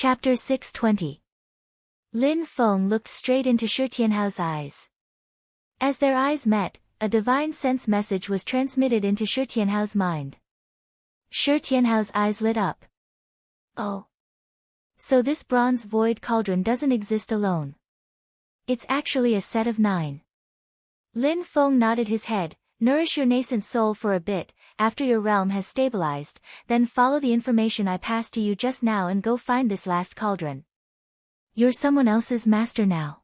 Chapter 620. Lin Feng looked straight into Shi Tianhao's eyes. As their eyes met, a divine sense message was transmitted into Shi Tianhao's mind. Shi Tianhao's eyes lit up. Oh. So this bronze void cauldron doesn't exist alone. It's actually a set of 9. Lin Feng nodded his head. Nourish your nascent soul for a bit, after your realm has stabilized, then follow the information I passed to you just now and go find this last cauldron. You're someone else's master now.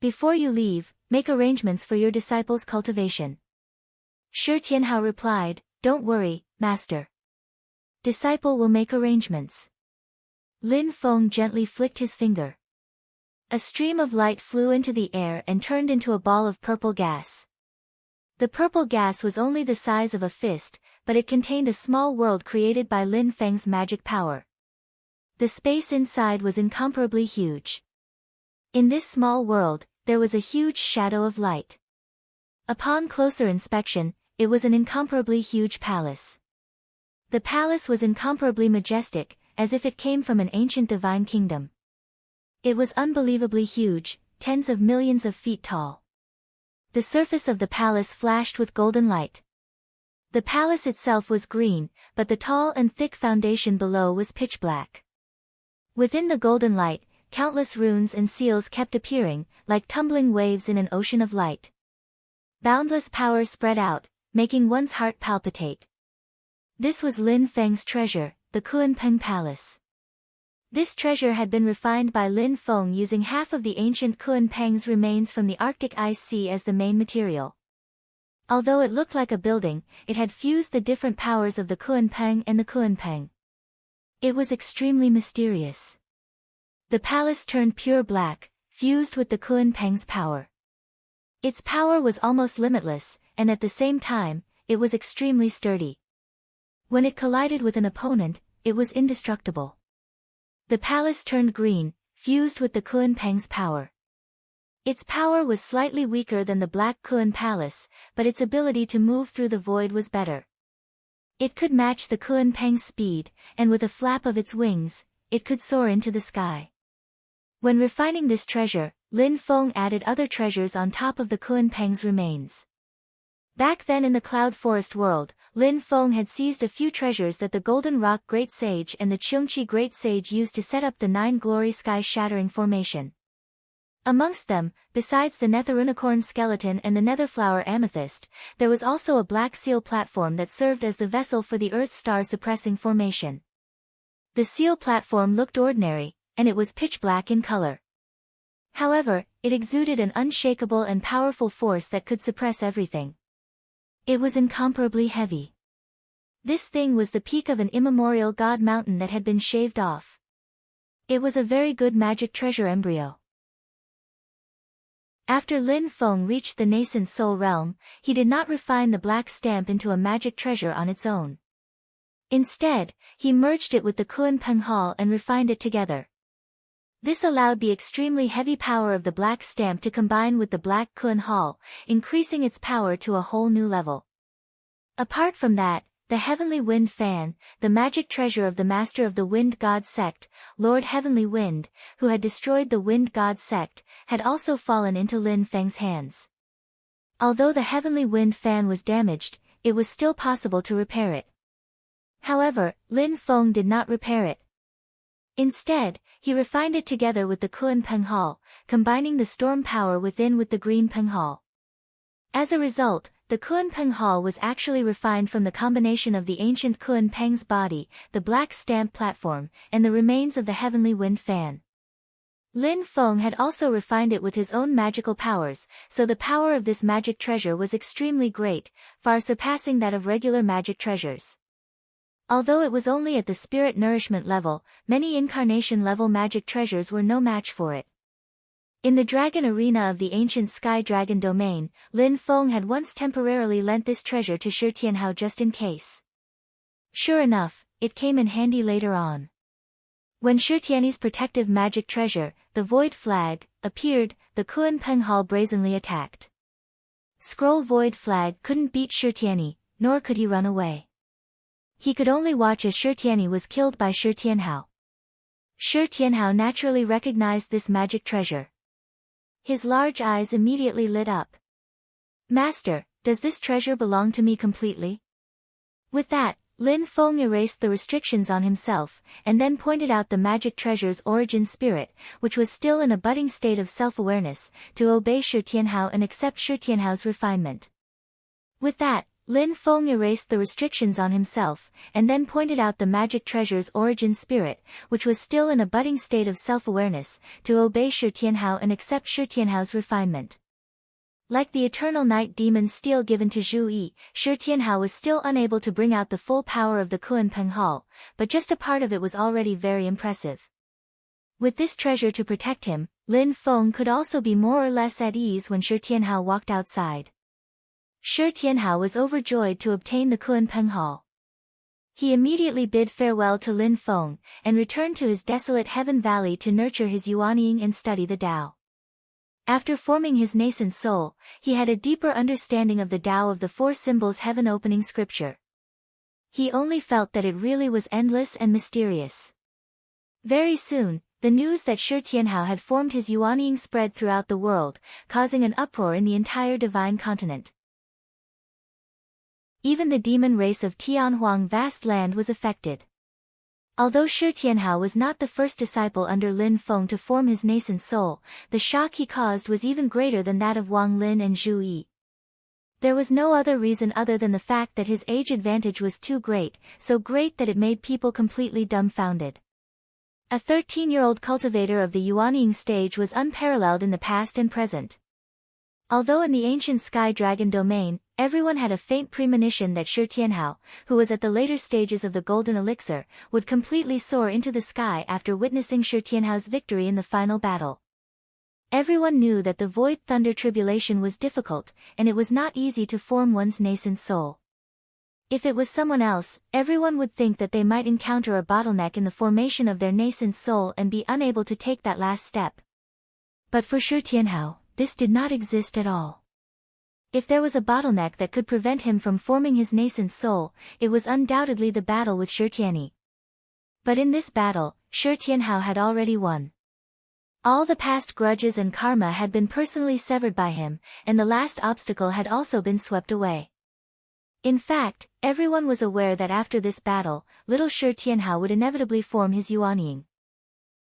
Before you leave, make arrangements for your disciples' cultivation. Shi Tianhao replied, Don't worry, master. Disciple will make arrangements. Lin Feng gently flicked his finger. A stream of light flew into the air and turned into a ball of purple gas. The purple gas was only the size of a fist, but it contained a small world created by Lin Feng's magic power. The space inside was incomparably huge. In this small world, there was a huge shadow of light. Upon closer inspection, it was an incomparably huge palace. The palace was incomparably majestic, as if it came from an ancient divine kingdom. It was unbelievably huge, tens of millions of feet tall. The surface of the palace flashed with golden light. The palace itself was green, but the tall and thick foundation below was pitch black. Within the golden light, countless runes and seals kept appearing, like tumbling waves in an ocean of light. Boundless power spread out, making one's heart palpitate. This was Lin Feng's treasure, the Kunpeng Palace. This treasure had been refined by Lin Feng using half of the ancient Kunpeng's remains from the Arctic ice sea as the main material. Although it looked like a building, it had fused the different powers of the Kunpeng and the Kunpeng. It was extremely mysterious. The palace turned pure black, fused with the Kunpeng's power. Its power was almost limitless, and at the same time, it was extremely sturdy. When it collided with an opponent, it was indestructible. The palace turned green, fused with the Kunpeng's power. Its power was slightly weaker than the Black Kun Palace, but its ability to move through the void was better. It could match the Kunpeng's speed, and with a flap of its wings, it could soar into the sky. When refining this treasure, Lin Feng added other treasures on top of the Kunpeng's remains. Back then in the Cloud Forest world, Lin Feng had seized a few treasures that the Golden Rock Great Sage and the Cheongqi Great Sage used to set up the 9 Glory Sky-Shattering Formation. Amongst them, besides the Netherunicorn Skeleton and the Netherflower Amethyst, there was also a Black Seal platform that served as the vessel for the Earth Star Suppressing Formation. The seal platform looked ordinary, and it was pitch black in color. However, it exuded an unshakable and powerful force that could suppress everything. It was incomparably heavy. This thing was the peak of an immemorial god mountain that had been shaved off. It was a very good magic treasure embryo. After Lin Feng reached the nascent soul realm, he did not refine the black stamp into a magic treasure on its own. Instead, he merged it with the Kunpeng Hall and refined it together. This allowed the extremely heavy power of the black stamp to combine with the Black Kun Hall, increasing its power to a whole new level. Apart from that, the Heavenly Wind Fan, the magic treasure of the Master of the Wind God Sect, Lord Heavenly Wind, who had destroyed the Wind God Sect, had also fallen into Lin Feng's hands. Although the Heavenly Wind Fan was damaged, it was still possible to repair it. However, Lin Feng did not repair it. Instead, he refined it together with the Kunpeng Hall, combining the storm power within with the Green Peng Hall. As a result, the Kunpeng Hall was actually refined from the combination of the ancient Kunpeng's body, the black stamp platform, and the remains of the Heavenly Wind Fan. Lin Feng had also refined it with his own magical powers, so the power of this magic treasure was extremely great, far surpassing that of regular magic treasures. Although it was only at the spirit nourishment level, many incarnation-level magic treasures were no match for it. In the dragon arena of the ancient Sky Dragon domain, Lin Feng had once temporarily lent this treasure to Shi Tianhao just in case. Sure enough, it came in handy later on. When Shi Tianyi's protective magic treasure, the Void Flag, appeared, the Kunpeng Hall brazenly attacked. Scroll Void Flag couldn't beat Shi Tianyi, nor could he run away. He could only watch as Shi Tianyi was killed by Shi Tianhao. Shi Tianhao naturally recognized this magic treasure. His large eyes immediately lit up. Master, does this treasure belong to me completely? With that, Lin Feng erased the restrictions on himself, and then pointed out the magic treasure's origin spirit, which was still in a budding state of self-awareness, to obey Shi Tianhao and accept Shi Tianhao's refinement. With that, Lin Feng erased the restrictions on himself, and then pointed out the magic treasure's origin spirit, which was still in a budding state of self-awareness, to obey Shi Tianhao and accept Shi Tianhao's refinement. Like the eternal night demon's steel given to Zhu Yi, Shi Tianhao was still unable to bring out the full power of the Kunpeng Hall, but just a part of it was already very impressive. With this treasure to protect him, Lin Feng could also be more or less at ease when Shi Tianhao walked outside. Shi Tianhao was overjoyed to obtain the Kunpeng Hall. He immediately bid farewell to Lin Feng, and returned to his desolate Heaven Valley to nurture his Yuanying and study the Tao. After forming his nascent soul, he had a deeper understanding of the Tao of the Four Symbols heaven-opening scripture. He only felt that it really was endless and mysterious. Very soon, the news that Shi Tianhao had formed his Yuanying spread throughout the world, causing an uproar in the entire divine continent. Even the demon race of Tianhuang vast land was affected. Although Shi Tianhao was not the first disciple under Lin Feng to form his nascent soul, the shock he caused was even greater than that of Wang Lin and Zhu Yi. There was no other reason other than the fact that his age advantage was too great, so great that it made people completely dumbfounded. A 13-year-old cultivator of the Yuanying stage was unparalleled in the past and present. Although in the ancient Sky Dragon domain, everyone had a faint premonition that Shi Tianhao, who was at the later stages of the Golden Elixir, would completely soar into the sky after witnessing Shi Tianhao's victory in the final battle. Everyone knew that the Void Thunder Tribulation was difficult, and it was not easy to form one's nascent soul. If it was someone else, everyone would think that they might encounter a bottleneck in the formation of their nascent soul and be unable to take that last step. But for Shi Tianhao, this did not exist at all. If there was a bottleneck that could prevent him from forming his nascent soul, it was undoubtedly the battle with Shi Tianyi. But in this battle, Shi Tianhao had already won. All the past grudges and karma had been personally severed by him, and the last obstacle had also been swept away. In fact, everyone was aware that after this battle, little Shi Tianhao would inevitably form his Yuanying.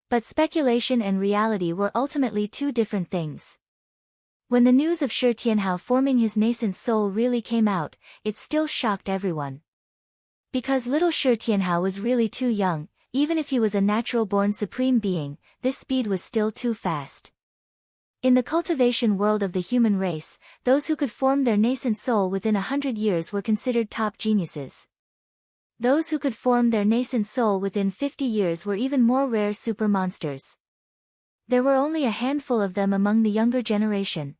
But speculation and reality were ultimately two different things. When the news of Shi Tianhao forming his nascent soul really came out, it still shocked everyone. Because little Shi Tianhao was really too young, even if he was a natural-born supreme being, this speed was still too fast. In the cultivation world of the human race, those who could form their nascent soul within 100 years were considered top geniuses. Those who could form their nascent soul within 50 years were even more rare super monsters. There were only a handful of them among the younger generation.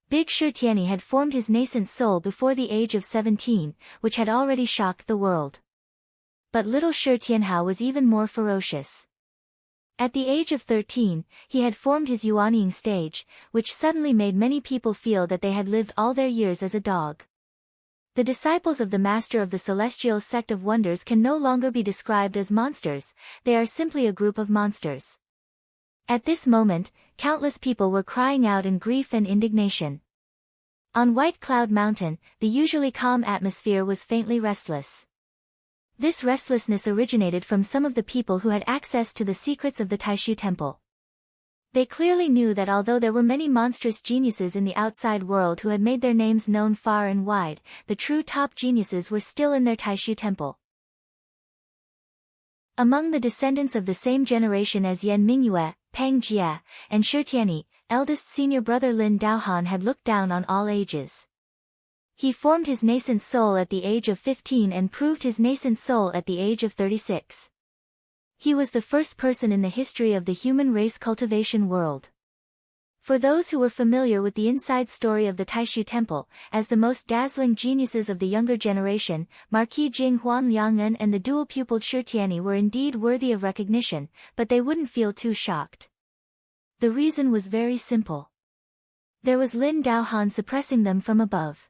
Big Shi Tianyi had formed his nascent soul before the age of 17, which had already shocked the world. But little Shi Tianhao was even more ferocious. At the age of 13, he had formed his Yuanying stage, which suddenly made many people feel that they had lived all their years as a dog. The disciples of the Master of the Celestial Sect of Wonders can no longer be described as monsters, they are simply a group of monsters. At this moment, countless people were crying out in grief and indignation. On White Cloud Mountain, the usually calm atmosphere was faintly restless. This restlessness originated from some of the people who had access to the secrets of the Taishu Temple. They clearly knew that although there were many monstrous geniuses in the outside world who had made their names known far and wide, the true top geniuses were still in their Taishu Temple. Among the descendants of the same generation as Yan Mingyue, Peng Jie, and Shi Tianyi, eldest senior brother Lin Daohan had looked down on all ages. He formed his nascent soul at the age of 15 and proved his nascent soul at the age of 36. He was the first person in the history of the human race cultivation world. For those who were familiar with the inside story of the Taishu Temple, as the most dazzling geniuses of the younger generation, Marquis Jing Huan Liangen and the dual-pupiled Shi Tianyi were indeed worthy of recognition, but they wouldn't feel too shocked. The reason was very simple. There was Lin Daohan suppressing them from above.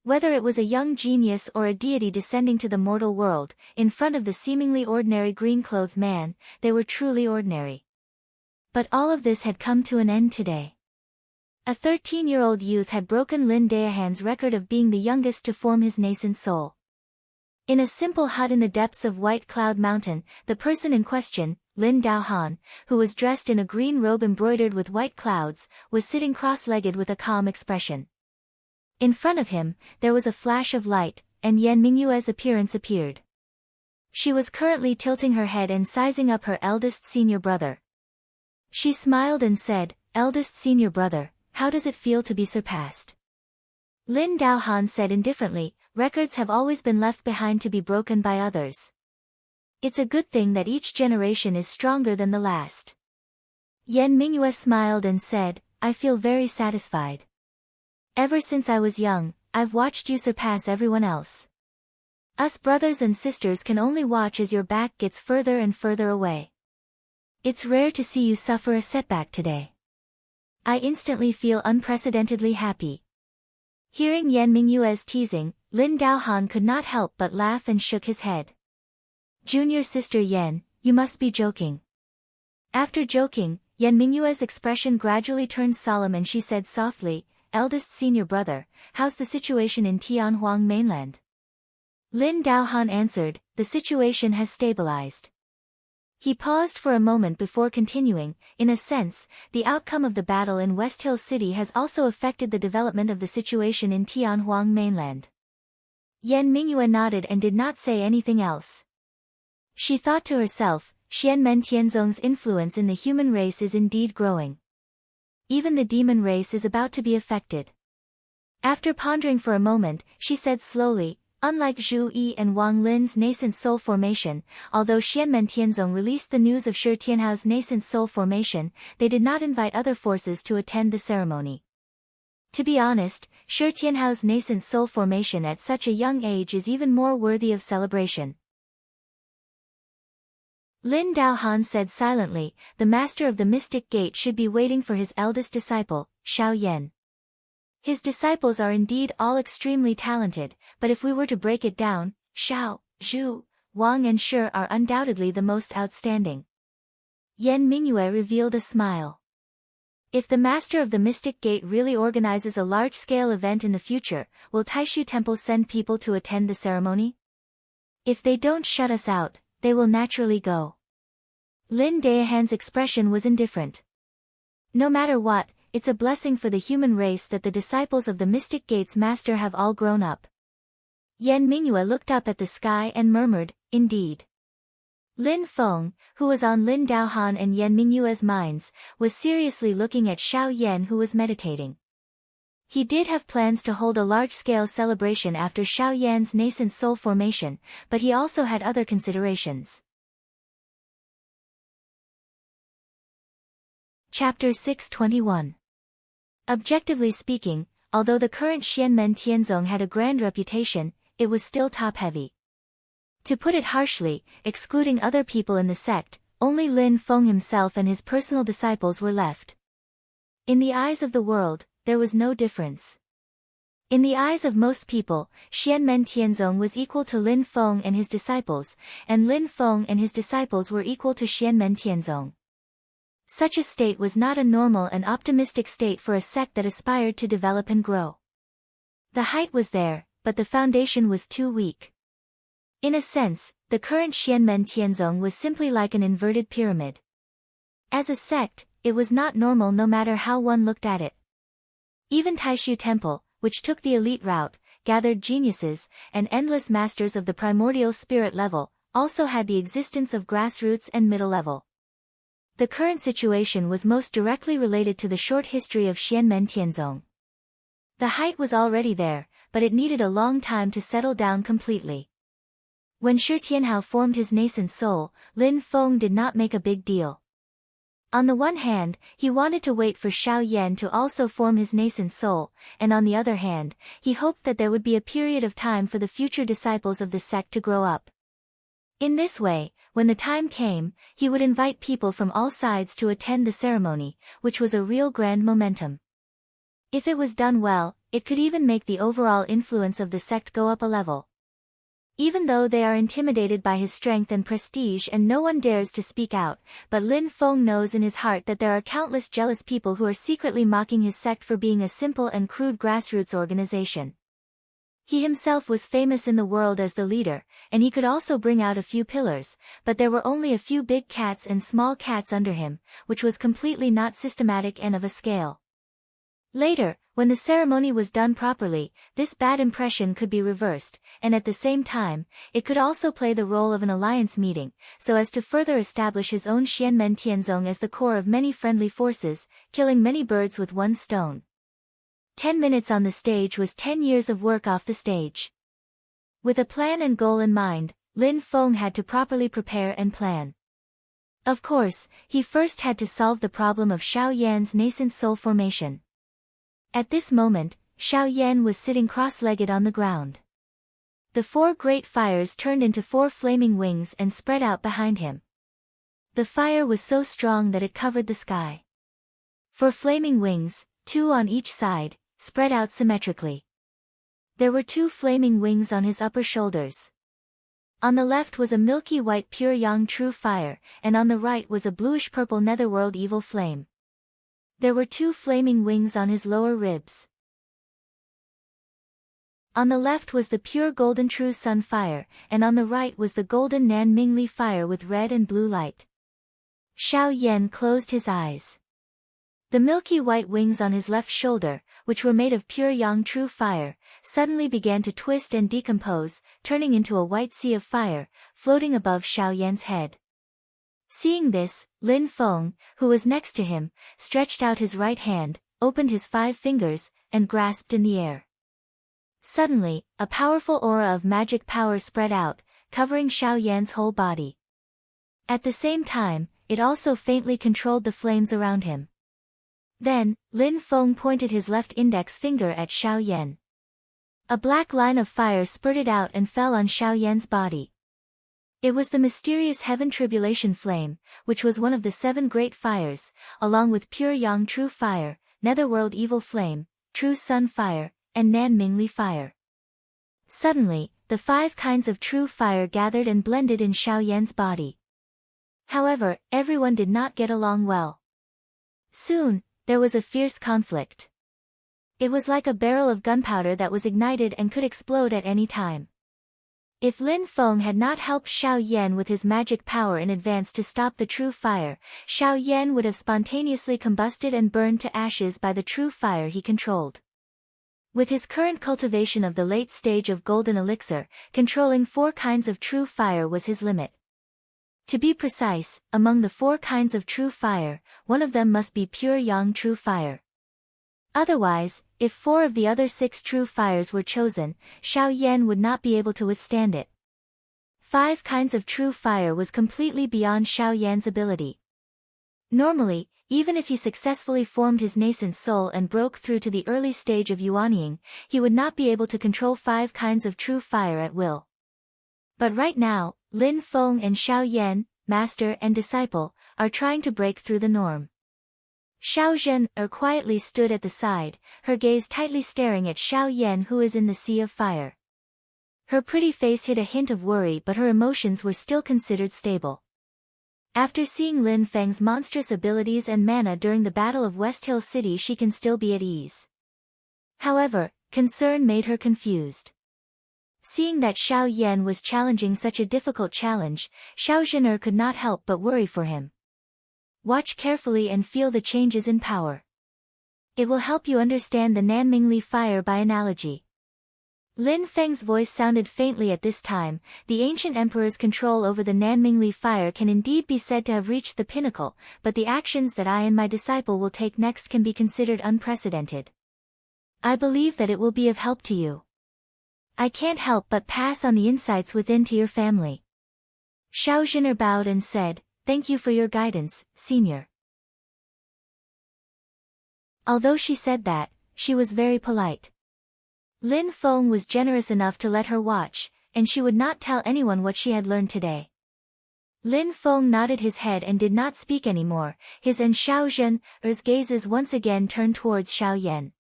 Whether it was a young genius or a deity descending to the mortal world, in front of the seemingly ordinary green-clothed man, they were truly ordinary. But all of this had come to an end today. A 13-year-old youth had broken Lin Daohan's record of being the youngest to form his nascent soul. In a simple hut in the depths of White Cloud Mountain, the person in question, Lin Daohan, who was dressed in a green robe embroidered with white clouds, was sitting cross-legged with a calm expression. In front of him, there was a flash of light, and Yan Mingyue's appearance appeared. She was currently tilting her head and sizing up her eldest senior brother. She smiled and said, "Eldest senior brother, how does it feel to be surpassed?" Lin Daohan said indifferently, "Records have always been left behind to be broken by others. It's a good thing that each generation is stronger than the last." Yan Mingyue smiled and said, "I feel very satisfied. Ever since I was young, I've watched you surpass everyone else. Us brothers and sisters can only watch as your back gets further and further away. It's rare to see you suffer a setback today. I instantly feel unprecedentedly happy." Hearing Yan Mingyue's teasing, Lin Daohan could not help but laugh and shook his head. "Junior sister Yan, you must be joking." After joking, Yan Mingyue's expression gradually turned solemn and she said softly, "Eldest senior brother, how's the situation in Tianhuang mainland?" Lin Daohan answered, "The situation has stabilized." He paused for a moment before continuing, "In a sense, the outcome of the battle in West Hill City has also affected the development of the situation in Tianhuang mainland." Yan Mingyue nodded and did not say anything else. She thought to herself, Xianmen Tianzong's influence in the human race is indeed growing. Even the demon race is about to be affected. After pondering for a moment, she said slowly, "Unlike Zhu Yi and Wang Lin's nascent soul formation, although Xianmen Tianzong released the news of Shi Tianhao's nascent soul formation, they did not invite other forces to attend the ceremony. To be honest, Shi Tianhao's nascent soul formation at such a young age is even more worthy of celebration." Lin Daohan said silently, "The master of the Mystic Gate should be waiting for his eldest disciple, Xiao Yan. His disciples are indeed all extremely talented, but if we were to break it down, Xiao, Zhu, Wang and Shi are undoubtedly the most outstanding." Yan Mingyue revealed a smile. "If the master of the Mystic Gate really organizes a large-scale event in the future, will Taishu Temple send people to attend the ceremony? If they don't shut us out, they will naturally go." Lin Daohan's expression was indifferent. "No matter what, it's a blessing for the human race that the disciples of the Mystic Gate's master have all grown up." Yan Mingyue looked up at the sky and murmured, "Indeed." Lin Feng, who was on Lin Daohan and Yan Mingyue's minds, was seriously looking at Xiao Yan who was meditating. He did have plans to hold a large-scale celebration after Xiao Yan's nascent soul formation, but he also had other considerations. Chapter 621. Objectively speaking, although the current Xianmen Tianzong had a grand reputation, it was still top-heavy. To put it harshly, excluding other people in the sect, only Lin Feng himself and his personal disciples were left. In the eyes of the world, there was no difference. In the eyes of most people, Xianmen Tianzong was equal to Lin Feng and his disciples, and Lin Feng and his disciples were equal to Xianmen Tianzong. Such a state was not a normal and optimistic state for a sect that aspired to develop and grow. The height was there, but the foundation was too weak. In a sense, the current Xianmen Tianzong was simply like an inverted pyramid. As a sect, it was not normal no matter how one looked at it. Even Taishu Temple, which took the elite route, gathered geniuses, and endless masters of the primordial spirit level, also had the existence of grassroots and middle level. The current situation was most directly related to the short history of Xianmen Tianzong. The height was already there, but it needed a long time to settle down completely. When Shi Tianhao formed his nascent soul, Lin Feng did not make a big deal. On the one hand, he wanted to wait for Xiao Yan to also form his nascent soul, and on the other hand, he hoped that there would be a period of time for the future disciples of the sect to grow up. In this way, when the time came, he would invite people from all sides to attend the ceremony, which was a real grand momentum. If it was done well, it could even make the overall influence of the sect go up a level. Even though they are intimidated by his strength and prestige and no one dares to speak out, but Lin Feng knows in his heart that there are countless jealous people who are secretly mocking his sect for being a simple and crude grassroots organization. He himself was famous in the world as the leader, and he could also bring out a few pillars, but there were only a few big cats and small cats under him, which was completely not systematic and of a scale. Later, when the ceremony was done properly, this bad impression could be reversed, and at the same time, it could also play the role of an alliance meeting, so as to further establish his own Xianmen Tianzong as the core of many friendly forces, killing many birds with one stone. 10 minutes on the stage was 10 years of work off the stage. With a plan and goal in mind, Lin Feng had to properly prepare and plan. Of course, he first had to solve the problem of Xiao Yan's nascent soul formation. At this moment, Xiao Yan was sitting cross-legged on the ground. The 4 great fires turned into 4 flaming wings and spread out behind him. The fire was so strong that it covered the sky. 4 flaming wings, 2 on each side, spread out symmetrically. There were 2 flaming wings on his upper shoulders. On the left was a milky white pure yang true fire, and on the right was a bluish-purple netherworld evil flame. There were 2 flaming wings on his lower ribs. On the left was the pure golden true sun fire, and on the right was the golden Nan Mingli fire with red and blue light. Xiao Yan closed his eyes. The milky white wings on his left shoulder, which were made of pure yang true fire, suddenly began to twist and decompose, turning into a white sea of fire, floating above Xiao Yan's head. Seeing this, Lin Feng, who was next to him, stretched out his right hand, opened his 5 fingers, and grasped in the air. Suddenly, a powerful aura of magic power spread out, covering Xiao Yan's whole body. At the same time, it also faintly controlled the flames around him. Then, Lin Feng pointed his left index finger at Xiao Yan. A black line of fire spurted out and fell on Xiao Yan's body. It was the mysterious Heaven Tribulation Flame, which was one of the 7 great fires, along with pure Yang True Fire, Netherworld Evil Flame, True Sun Fire, and Nan Mingli Fire. Suddenly, the 5 kinds of true fire gathered and blended in Xiao Yan's body. However, everyone did not get along well. Soon, there was a fierce conflict. It was like a barrel of gunpowder that was ignited and could explode at any time. If Lin Feng had not helped Xiao Yan with his magic power in advance to stop the true fire, Xiao Yan would have spontaneously combusted and burned to ashes by the true fire he controlled. With his current cultivation of the late stage of golden elixir, controlling 4 kinds of true fire was his limit. To be precise, among the 4 kinds of true fire, one of them must be pure yang true fire. Otherwise, if 4 of the other 6 true fires were chosen, Xiao Yan would not be able to withstand it. 5 kinds of true fire was completely beyond Xiao Yan's ability. Normally, even if he successfully formed his nascent soul and broke through to the early stage of Yuanying, he would not be able to control 5 kinds of true fire at will. But right now, Lin Feng and Xiao Yan, master and disciple, are trying to break through the norm. Xiao Zhen quietly stood at the side, her gaze tightly staring at Xiao Yan who is in the sea of fire. Her pretty face hid a hint of worry but her emotions were still considered stable. After seeing Lin Feng's monstrous abilities and mana during the Battle of West Hill City she can still be at ease. However, concern made her confused. Seeing that Xiao Yan was challenging such a difficult challenge, Xiao Zhen could not help but worry for him. Watch carefully and feel the changes in power. It will help you understand the Nanmingli fire by analogy. Lin Feng's voice sounded faintly at this time. The ancient emperor's control over the Nanmingli fire can indeed be said to have reached the pinnacle, but the actions that I and my disciple will take next can be considered unprecedented. I believe that it will be of help to you. I can't help but pass on the insights within to your family. Xiao Zhen bowed and said, "Thank you for your guidance, senior." Although she said that, she was very polite. Lin Feng was generous enough to let her watch, and she would not tell anyone what she had learned today. Lin Feng nodded his head and did not speak anymore, his and Xiao Zhen's gazes once again turned towards Xiao Yan.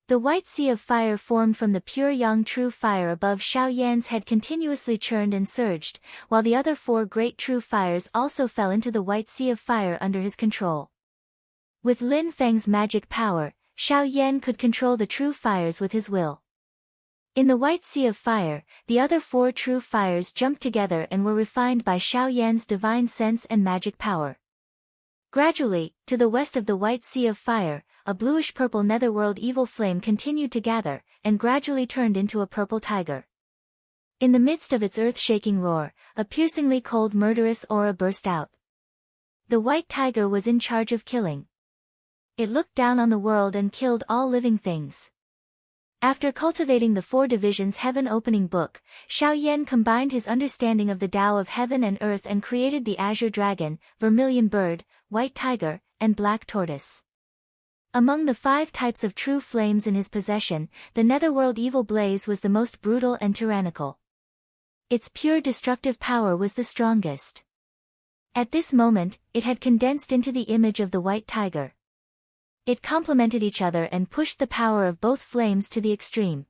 The white sea of fire formed from the pure yang true fire above Xiao Yan's head continuously churned and surged, while the other 4 great true fires also fell into the white sea of fire under his control. With Lin Feng's magic power, Xiao Yan could control the true fires with his will. In the white sea of fire, the other 4 true fires jumped together and were refined by Xiao Yan's divine sense and magic power. Gradually, to the west of the white sea of fire, a bluish-purple netherworld evil flame continued to gather, and gradually turned into a purple tiger. In the midst of its earth-shaking roar, a piercingly cold murderous aura burst out. The white tiger was in charge of killing. It looked down on the world and killed all living things. After cultivating the 4 divisions Heaven Opening Book, Xiao Yan combined his understanding of the Tao of heaven and earth and created the azure dragon, vermilion bird, white tiger, and black tortoise. Among the 5 types of true flames in his possession, the netherworld evil blaze was the most brutal and tyrannical. Its pure destructive power was the strongest. At this moment, it had condensed into the image of the white tiger. It complemented each other and pushed the power of both flames to the extreme.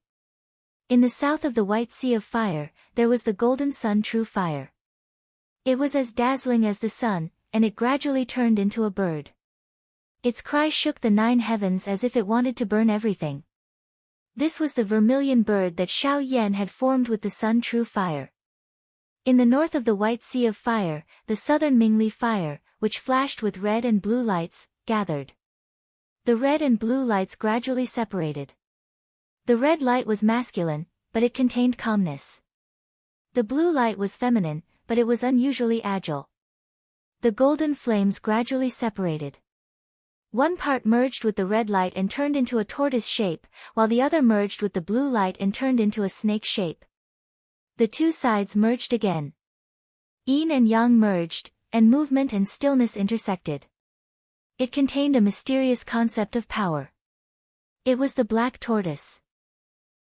In the south of the white sea of fire, there was the golden sun true fire. It was as dazzling as the sun, and it gradually turned into a bird. Its cry shook the 9 heavens as if it wanted to burn everything. This was the vermilion bird that Xiao Yan had formed with the sun true fire. In the north of the white sea of fire, the southern Mingli fire, which flashed with red and blue lights, gathered. The red and blue lights gradually separated. The red light was masculine, but it contained calmness. The blue light was feminine, but it was unusually agile. The golden flames gradually separated. One part merged with the red light and turned into a tortoise shape, while the other merged with the blue light and turned into a snake shape. The 2 sides merged again. Yin and yang merged, and movement and stillness intersected. It contained a mysterious concept of power. It was the black tortoise.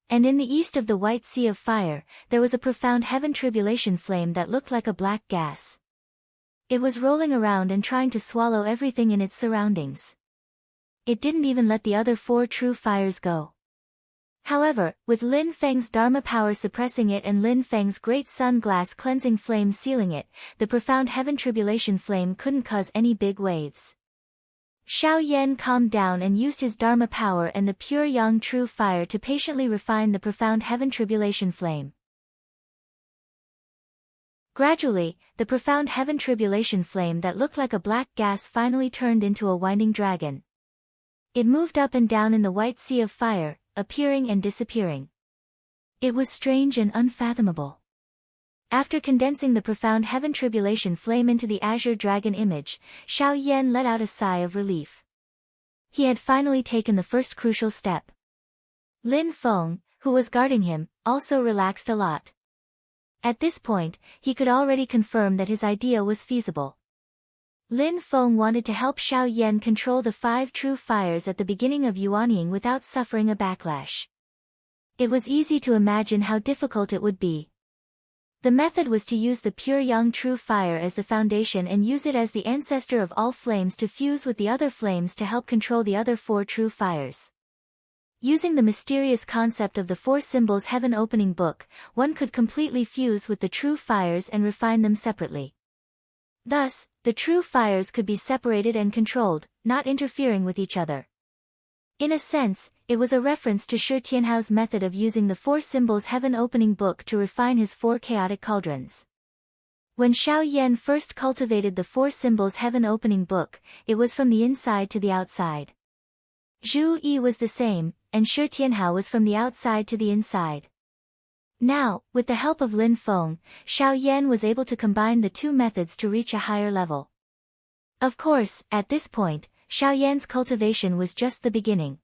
And in the east of the white sea of fire, there was a profound heaven tribulation flame that looked like a black gas. It was rolling around and trying to swallow everything in its surroundings. It didn't even let the other 4 true fires go. However, with Lin Feng's Dharma power suppressing it and Lin Feng's great sun glass cleansing flame sealing it, the profound heaven tribulation flame couldn't cause any big waves. Xiao Yan calmed down and used his Dharma power and the pure yang true fire to patiently refine the profound heaven tribulation flame. Gradually, the profound heaven tribulation flame that looked like a black gas finally turned into a winding dragon. It moved up and down in the white sea of fire, appearing and disappearing. It was strange and unfathomable. After condensing the profound heaven tribulation flame into the azure dragon image, Xiao Yan let out a sigh of relief. He had finally taken the first crucial step. Lin Feng, who was guarding him, also relaxed a lot. At this point, he could already confirm that his idea was feasible. Lin Feng wanted to help Xiao Yan control the 5 true fires at the beginning of Yuanying without suffering a backlash. It was easy to imagine how difficult it would be. The method was to use the pure yang true fire as the foundation and use it as the ancestor of all flames to fuse with the other flames to help control the other 4 true fires. Using the mysterious concept of the 4 symbols Heaven Opening Book, one could completely fuse with the true fires and refine them separately. Thus, the true fires could be separated and controlled, not interfering with each other. In a sense, it was a reference to Shi Tianhao's method of using the 4 symbols Heaven Opening Book to refine his 4 chaotic cauldrons. When Xiao Yan first cultivated the 4 symbols Heaven Opening Book, it was from the inside to the outside. Zhu Yi was the same, and Shi Tianhao was from the outside to the inside. Now, with the help of Lin Feng, Xiao Yan was able to combine the 2 methods to reach a higher level. Of course, at this point, Xiao Yan's cultivation was just the beginning.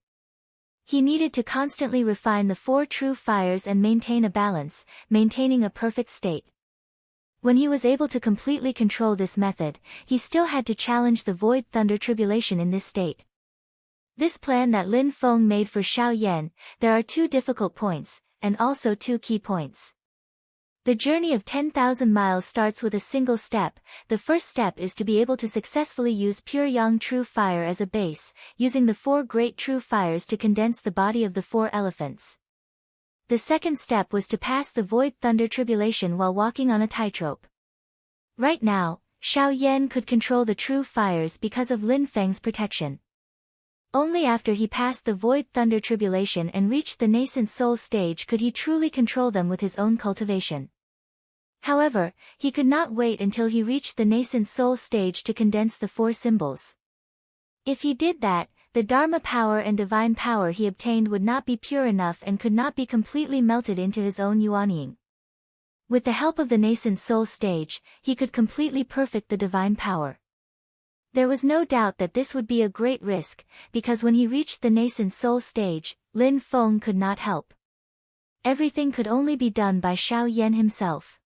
He needed to constantly refine the 4 true fires and maintain a balance, maintaining a perfect state. When he was able to completely control this method, he still had to challenge the void thunder tribulation in this state. This plan that Lin Feng made for Xiao Yan, there are 2 difficult points, and also 2 key points. The journey of 10,000 miles starts with a single step. The first step is to be able to successfully use pure yang true fire as a base, using the 4 great true fires to condense the body of the 4 elephants. The second step was to pass the void thunder tribulation while walking on a tightrope. Right now, Xiao Yan could control the true fires because of Lin Feng's protection. Only after he passed the void thunder tribulation and reached the nascent soul stage could he truly control them with his own cultivation. However, he could not wait until he reached the nascent soul stage to condense the 4 symbols. If he did that, the Dharma power and divine power he obtained would not be pure enough and could not be completely melted into his own Yuanying. With the help of the nascent soul stage, he could completely perfect the divine power. There was no doubt that this would be a great risk, because when he reached the nascent soul stage, Lin Feng could not help. Everything could only be done by Xiao Yan himself.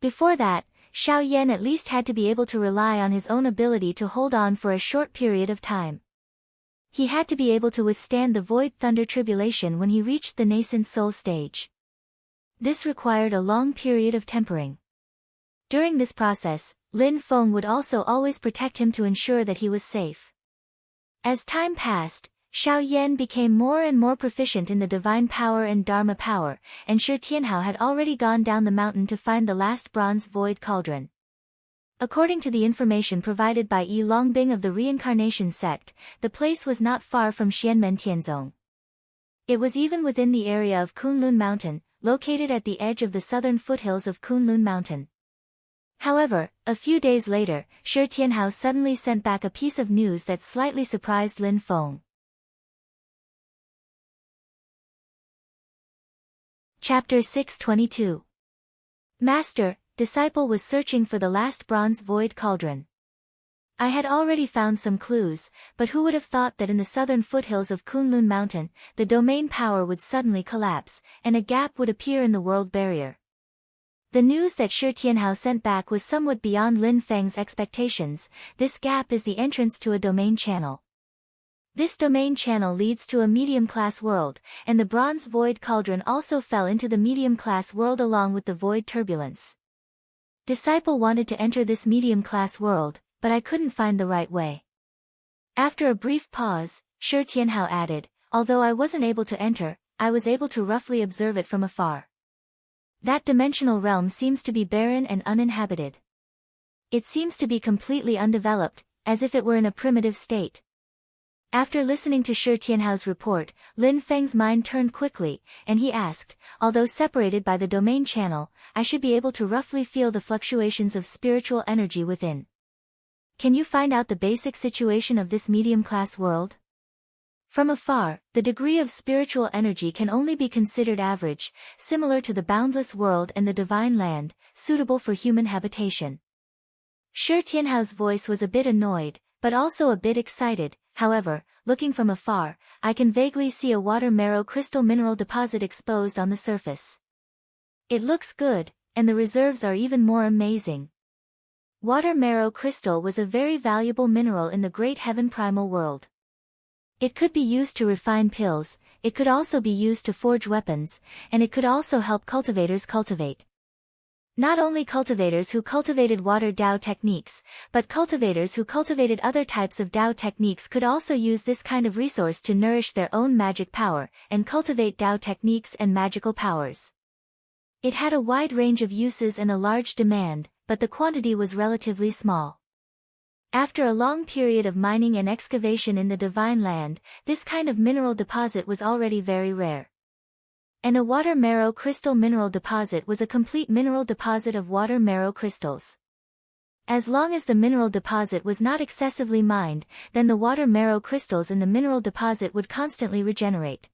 Before that, Xiao Yan at least had to be able to rely on his own ability to hold on for a short period of time. He had to be able to withstand the void thunder tribulation when he reached the nascent soul stage. This required a long period of tempering. During this process, Lin Feng would also always protect him to ensure that he was safe. As time passed, Xiao Yan became more and more proficient in the divine power and Dharma power, and Shi Tianhao had already gone down the mountain to find the last bronze void cauldron. According to the information provided by Yi Longbing of the reincarnation sect, the place was not far from Xianmen Tianzong. It was even within the area of Kunlun Mountain, located at the edge of the southern foothills of Kunlun Mountain. However, a few days later, Shi Tianhao suddenly sent back a piece of news that slightly surprised Lin Feng. Chapter 622. Master, disciple was searching for the last bronze void cauldron. I had already found some clues, but who would have thought that in the southern foothills of Kunlun Mountain, the domain power would suddenly collapse, and a gap would appear in the world barrier. The news that Shi Tianhao sent back was somewhat beyond Lin Feng's expectations. This gap is the entrance to a domain channel. This domain channel leads to a medium-class world, and the bronze void cauldron also fell into the medium-class world along with the void turbulence. Disciple wanted to enter this medium-class world, but I couldn't find the right way. After a brief pause, Shi Tianhao added, although I wasn't able to enter, I was able to roughly observe it from afar. That dimensional realm seems to be barren and uninhabited. It seems to be completely undeveloped, as if it were in a primitive state. After listening to Shi Tianhao's report, Lin Feng's mind turned quickly, and he asked, although separated by the domain channel, I should be able to roughly feel the fluctuations of spiritual energy within. Can you find out the basic situation of this medium-class world? From afar, the degree of spiritual energy can only be considered average, similar to the boundless world and the divine land, suitable for human habitation. Shi Tianhao's voice was a bit annoyed, but also a bit excited. However, looking from afar, I can vaguely see a water marrow crystal mineral deposit exposed on the surface. It looks good, and the reserves are even more amazing. Water marrow crystal was a very valuable mineral in the great heaven primal world. It could be used to refine pills, it could also be used to forge weapons, and it could also help cultivators cultivate. Not only cultivators who cultivated water Dao techniques, but cultivators who cultivated other types of Dao techniques could also use this kind of resource to nourish their own magic power, and cultivate Dao techniques and magical powers. It had a wide range of uses and a large demand, but the quantity was relatively small. After a long period of mining and excavation in the divine land, this kind of mineral deposit was already very rare. And a water marrow crystal mineral deposit was a complete mineral deposit of water marrow crystals. As long as the mineral deposit was not excessively mined, then the water marrow crystals in the mineral deposit would constantly regenerate.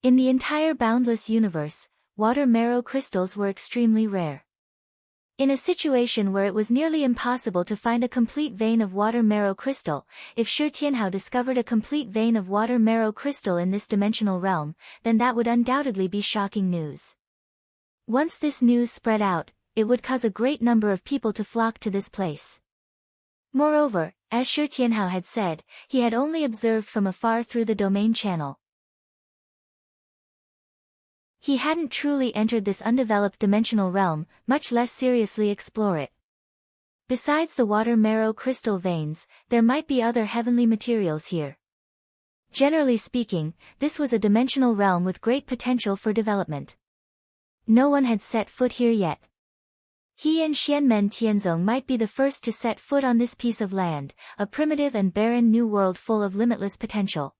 In the entire boundless universe, water marrow crystals were extremely rare. In a situation where it was nearly impossible to find a complete vein of water marrow crystal, if Shi Tianhao discovered a complete vein of water marrow crystal in this dimensional realm, then that would undoubtedly be shocking news. Once this news spread out, it would cause a great number of people to flock to this place. Moreover, as Shi Tianhao had said, he had only observed from afar through the domain channel. He hadn't truly entered this undeveloped dimensional realm, much less seriously explore it. Besides the water marrow crystal veins, there might be other heavenly materials here. Generally speaking, this was a dimensional realm with great potential for development. No one had set foot here yet. He and Xianmen Tianzong might be the first to set foot on this piece of land, a primitive and barren new world full of limitless potential.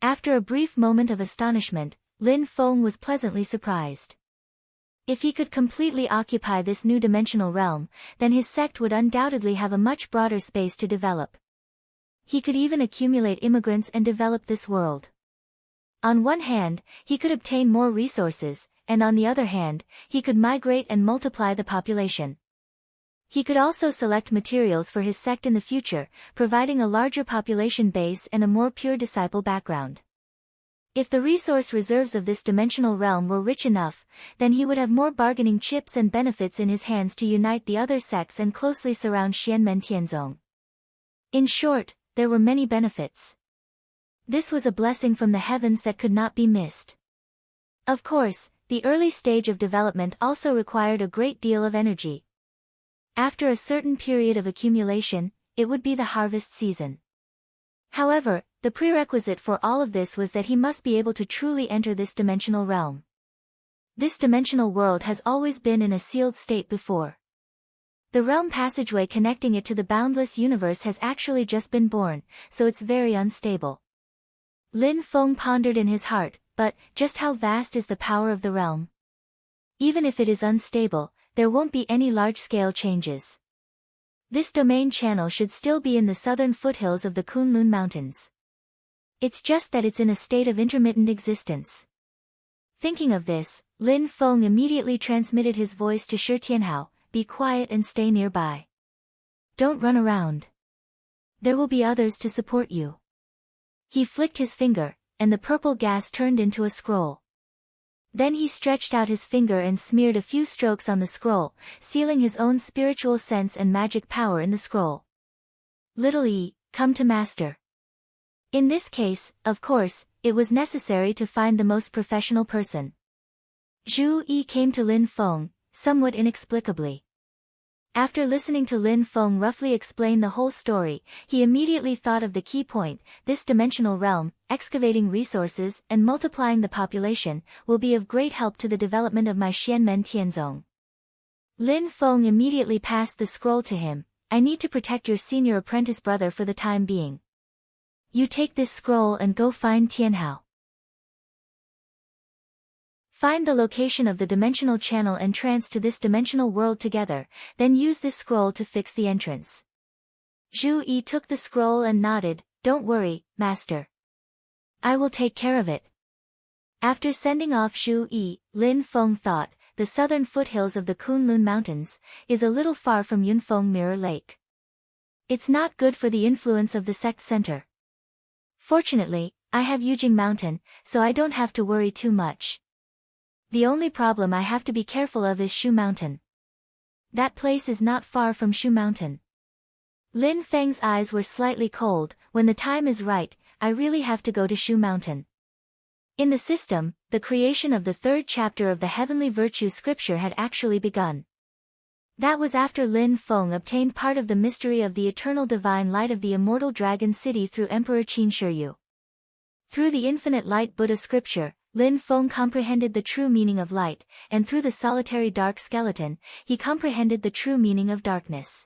After a brief moment of astonishment, Lin Feng was pleasantly surprised. If he could completely occupy this new dimensional realm, then his sect would undoubtedly have a much broader space to develop. He could even accumulate immigrants and develop this world. On one hand, he could obtain more resources, and on the other hand, he could migrate and multiply the population. He could also select materials for his sect in the future, providing a larger population base and a more pure disciple background. If the resource reserves of this dimensional realm were rich enough, then he would have more bargaining chips and benefits in his hands to unite the other sects and closely surround Xianmen Tianzong. In short, there were many benefits. This was a blessing from the heavens that could not be missed. Of course, the early stage of development also required a great deal of energy. After a certain period of accumulation, it would be the harvest season. However, the prerequisite for all of this was that he must be able to truly enter this dimensional realm. This dimensional world has always been in a sealed state before. The realm passageway connecting it to the boundless universe has actually just been born, so it's very unstable. Lin Feng pondered in his heart, but just how vast is the power of the realm? Even if it is unstable, there won't be any large-scale changes. This domain channel should still be in the southern foothills of the Kunlun Mountains. It's just that it's in a state of intermittent existence. Thinking of this, Lin Feng immediately transmitted his voice to Shi Tianhao, "Be quiet and stay nearby. Don't run around. There will be others to support you." He flicked his finger, and the purple gas turned into a scroll. Then he stretched out his finger and smeared a few strokes on the scroll, sealing his own spiritual sense and magic power in the scroll. Little E, come to master. In this case, of course, it was necessary to find the most professional person. Zhu Yi came to Lin Feng, somewhat inexplicably. After listening to Lin Feng roughly explain the whole story, he immediately thought of the key point: this dimensional realm, excavating resources and multiplying the population, will be of great help to the development of my Xianmen Tianzong. Lin Feng immediately passed the scroll to him. "I need to protect your senior apprentice brother for the time being. You take this scroll and go find Tianhao. Find the location of the dimensional channel entrance to this dimensional world together, then use this scroll to fix the entrance." Zhu Yi took the scroll and nodded. "Don't worry, master. I will take care of it." After sending off Zhu Yi, Lin Feng thought, the southern foothills of the Kunlun Mountains is a little far from Yunfeng Mirror Lake. It's not good for the influence of the sect center. Fortunately, I have Yujing Mountain, so I don't have to worry too much. The only problem I have to be careful of is Shu Mountain. That place is not far from Shu Mountain. Lin Feng's eyes were slightly cold. When the time is right, I really have to go to Shu Mountain. In the system, the creation of the third chapter of the Heavenly Virtue Scripture had actually begun. That was after Lin Feng obtained part of the mystery of the eternal divine light of the immortal dragon city through Emperor Qin Shiryu. Through the infinite light Buddha scripture, Lin Feng comprehended the true meaning of light, and through the solitary dark skeleton, he comprehended the true meaning of darkness.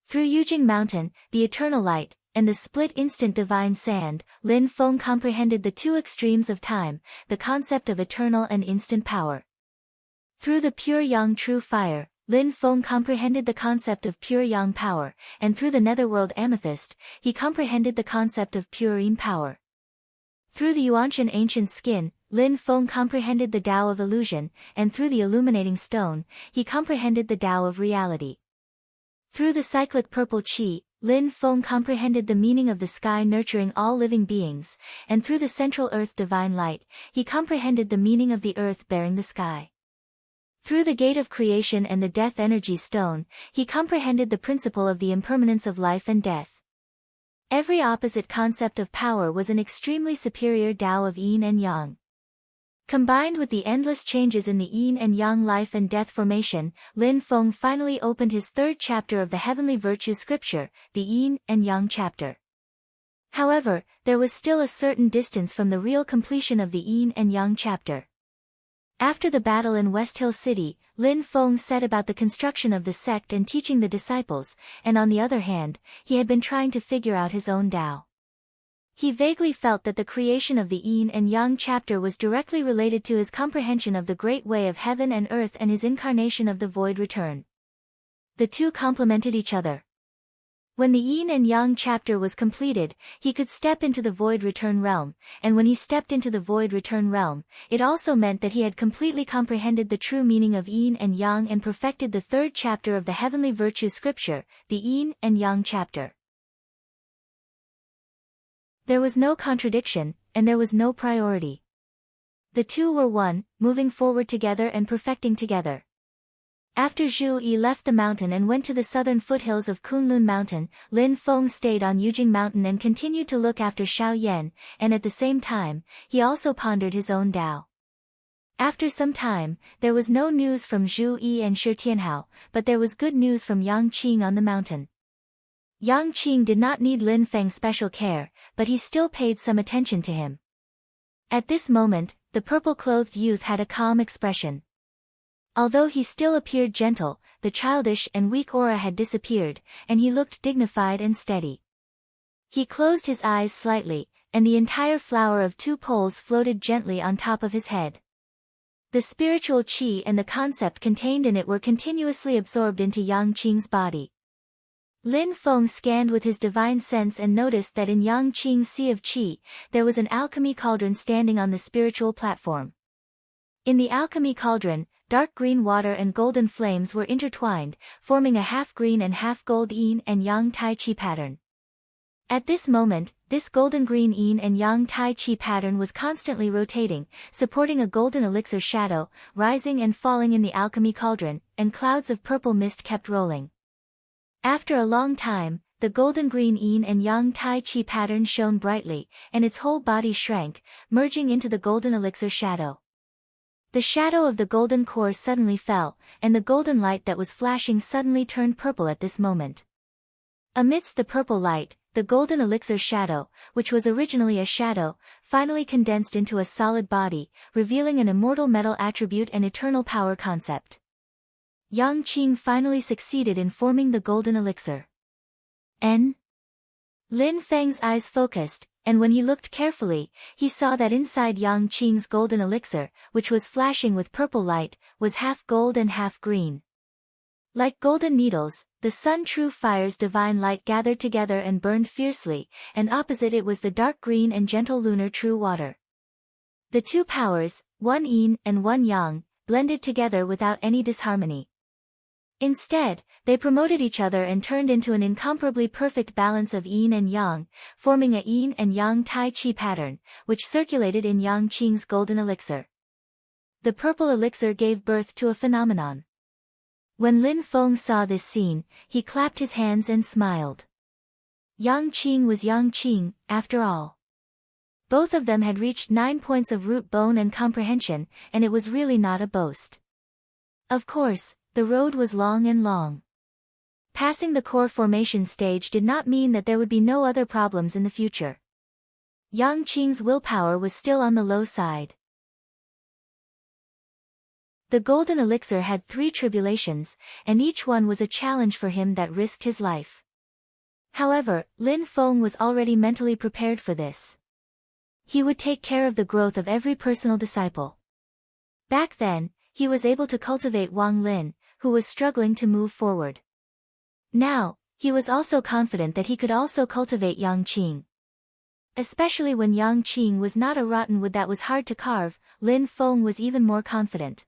Through Yujing Mountain, the eternal light, and the split instant divine sand, Lin Feng comprehended the two extremes of time, the concept of eternal and instant power. Through the pure yang true fire, Lin Feng comprehended the concept of pure yang power, and through the netherworld amethyst, he comprehended the concept of pure yin power. Through the Yuanshan ancient skin, Lin Feng comprehended the Tao of illusion, and through the illuminating stone, he comprehended the Tao of reality. Through the cyclic purple qi, Lin Feng comprehended the meaning of the sky nurturing all living beings, and through the central earth divine light, he comprehended the meaning of the earth bearing the sky. Through the gate of creation and the death energy stone, he comprehended the principle of the impermanence of life and death. Every opposite concept of power was an extremely superior Tao of yin and yang. Combined with the endless changes in the yin and yang life and death formation, Lin Feng finally opened his third chapter of the Heavenly Virtue Scripture, the Yin and Yang chapter. However, there was still a certain distance from the real completion of the Yin and Yang chapter. After the battle in West Hill City, Lin Feng set about the construction of the sect and teaching the disciples, and on the other hand, he had been trying to figure out his own Tao. He vaguely felt that the creation of the Yin and Yang chapter was directly related to his comprehension of the great way of heaven and earth and his incarnation of the void return. The two complemented each other. When the Yin and Yang chapter was completed, he could step into the void return realm, and when he stepped into the void return realm, it also meant that he had completely comprehended the true meaning of Yin and Yang and perfected the third chapter of the Heavenly Virtue Scripture, the Yin and Yang chapter. There was no contradiction, and there was no priority. The two were one, moving forward together and perfecting together. After Zhu Yi left the mountain and went to the southern foothills of Kunlun Mountain, Lin Feng stayed on Yujing Mountain and continued to look after Xiao Yan, and at the same time, he also pondered his own Tao. After some time, there was no news from Zhu Yi and Shi Tianhao, but there was good news from Yang Qing on the mountain. Yang Qing did not need Lin Feng's special care, but he still paid some attention to him. At this moment, the purple-clothed youth had a calm expression. Although he still appeared gentle, the childish and weak aura had disappeared, and he looked dignified and steady. He closed his eyes slightly, and the entire flower of 2 poles floated gently on top of his head. The spiritual qi and the concept contained in it were continuously absorbed into Yang Qing's body. Lin Feng scanned with his divine sense and noticed that in Yang Qing's sea of qi, there was an alchemy cauldron standing on the spiritual platform. In the alchemy cauldron, dark green water and golden flames were intertwined, forming a half-green and half-gold yin and yang tai chi pattern. At this moment, this golden-green yin and yang tai chi pattern was constantly rotating, supporting a golden elixir shadow, rising and falling in the alchemy cauldron, and clouds of purple mist kept rolling. After a long time, the golden-green yin and yang tai chi pattern shone brightly, and its whole body shrank, merging into the golden elixir shadow. The shadow of the golden core suddenly fell, and the golden light that was flashing suddenly turned purple at this moment. Amidst the purple light, the golden elixir shadow, which was originally a shadow, finally condensed into a solid body, revealing an immortal metal attribute and eternal power concept. Yang Qing finally succeeded in forming the golden elixir. Lin Feng's eyes focused, and when he looked carefully, he saw that inside Yang Qing's golden elixir, which was flashing with purple light, was half gold and half green. Like golden needles, the sun true fire's divine light gathered together and burned fiercely, and opposite it was the dark green and gentle lunar true water. The two powers, one yin and one yang, blended together without any disharmony. Instead, they promoted each other and turned into an incomparably perfect balance of yin and yang, forming a yin and yang tai chi pattern, which circulated in Yang Qing's golden elixir. The purple elixir gave birth to a phenomenon. When Lin Feng saw this scene, he clapped his hands and smiled. Yang Qing was Yang Qing, after all. Both of them had reached 9 points of root bone and comprehension, and it was really not a boast. Of course, the road was long and long. Passing the core formation stage did not mean that there would be no other problems in the future. Yang Qing's willpower was still on the low side. The golden elixir had 3 tribulations, and each one was a challenge for him that risked his life. However, Lin Feng was already mentally prepared for this. He would take care of the growth of every personal disciple. Back then, he was able to cultivate Wang Lin, who was struggling to move forward. Now, he was also confident that he could also cultivate Yang Qing. Especially when Yang Qing was not a rotten wood that was hard to carve, Lin Feng was even more confident.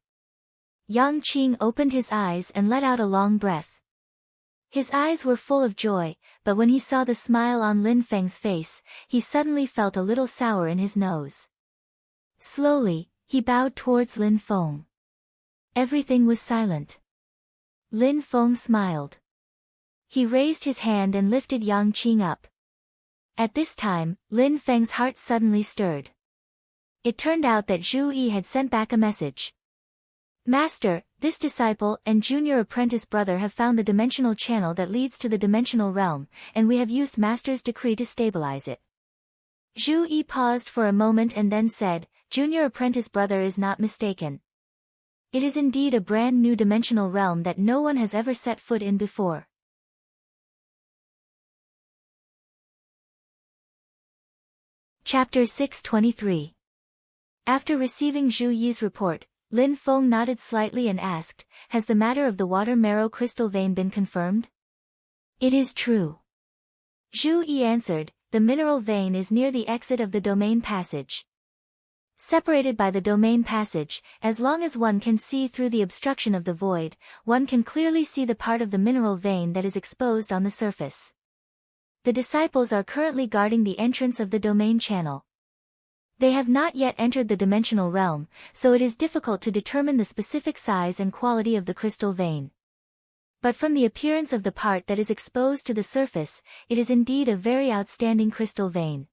Yang Qing opened his eyes and let out a long breath. His eyes were full of joy, but when he saw the smile on Lin Feng's face, he suddenly felt a little sour in his nose. Slowly, he bowed towards Lin Feng. Everything was silent. Lin Feng smiled. He raised his hand and lifted Yang Qing up. At this time, Lin Feng's heart suddenly stirred. It turned out that Zhu Yi had sent back a message. Master, this disciple and junior apprentice brother have found the dimensional channel that leads to the dimensional realm, and we have used Master's decree to stabilize it. Zhu Yi paused for a moment and then said, Junior apprentice brother is not mistaken. It is indeed a brand new dimensional realm that no one has ever set foot in before. Chapter 623. After receiving Zhu Yi's report, Lin Feng nodded slightly and asked, Has the matter of the water marrow crystal vein been confirmed? It is true. Zhu Yi answered, the mineral vein is near the exit of the domain passage. Separated by the domain passage, as long as one can see through the obstruction of the void, one can clearly see the part of the mineral vein that is exposed on the surface. The disciples are currently guarding the entrance of the domain channel. They have not yet entered the dimensional realm, so it is difficult to determine the specific size and quality of the crystal vein. But from the appearance of the part that is exposed to the surface, it is indeed a very outstanding crystal vein.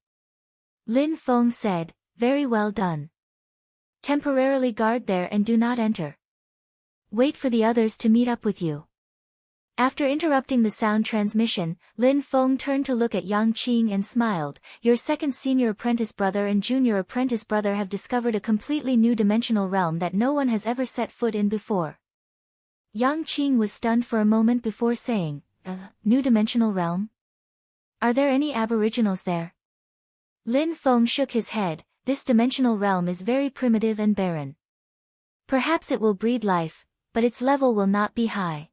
Lin Feng said, Very well done. Temporarily guard there and do not enter. Wait for the others to meet up with you. After interrupting the sound transmission, Lin Feng turned to look at Yang Qing and smiled, Your second senior apprentice brother and junior apprentice brother have discovered a completely new dimensional realm that no one has ever set foot in before. Yang Qing was stunned for a moment before saying, New dimensional realm? Are there any aboriginals there? Lin Feng shook his head, This dimensional realm is very primitive and barren. Perhaps it will breed life, but its level will not be high.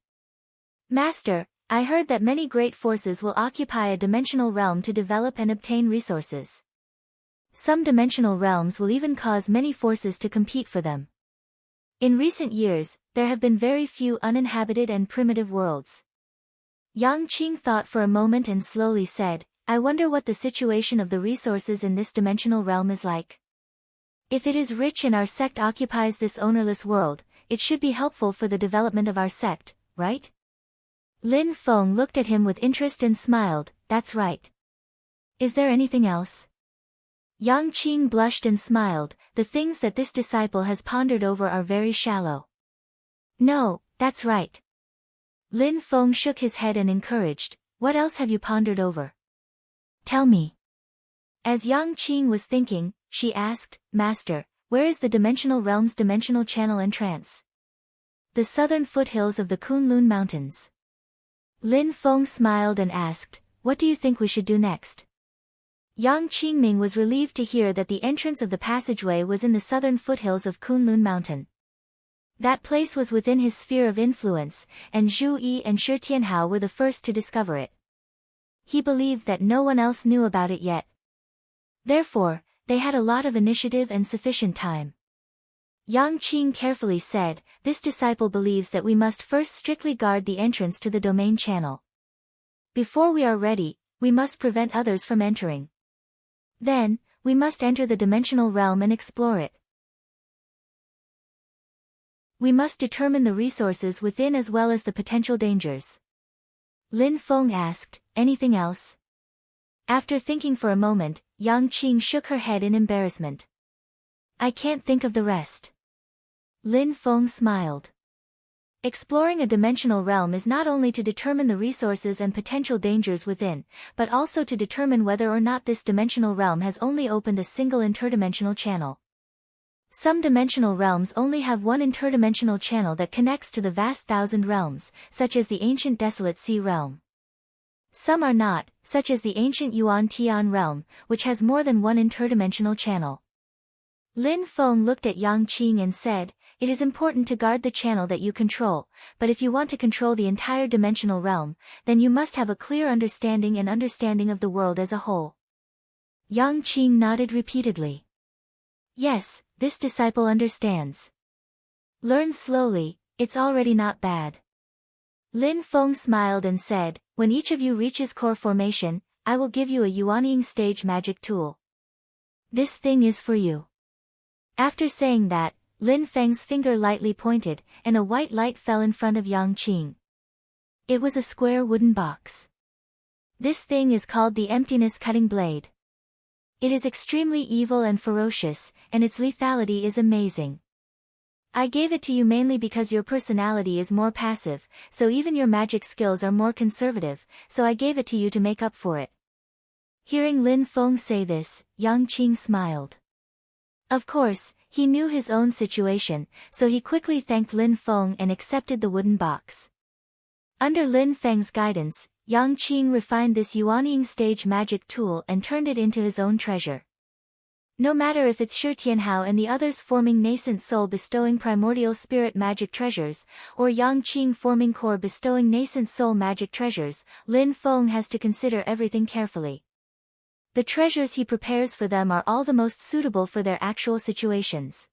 Master, I heard that many great forces will occupy a dimensional realm to develop and obtain resources. Some dimensional realms will even cause many forces to compete for them. In recent years, there have been very few uninhabited and primitive worlds. Yang Qing thought for a moment and slowly said, I wonder what the situation of the resources in this dimensional realm is like. If it is rich and our sect occupies this ownerless world, it should be helpful for the development of our sect, right? Lin Feng looked at him with interest and smiled, That's right. Is there anything else? Yang Qing blushed and smiled, The things that this disciple has pondered over are very shallow. No, that's right. Lin Feng shook his head and encouraged, What else have you pondered over? Tell me. As Yang Qing was thinking, she asked, Master, where is the dimensional realm's dimensional channel entrance? The southern foothills of the Kunlun Mountains. Lin Feng smiled and asked, What do you think we should do next? Yang Qingming was relieved to hear that the entrance of the passageway was in the southern foothills of Kunlun Mountain. That place was within his sphere of influence, and Zhu Yi and Shi Tianhao were the first to discover it. He believed that no one else knew about it yet. Therefore, they had a lot of initiative and sufficient time. Yang Qing carefully said, This disciple believes that we must first strictly guard the entrance to the domain channel. Before we are ready, we must prevent others from entering. Then, we must enter the dimensional realm and explore it. We must determine the resources within as well as the potential dangers. Lin Feng asked, Anything else? After thinking for a moment, Yang Qing shook her head in embarrassment. I can't think of the rest. Lin Feng smiled. Exploring a dimensional realm is not only to determine the resources and potential dangers within, but also to determine whether or not this dimensional realm has only opened a single interdimensional channel. Some dimensional realms only have one interdimensional channel that connects to the vast thousand realms, such as the ancient Desolate Sea realm. Some are not, such as the ancient Yuan Tian realm, which has more than one interdimensional channel. Lin Feng looked at Yang Qing and said, It is important to guard the channel that you control, but if you want to control the entire dimensional realm, then you must have a clear understanding of the world as a whole. Yang Qing nodded repeatedly. Yes, this disciple understands. Learn slowly, it's already not bad. Lin Feng smiled and said, When each of you reaches core formation, I will give you a Yuanying stage magic tool. This thing is for you. After saying that, Lin Feng's finger lightly pointed, and a white light fell in front of Yang Qing. It was a square wooden box. This thing is called the Emptiness Cutting Blade. It is extremely evil and ferocious, and its lethality is amazing. I gave it to you mainly because your personality is more passive, so even your magic skills are more conservative, so I gave it to you to make up for it. Hearing Lin Feng say this, Yang Qing smiled. Of course, he knew his own situation, so he quickly thanked Lin Feng and accepted the wooden box. Under Lin Feng's guidance, Yang Qing refined this Yuanying stage magic tool and turned it into his own treasure. No matter if it's Shi Tianhao and the others forming nascent soul bestowing primordial spirit magic treasures, or Yang Qing forming core bestowing nascent soul magic treasures, Lin Feng has to consider everything carefully. The treasures he prepares for them are all the most suitable for their actual situations.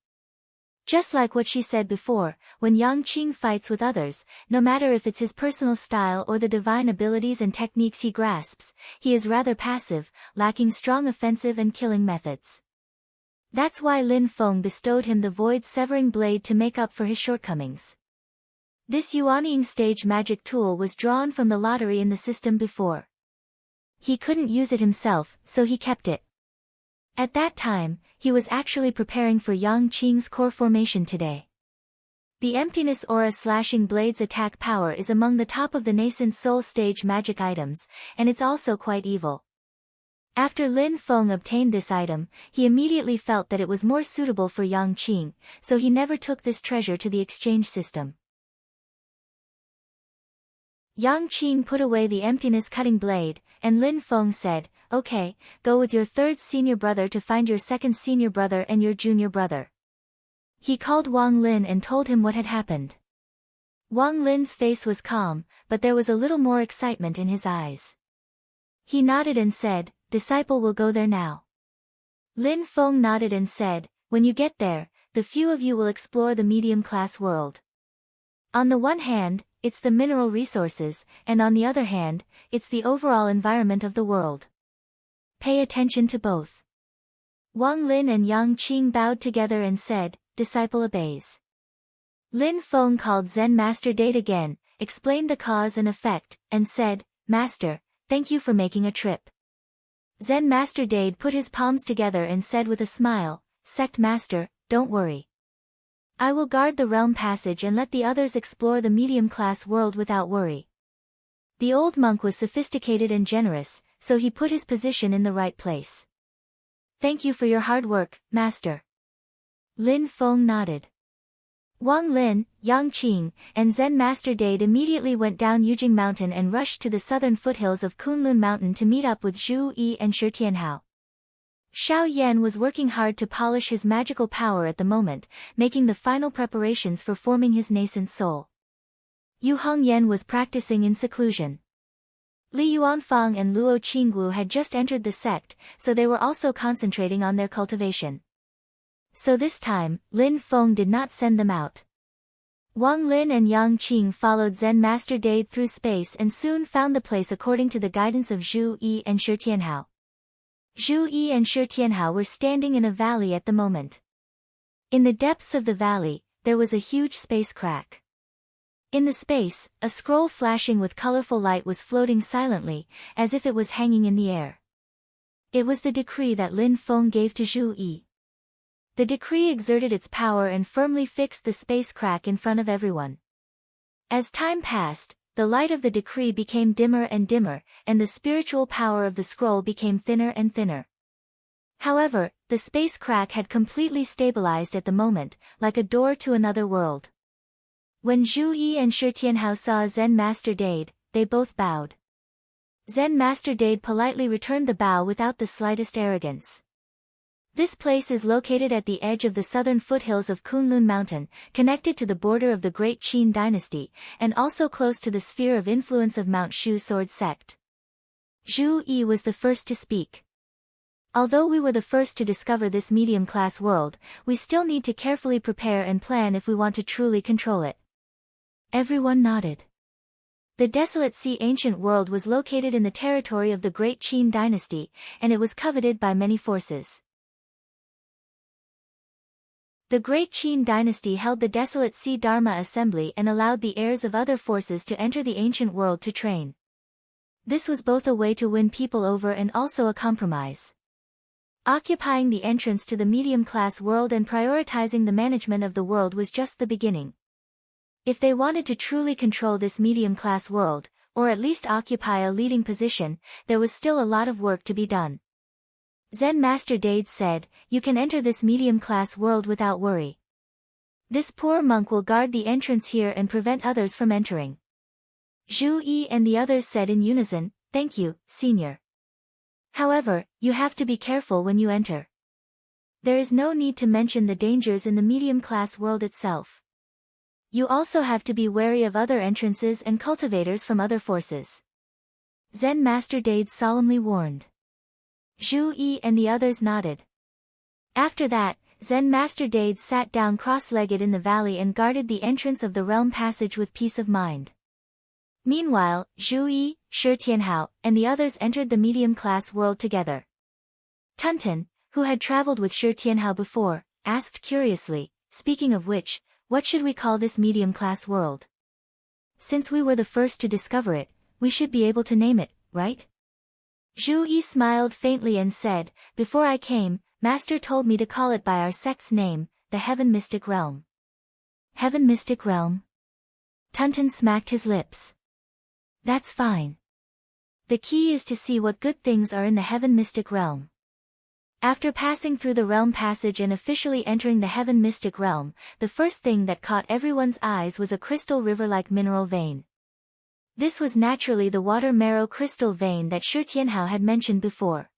Just like what she said before, when Yang Qing fights with others, no matter if it's his personal style or the divine abilities and techniques he grasps, he is rather passive, lacking strong offensive and killing methods. That's why Lin Feng bestowed him the void-severing blade to make up for his shortcomings. This Yuanying stage magic tool was drawn from the lottery in the system before. He couldn't use it himself, so he kept it. At that time, he was actually preparing for Yang Qing's core formation today. The Emptiness Aura Slashing Blade's attack power is among the top of the nascent soul stage magic items, and it's also quite evil. After Lin Feng obtained this item, he immediately felt that it was more suitable for Yang Qing, so he never took this treasure to the exchange system. Yang Qing put away the emptiness cutting blade, and Lin Feng said, "Okay, go with your third senior brother to find your second senior brother and your junior brother." He called Wang Lin and told him what had happened. Wang Lin's face was calm, but there was a little more excitement in his eyes. He nodded and said, "Disciple will go there now." Lin Feng nodded and said, "When you get there, the few of you will explore the medium-class world. On the one hand, it's the mineral resources, and on the other hand, it's the overall environment of the world. Pay attention to both." Wang Lin and Yang Qing bowed together and said, "Disciple obeys." Lin Feng called Zen Master Date again, explained the cause and effect, and said, "Master, thank you for making a trip." Zen Master Dade put his palms together and said with a smile, "Sect Master, don't worry. I will guard the realm passage and let the others explore the medium-class world without worry." The old monk was sophisticated and generous, so he put his position in the right place. "Thank you for your hard work, Master." Lin Feng nodded. Wang Lin, Yang Qing, and Zen Master Dade immediately went down Yujing Mountain and rushed to the southern foothills of Kunlun Mountain to meet up with Zhu Yi and Shi Tianhao. Xiao Yan was working hard to polish his magical power at the moment, making the final preparations for forming his nascent soul. Yu Hongyan was practicing in seclusion. Li Yuanfang and Luo Qingwu had just entered the sect, so they were also concentrating on their cultivation. So this time, Lin Feng did not send them out. Wang Lin and Yang Qing followed Zen Master Dade through space and soon found the place according to the guidance of Zhu Yi and Shi Tianhao. Zhu Yi and Shi Tianhao were standing in a valley at the moment. In the depths of the valley, there was a huge space crack. In the space, a scroll flashing with colorful light was floating silently, as if it was hanging in the air. It was the decree that Lin Feng gave to Zhu Yi. The decree exerted its power and firmly fixed the space crack in front of everyone. As time passed, the light of the decree became dimmer and dimmer, and the spiritual power of the scroll became thinner and thinner. However, the space crack had completely stabilized at the moment, like a door to another world. When Zhu Yi and Shi Tianhao saw Zen Master Dade, they both bowed. Zen Master Dade politely returned the bow without the slightest arrogance. This place is located at the edge of the southern foothills of Kunlun Mountain, connected to the border of the Great Qin dynasty, and also close to the sphere of influence of Mount Shu Sword Sect. Zhu Yi was the first to speak. Although we were the first to discover this medium-class world, we still need to carefully prepare and plan if we want to truly control it. Everyone nodded. The Desolate Sea ancient world was located in the territory of the Great Qin dynasty, and it was coveted by many forces. The Great Qin dynasty held the Desolate Sea Dharma Assembly and allowed the heirs of other forces to enter the ancient world to train. This was both a way to win people over and also a compromise. Occupying the entrance to the medium-class world and prioritizing the management of the world was just the beginning. If they wanted to truly control this medium-class world, or at least occupy a leading position, there was still a lot of work to be done. Zen Master Dade said, "You can enter this medium-class world without worry. This poor monk will guard the entrance here and prevent others from entering." Zhu Yi and the others said in unison, "Thank you, Senior. However, you have to be careful when you enter. There is no need to mention the dangers in the medium-class world itself. You also have to be wary of other entrances and cultivators from other forces." Zen Master Dade solemnly warned. Zhu Yi and the others nodded. After that, Zen Master Dade sat down cross-legged in the valley and guarded the entrance of the realm passage with peace of mind. Meanwhile, Zhu Yi, Shi Tianhao, and the others entered the medium-class world together. Tunten, who had traveled with Shi Tianhao before, asked curiously, "Speaking of which, what should we call this medium-class world? Since we were the first to discover it, we should be able to name it, right?" Zhu Yi smiled faintly and said, "Before I came, Master told me to call it by our sect's name, the Heaven Mystic Realm." Heaven Mystic Realm? Tunten smacked his lips. "That's fine. The key is to see what good things are in the Heaven Mystic Realm." After passing through the realm passage and officially entering the Heaven Mystic Realm, the first thing that caught everyone's eyes was a crystal river-like mineral vein. This was naturally the water marrow crystal vein that Shi Tianhao had mentioned before.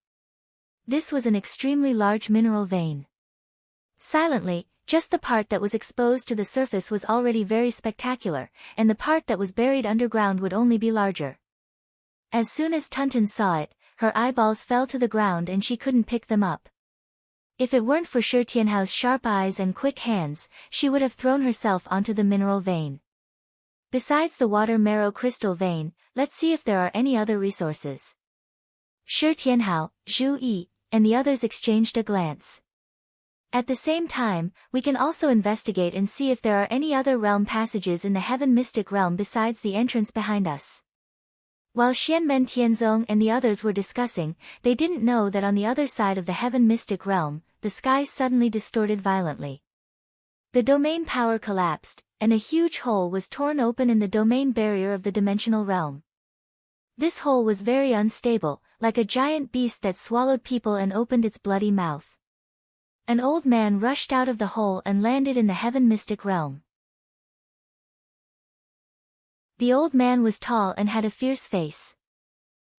This was an extremely large mineral vein. Silently, just the part that was exposed to the surface was already very spectacular, and the part that was buried underground would only be larger. As soon as Tunten saw it, her eyeballs fell to the ground and she couldn't pick them up. If it weren't for Shi Tianhao's sharp eyes and quick hands, she would have thrown herself onto the mineral vein. Besides the water marrow crystal vein, let's see if there are any other resources. Shi Tianhao, Zhu Yi, and the others exchanged a glance. At the same time, we can also investigate and see if there are any other realm passages in the Heaven Mystic Realm besides the entrance behind us. While Xianmen Tianzong and the others were discussing, they didn't know that on the other side of the Heaven Mystic Realm, the sky suddenly distorted violently. The domain power collapsed, and a huge hole was torn open in the domain barrier of the dimensional realm. This hole was very unstable, like a giant beast that swallowed people and opened its bloody mouth. An old man rushed out of the hole and landed in the Heaven Mystic Realm. The old man was tall and had a fierce face.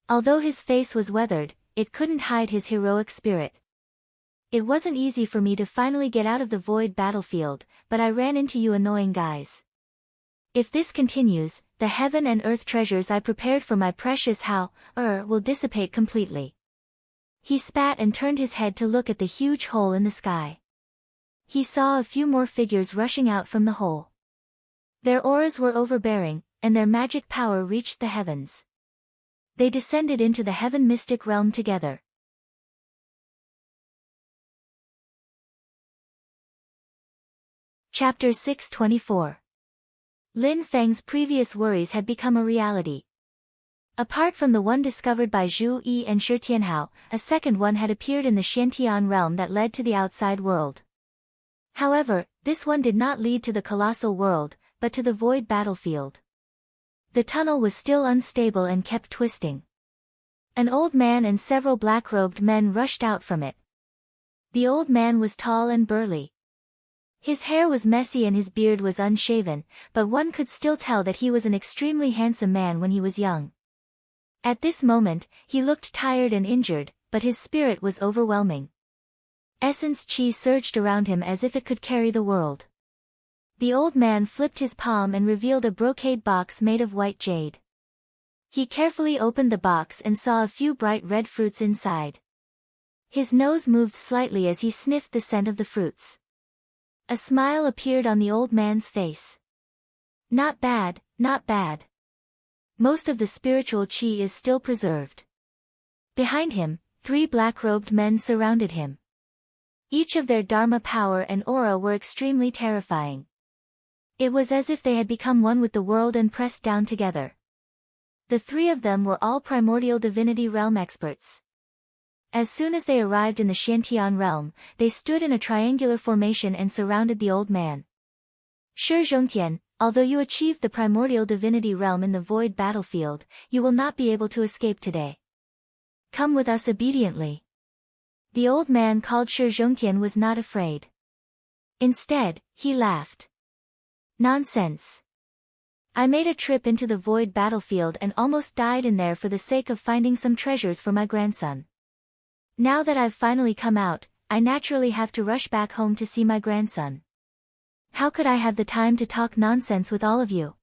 Although his face was weathered, it couldn't hide his heroic spirit. "It wasn't easy for me to finally get out of the void battlefield, but I ran into you annoying guys. If this continues, the heaven and earth treasures I prepared for my precious will dissipate completely." He spat and turned his head to look at the huge hole in the sky. He saw a few more figures rushing out from the hole. Their auras were overbearing, and their magic power reached the heavens. They descended into the Heaven Mystic Realm together. Chapter 624. Lin Feng's previous worries had become a reality. Apart from the one discovered by Zhu Yi and Shi Tianhao, a second one had appeared in the Xiantian realm that led to the outside world. However, this one did not lead to the colossal world, but to the void battlefield. The tunnel was still unstable and kept twisting. An old man and several black-robed men rushed out from it. The old man was tall and burly. His hair was messy and his beard was unshaven, but one could still tell that he was an extremely handsome man when he was young. At this moment, he looked tired and injured, but his spirit was overwhelming. Essence chi surged around him as if it could carry the world. The old man flipped his palm and revealed a brocade box made of white jade. He carefully opened the box and saw a few bright red fruits inside. His nose moved slightly as he sniffed the scent of the fruits. A smile appeared on the old man's face. "Not bad, not bad. Most of the spiritual chi is still preserved." Behind him, 3 black-robed men surrounded him. Each of their dharma power and aura were extremely terrifying. It was as if they had become one with the world and pressed down together. The 3 of them were all primordial divinity realm experts. As soon as they arrived in the Shantian realm, they stood in a triangular formation and surrounded the old man. Shi Zhongtian, although you achieved the primordial divinity realm in the void battlefield, you will not be able to escape today. Come with us obediently. The old man called Shi Zhongtian was not afraid. Instead, he laughed. Nonsense. I made a trip into the void battlefield and almost died in there for the sake of finding some treasures for my grandson. Now that I've finally come out, I naturally have to rush back home to see my grandson. How could I have the time to talk nonsense with all of you?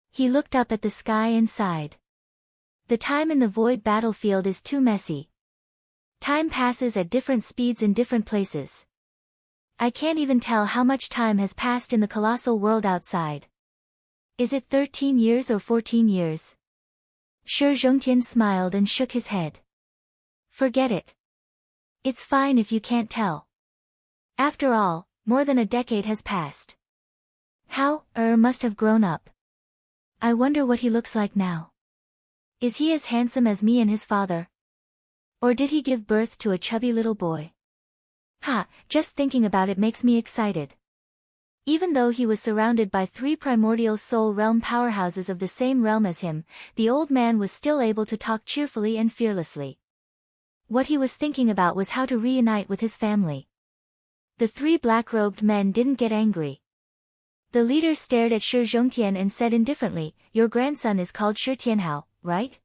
He looked up at the sky and sighed. The time in the void battlefield is too messy. Time passes at different speeds in different places. I can't even tell how much time has passed in the colossal world outside. Is it 13 years or 14 years? Shi Zhongtian smiled and shook his head. Forget it. It's fine if you can't tell. After all, more than a decade has passed. How, must have grown up. I wonder what he looks like now. Is he as handsome as me and his father? Or did he give birth to a chubby little boy? Just thinking about it makes me excited. Even though he was surrounded by 3 primordial soul realm powerhouses of the same realm as him, the old man was still able to talk cheerfully and fearlessly. What he was thinking about was how to reunite with his family. The 3 black-robed men didn't get angry. The leader stared at Shi Zhongtian and said indifferently, "Your grandson is called Shi Tianhao, right?"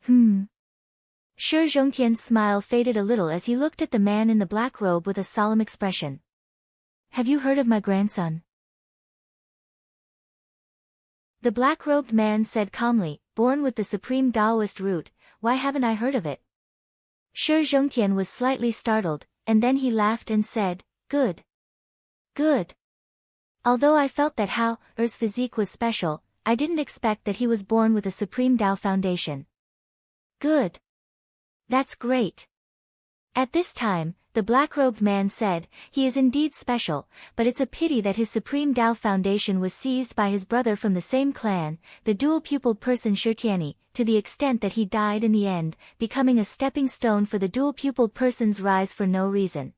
Shi Zhongtian's smile faded a little as he looked at the man in the black robe with a solemn expression. "Have you heard of my grandson?" The black-robed man said calmly, "Born with the supreme Taoist root, why haven't I heard of it?" Shi Zhongtian was slightly startled, and then he laughed and said, "Good. Good. Although I felt that Hao's physique was special, I didn't expect that he was born with a supreme Tao foundation." "Good. That's great." At this time, the black-robed man said, "He is indeed special, but it's a pity that his supreme Tao foundation was seized by his brother from the same clan, the dual-pupiled person Shi Tianyi, to the extent that he died in the end, becoming a stepping stone for the dual-pupiled person's rise for no reason.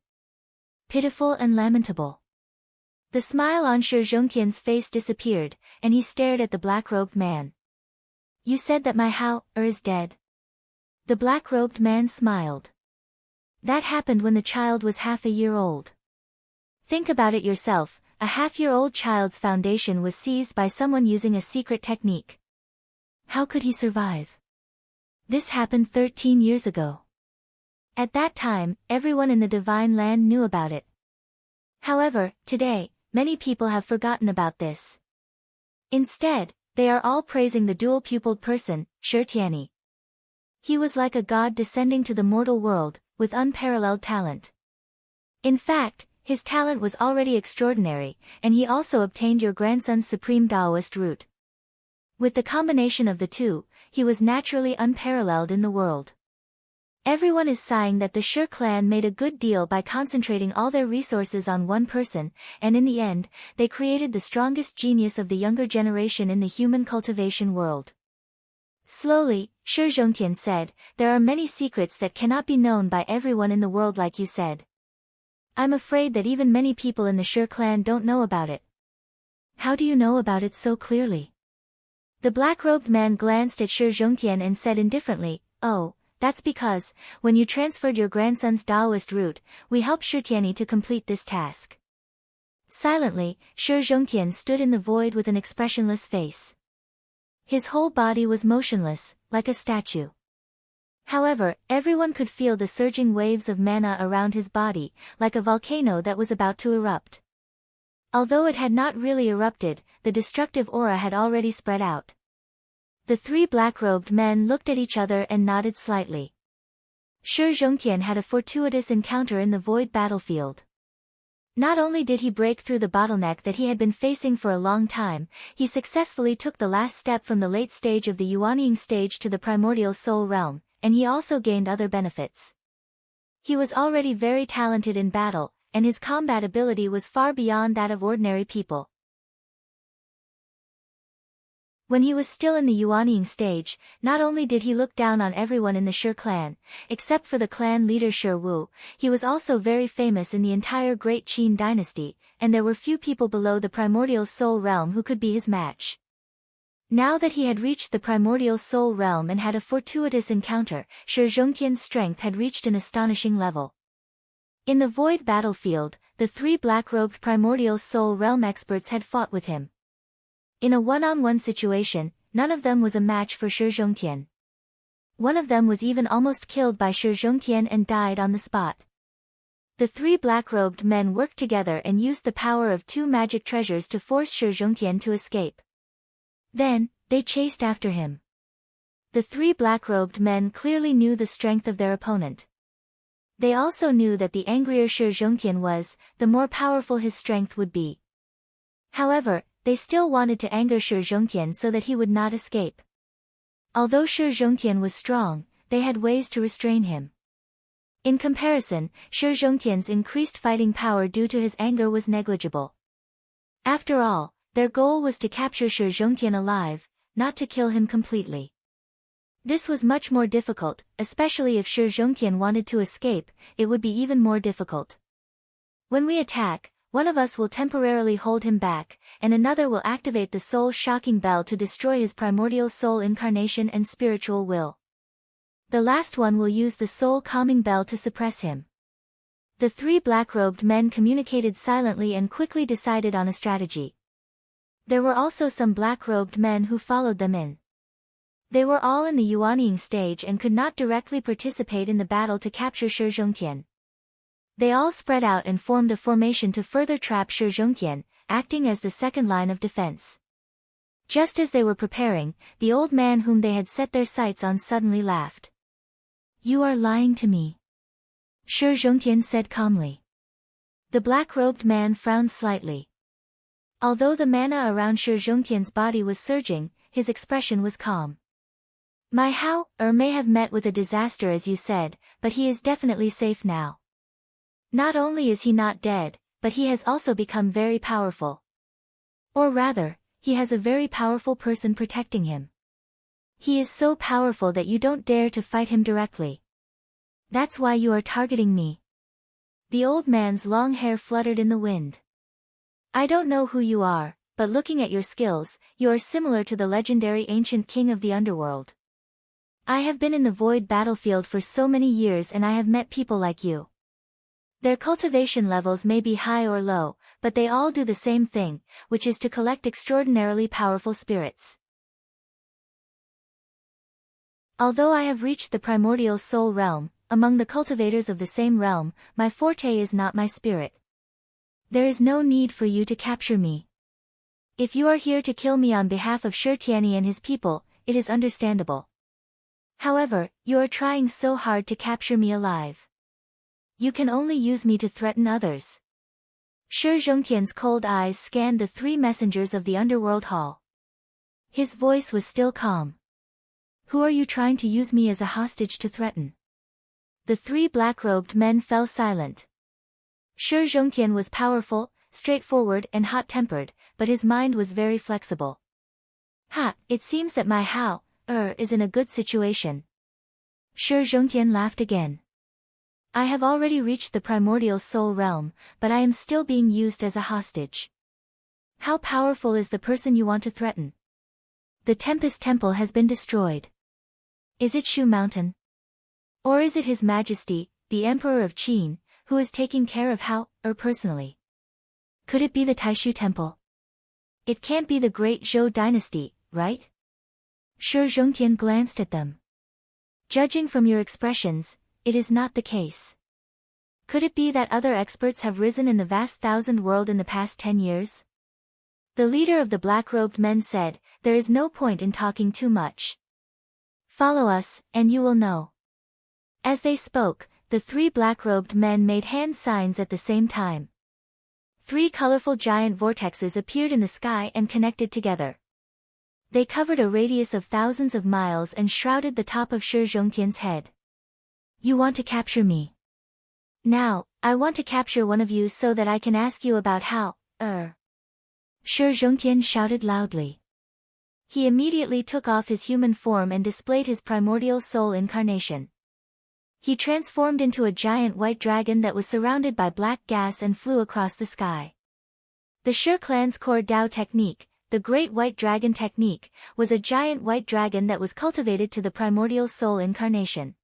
Pitiful and lamentable." The smile on Shi Zhongtian's face disappeared, and he stared at the black-robed man. "You said that my Hao is dead?" The black-robed man smiled. "That happened when the child was half a year old. Think about it yourself, a half-year-old child's foundation was seized by someone using a secret technique. How could he survive? This happened 13 years ago. At that time, everyone in the divine land knew about it. However, today, many people have forgotten about this. Instead, they are all praising the dual-pupiled person, Shi Tianyi. He was like a god descending to the mortal world, with unparalleled talent. In fact, his talent was already extraordinary, and he also obtained your grandson's supreme Taoist root. With the combination of the two, he was naturally unparalleled in the world. Everyone is sighing that the Shi clan made a good deal by concentrating all their resources on one person, and in the end, they created the strongest genius of the younger generation in the human cultivation world." Slowly, Shi Zhongtian said, "There are many secrets that cannot be known by everyone in the world like you said. I'm afraid that even many people in the Shi clan don't know about it." "How do you know about it so clearly?" The black-robed man glanced at Shi Zhongtian and said indifferently, "Oh, that's because, when you transferred your grandson's Taoist root, we helped Shi Tianyi to complete this task." Silently, Shi Zhongtian stood in the void with an expressionless face. His whole body was motionless, like a statue. However, everyone could feel the surging waves of mana around his body, like a volcano that was about to erupt. Although it had not really erupted, the destructive aura had already spread out. The 3 black-robed men looked at each other and nodded slightly. Shi Zhongtian had a fortuitous encounter in the void battlefield. Not only did he break through the bottleneck that he had been facing for a long time, he successfully took the last step from the late stage of the Yuanying stage to the primordial soul realm, and he also gained other benefits. He was already very talented in battle, and his combat ability was far beyond that of ordinary people. When he was still in the Yuanying stage, not only did he look down on everyone in the Shi clan, except for the clan leader Shi Wu, he was also very famous in the entire Great Qin dynasty, and there were few people below the primordial soul realm who could be his match. Now that he had reached the primordial soul realm and had a fortuitous encounter, Shi Zhongtian's strength had reached an astonishing level. In the void battlefield, the three black-robed primordial soul realm experts had fought with him. In a one-on-one situation, none of them was a match for Shi Zhongtian. One of them was even almost killed by Shi Zhongtian and died on the spot. The three black-robed men worked together and used the power of two magic treasures to force Shi Zhongtian to escape. Then, they chased after him. The three black-robed men clearly knew the strength of their opponent. They also knew that the angrier Shi Zhongtian was, the more powerful his strength would be. However, they still wanted to anger Shi Zhongtian so that he would not escape. Although Shi Zhongtian was strong, they had ways to restrain him. In comparison, Shi Zhongtian's increased fighting power due to his anger was negligible. After all, their goal was to capture Shi Zhongtian alive, not to kill him completely. This was much more difficult, especially if Shi Zhongtian wanted to escape, it would be even more difficult. When we attack, one of us will temporarily hold him back, and another will activate the soul-shocking bell to destroy his primordial soul incarnation and spiritual will. The last one will use the soul-calming bell to suppress him. The three black-robed men communicated silently and quickly decided on a strategy. There were also some black-robed men who followed them in. They were all in the Yuanying stage and could not directly participate in the battle to capture Shi Zhongtian. They all spread out and formed a formation to further trap Shi Zhongtian, acting as the second line of defense. Just as they were preparing, the old man whom they had set their sights on suddenly laughed. "You are lying to me," Shi Zhongtian said calmly. The black-robed man frowned slightly. Although the mana around Shi Zhongtian's body was surging, his expression was calm. "My Hao-er may have met with a disaster as you said, but he is definitely safe now. Not only is he not dead, but he has also become very powerful. Or rather, he has a very powerful person protecting him. He is so powerful that you don't dare to fight him directly. That's why you are targeting me." The old man's long hair fluttered in the wind. "I don't know who you are, but looking at your skills, you are similar to the legendary ancient king of the underworld. I have been in the void battlefield for so many years and I have met people like you. Their cultivation levels may be high or low, but they all do the same thing, which is to collect extraordinarily powerful spirits. Although I have reached the primordial soul realm, among the cultivators of the same realm, my forte is not my spirit. There is no need for you to capture me. If you are here to kill me on behalf of Shi Tianyi and his people, it is understandable. However, you are trying so hard to capture me alive. You can only use me to threaten others." Shi Zhongtian's cold eyes scanned the three messengers of the underworld hall. His voice was still calm. "Who are you trying to use me as a hostage to threaten?" The three black-robed men fell silent. Shi Zhongtian was powerful, straightforward and hot-tempered, but his mind was very flexible. It seems that my Hao-er is in a good situation." Shi Zhongtian laughed again. "I have already reached the primordial soul realm, but I am still being used as a hostage. How powerful is the person you want to threaten?" "The Tempest Temple has been destroyed. Is it Shu Mountain? Or is it His Majesty, the Emperor of Qin, who is taking care of Hao-er personally? Could it be the Taishu Temple? It can't be the Great Zhou dynasty, right?" Shi Zhongtian glanced at them. "Judging from your expressions, it is not the case. Could it be that other experts have risen in the vast thousand world in the past 10 years? The leader of the black-robed men said, "There is no point in talking too much. Follow us, and you will know." As they spoke, the three black-robed men made hand signs at the same time. Three colorful giant vortexes appeared in the sky and connected together. They covered a radius of thousands of miles and shrouded the top of Shi Zhongtian's head. "You want to capture me? Now, I want to capture one of you so that I can ask you about Hao-er." Shi Zhongtian shouted loudly. he immediately took off his human form and displayed his primordial soul incarnation. He transformed into a giant white dragon that was surrounded by black gas and flew across the sky. The Shi clan's core Dao technique, the Great White Dragon technique, was a giant white dragon that was cultivated to the primordial soul incarnation.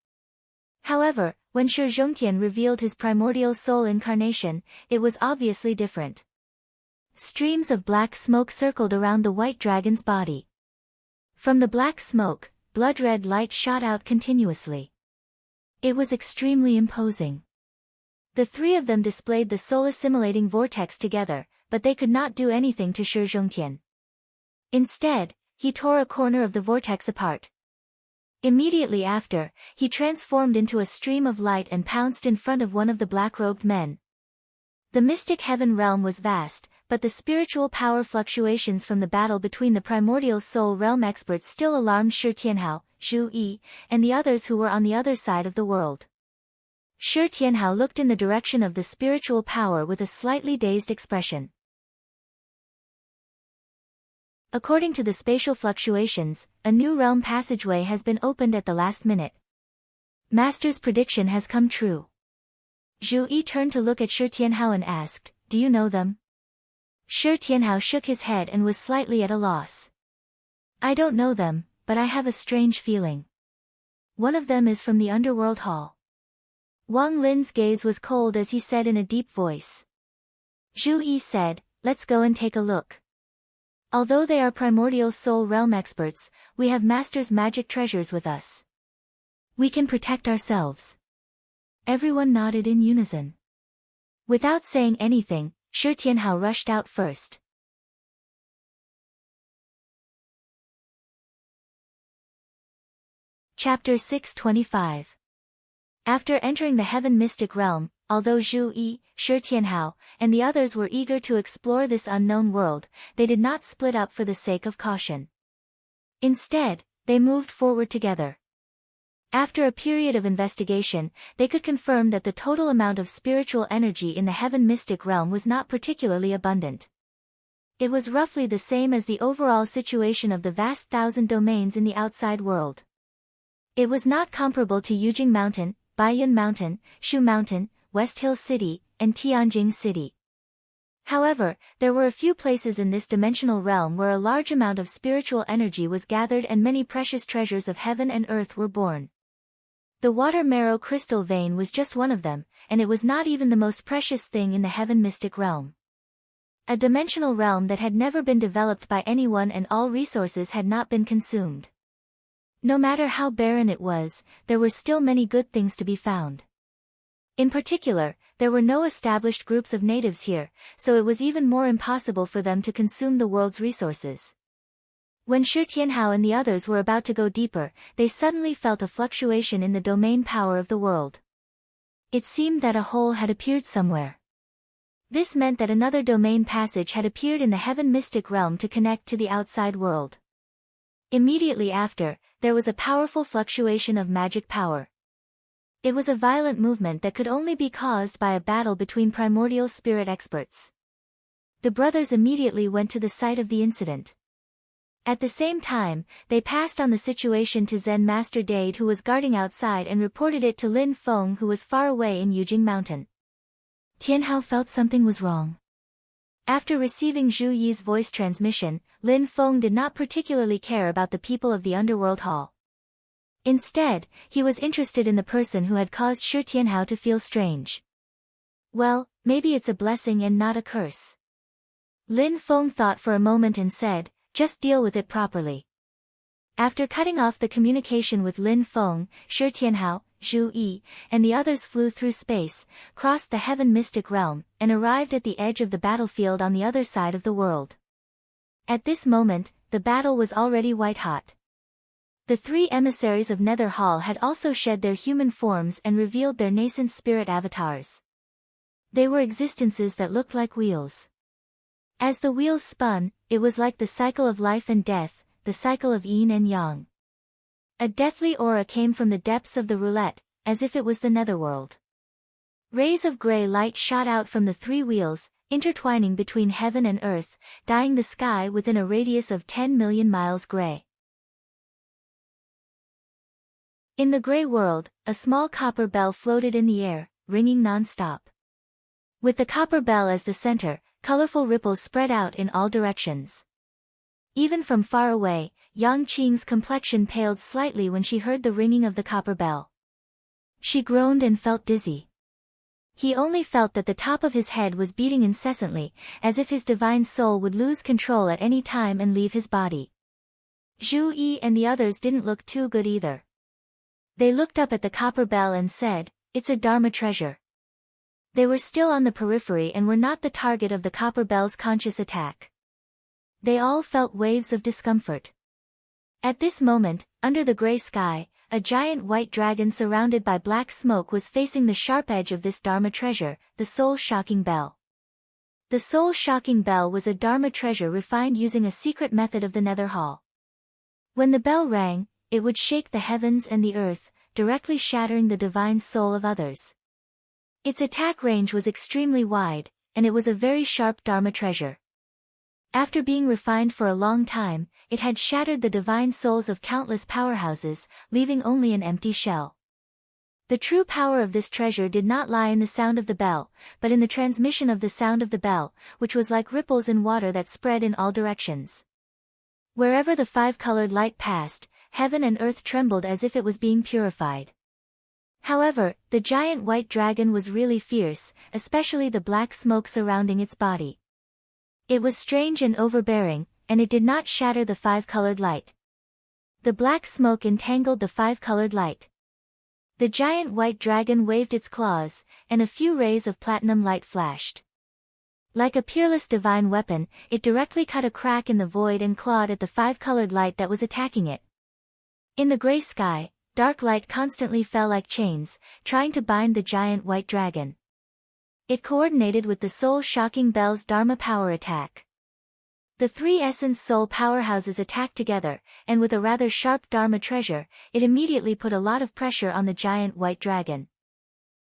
However, when Shi Zhongtian revealed his primordial soul incarnation, it was obviously different. Streams of black smoke circled around the white dragon's body. From the black smoke, blood-red light shot out continuously. It was extremely imposing. The three of them displayed the soul-assimilating vortex together, but they could not do anything to Shi Zhongtian. Instead, he tore a corner of the vortex apart. Immediately after, he transformed into a stream of light and pounced in front of one of the black-robed men. The mystic heaven realm was vast, but the spiritual power fluctuations from the battle between the primordial soul realm experts still alarmed Shi Tianhao, Zhu Yi, and the others who were on the other side of the world. Shi Tianhao looked in the direction of the spiritual power with a slightly dazed expression. According to the spatial fluctuations, a new realm passageway has been opened at the last minute. Master's prediction has come true. Zhu Yi turned to look at Shi Tianhao and asked, "Do you know them?" Shi Tianhao shook his head and was slightly at a loss. "I don't know them, but I have a strange feeling. One of them is from the underworld hall." Wang Lin's gaze was cold as he said in a deep voice. Zhu Yi said, "Let's go and take a look. Although they are primordial soul realm experts, we have Master's magic treasures with us. We can protect ourselves." Everyone nodded in unison. Without saying anything, Shi Tianhao rushed out first. Chapter 625. After entering the heaven mystic realm, although Zhu Yi, Shi Tianhao, and the others were eager to explore this unknown world, they did not split up for the sake of caution. Instead, they moved forward together. After a period of investigation, they could confirm that the total amount of spiritual energy in the heaven mystic realm was not particularly abundant. It was roughly the same as the overall situation of the vast 1,000 domains in the outside world. It was not comparable to Yujing Mountain, Baiyun Mountain, Shu Mountain, West Hill City, and Tianjing City. However, there were a few places in this dimensional realm where a large amount of spiritual energy was gathered and many precious treasures of heaven and earth were born. The water marrow crystal vein was just one of them, and it was not even the most precious thing in the heaven mystic realm. A dimensional realm that had never been developed by anyone and all resources had not been consumed. No matter how barren it was, there were still many good things to be found. In particular, there were no established groups of natives here, so it was even more impossible for them to consume the world's resources. When Shi Tianhao and the others were about to go deeper, they suddenly felt a fluctuation in the domain power of the world. It seemed that a hole had appeared somewhere. This meant that another domain passage had appeared in the heaven mystic realm to connect to the outside world. Immediately after, there was a powerful fluctuation of magic power. It was a violent movement that could only be caused by a battle between primordial spirit experts. The brothers immediately went to the site of the incident. At the same time, they passed on the situation to Zen Master Dade, who was guarding outside, and reported it to Lin Feng, who was far away in Yujing Mountain. Tianhao felt something was wrong. After receiving Zhu Yi's voice transmission, Lin Feng did not particularly care about the people of the underworld hall. Instead, he was interested in the person who had caused Shi Tianhao to feel strange. Well, maybe it's a blessing and not a curse. Lin Feng thought for a moment and said, "Just deal with it properly." After cutting off the communication with Lin Feng, Shi Tianhao, Zhu Yi, and the others flew through space, crossed the heaven mystic realm, and arrived at the edge of the battlefield on the other side of the world. At this moment, the battle was already white-hot. The three emissaries of Nether Hall had also shed their human forms and revealed their nascent spirit avatars. They were existences that looked like wheels. As the wheels spun, it was like the cycle of life and death, the cycle of yin and yang. A deathly aura came from the depths of the roulette, as if it was the netherworld. Rays of gray light shot out from the three wheels, intertwining between heaven and earth, dyeing the sky within a radius of 10 million miles gray. In the gray world, a small copper bell floated in the air, ringing non-stop. With the copper bell as the center, colorful ripples spread out in all directions. Even from far away, Yang Qing's complexion paled slightly when she heard the ringing of the copper bell. She groaned and felt dizzy. He only felt that the top of his head was beating incessantly, as if his divine soul would lose control at any time and leave his body. Zhu Yi and the others didn't look too good either. They looked up at the copper bell and said, "It's a Dharma treasure." They were still on the periphery and were not the target of the copper bell's conscious attack. They all felt waves of discomfort. At this moment, under the gray sky, a giant white dragon surrounded by black smoke was facing the sharp edge of this Dharma treasure, the soul-shocking bell. The soul-shocking bell was a Dharma treasure refined using a secret method of the Nether Hall. When the bell rang, it would shake the heavens and the earth, directly shattering the divine soul of others. Its attack range was extremely wide, and it was a very sharp Dharma treasure. After being refined for a long time, it had shattered the divine souls of countless powerhouses, leaving only an empty shell. The true power of this treasure did not lie in the sound of the bell, but in the transmission of the sound of the bell, which was like ripples in water that spread in all directions. Wherever the five-colored light passed, heaven and earth trembled as if it was being purified. However, the giant white dragon was really fierce, especially the black smoke surrounding its body. It was strange and overbearing, and it did not shatter the five-colored light. The black smoke entangled the five-colored light. The giant white dragon waved its claws, and a few rays of platinum light flashed. Like a peerless divine weapon, it directly cut a crack in the void and clawed at the five-colored light that was attacking it. In the gray sky, dark light constantly fell like chains, trying to bind the giant white dragon. It coordinated with the soul-shocking bell's Dharma power attack. The three essence soul powerhouses attacked together, and with a rather sharp Dharma treasure, it immediately put a lot of pressure on the giant white dragon.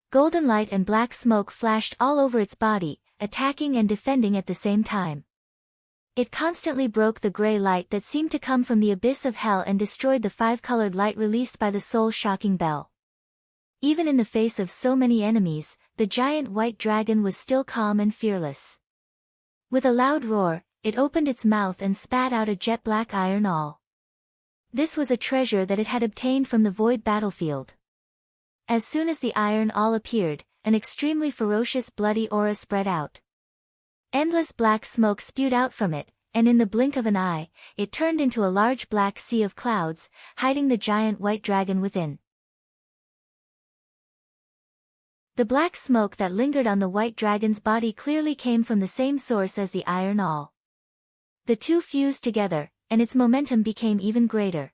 Golden light and black smoke flashed all over its body, attacking and defending at the same time. It constantly broke the gray light that seemed to come from the abyss of hell and destroyed the five-colored light released by the soul-shocking bell. Even in the face of so many enemies, the giant white dragon was still calm and fearless. With a loud roar, it opened its mouth and spat out a jet-black iron awl. This was a treasure that it had obtained from the void battlefield. As soon as the iron awl appeared, an extremely ferocious bloody aura spread out. Endless black smoke spewed out from it, and in the blink of an eye, it turned into a large black sea of clouds, hiding the giant white dragon within. The black smoke that lingered on the white dragon's body clearly came from the same source as the iron awl. The two fused together, and its momentum became even greater.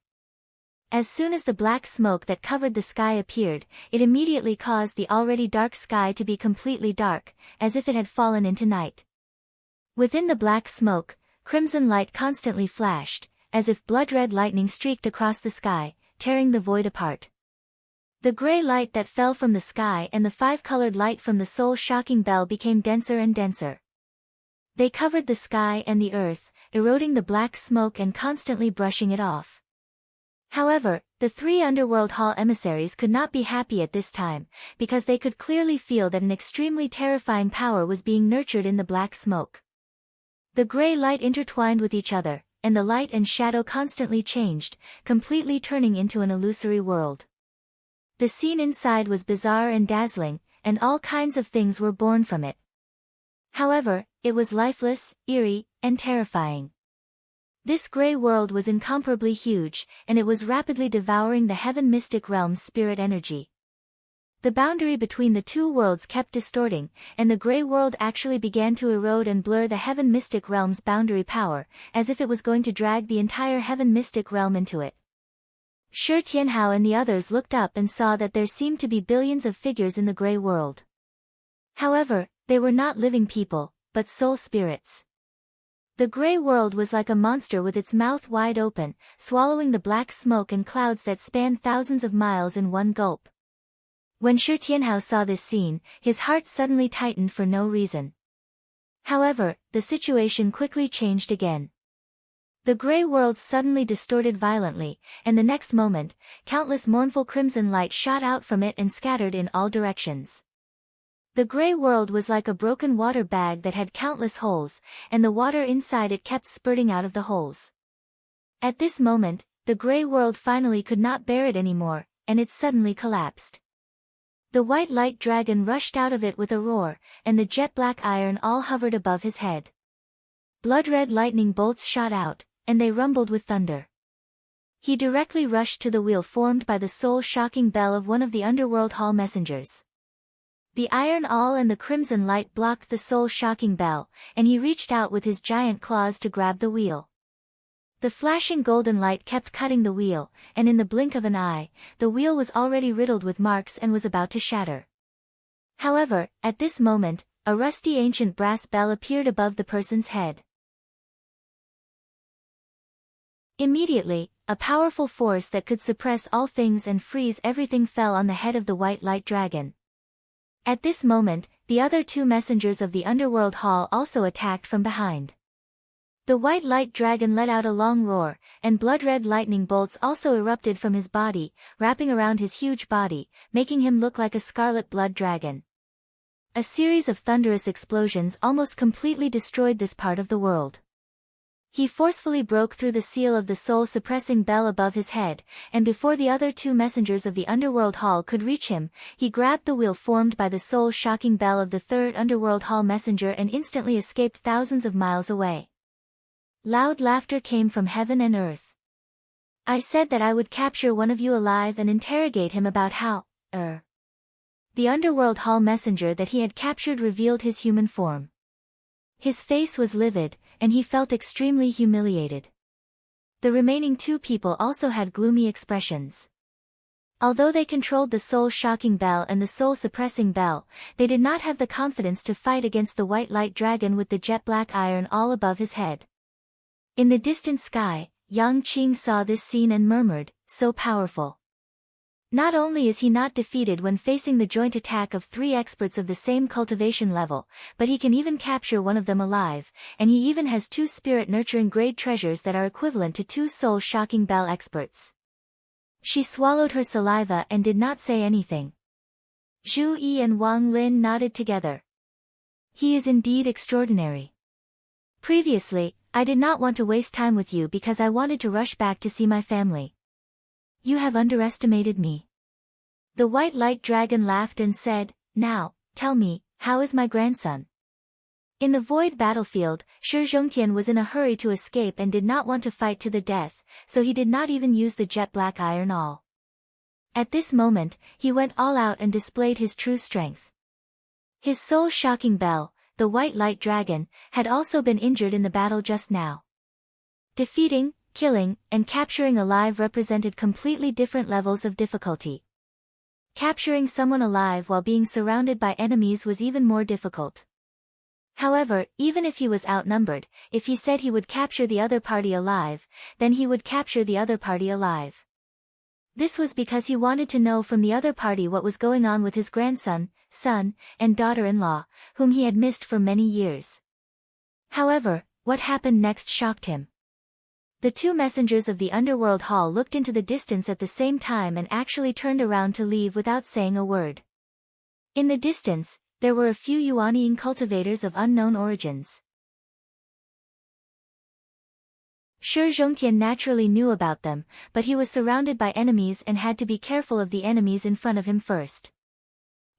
As soon as the black smoke that covered the sky appeared, it immediately caused the already dark sky to be completely dark, as if it had fallen into night. Within the black smoke, crimson light constantly flashed, as if blood-red lightning streaked across the sky, tearing the void apart. The gray light that fell from the sky and the five-colored light from the soul-shocking bell became denser and denser. They covered the sky and the earth, eroding the black smoke and constantly brushing it off. However, the three Underworld Hall emissaries could not be happy at this time, because they could clearly feel that an extremely terrifying power was being nurtured in the black smoke. The gray light intertwined with each other, and the light and shadow constantly changed, completely turning into an illusory world. The scene inside was bizarre and dazzling, and all kinds of things were born from it. However, it was lifeless, eerie, and terrifying. This gray world was incomparably huge, and it was rapidly devouring the heaven mystic realm's spirit energy. The boundary between the two worlds kept distorting, and the gray world actually began to erode and blur the heaven mystic realm's boundary power, as if it was going to drag the entire heaven mystic realm into it. Shi Tianhao and the others looked up and saw that there seemed to be billions of figures in the gray world. However, they were not living people, but soul spirits. The gray world was like a monster with its mouth wide open, swallowing the black smoke and clouds that spanned thousands of miles in one gulp. When Shi Tianhao saw this scene, his heart suddenly tightened for no reason. However, the situation quickly changed again. The gray world suddenly distorted violently, and the next moment, countless mournful crimson light shot out from it and scattered in all directions. The gray world was like a broken water bag that had countless holes, and the water inside it kept spurting out of the holes. At this moment, the gray world finally could not bear it anymore, and it suddenly collapsed. The white light dragon rushed out of it with a roar, and the jet-black iron all hovered above his head. Blood-red lightning bolts shot out, and they rumbled with thunder. He directly rushed to the wheel formed by the soul-shocking bell of one of the underworld hall messengers. The iron awl and the crimson light blocked the soul-shocking bell, and he reached out with his giant claws to grab the wheel. The flashing golden light kept cutting the wheel, and in the blink of an eye, the wheel was already riddled with marks and was about to shatter. However, at this moment, a rusty ancient brass bell appeared above the person's head. Immediately, a powerful force that could suppress all things and freeze everything fell on the head of the white light dragon. At this moment, the other two messengers of the underworld hall also attacked from behind. The white light dragon let out a long roar, and blood-red lightning bolts also erupted from his body, wrapping around his huge body, making him look like a scarlet blood dragon. A series of thunderous explosions almost completely destroyed this part of the world. He forcefully broke through the seal of the soul-suppressing bell above his head, and before the other two messengers of the underworld hall could reach him, he grabbed the wheel formed by the soul-shocking bell of the third underworld hall messenger and instantly escaped thousands of miles away. Loud laughter came from heaven and earth. I said that I would capture one of you alive and interrogate him about how, The underworld hall messenger that he had captured revealed his human form. His face was livid, and he felt extremely humiliated. The remaining two people also had gloomy expressions. Although they controlled the soul-shocking bell and the soul-suppressing bell, they did not have the confidence to fight against the white light dragon with the jet-black iron all above his head. In the distant sky, Yang Qing saw this scene and murmured, "So powerful. Not only is he not defeated when facing the joint attack of three experts of the same cultivation level, but he can even capture one of them alive, and he even has two spirit-nurturing grade treasures that are equivalent to two soul-shocking bell experts." She swallowed her saliva and did not say anything. Zhu Yi and Wang Lin nodded together. He is indeed extraordinary. Previously, I did not want to waste time with you because I wanted to rush back to see my family. You have underestimated me. The white light dragon laughed and said, "Now, tell me, how is my grandson?" In the void battlefield, Shi Zhongtian was in a hurry to escape and did not want to fight to the death, so he did not even use the jet-black iron awl. At this moment, he went all out and displayed his true strength. His soul-shocking bell, the white light dragon, had also been injured in the battle just now. Defeating, killing, and capturing alive represented completely different levels of difficulty. Capturing someone alive while being surrounded by enemies was even more difficult. However, even if he was outnumbered, if he said he would capture the other party alive, then he would capture the other party alive. This was because he wanted to know from the other party what was going on with his grandson, son, and daughter-in-law, whom he had missed for many years. However, what happened next shocked him. The two messengers of the underworld hall looked into the distance at the same time and actually turned around to leave without saying a word. In the distance, there were a few Yuanying cultivators of unknown origins. Shi Zhongtian naturally knew about them, but he was surrounded by enemies and had to be careful of the enemies in front of him first.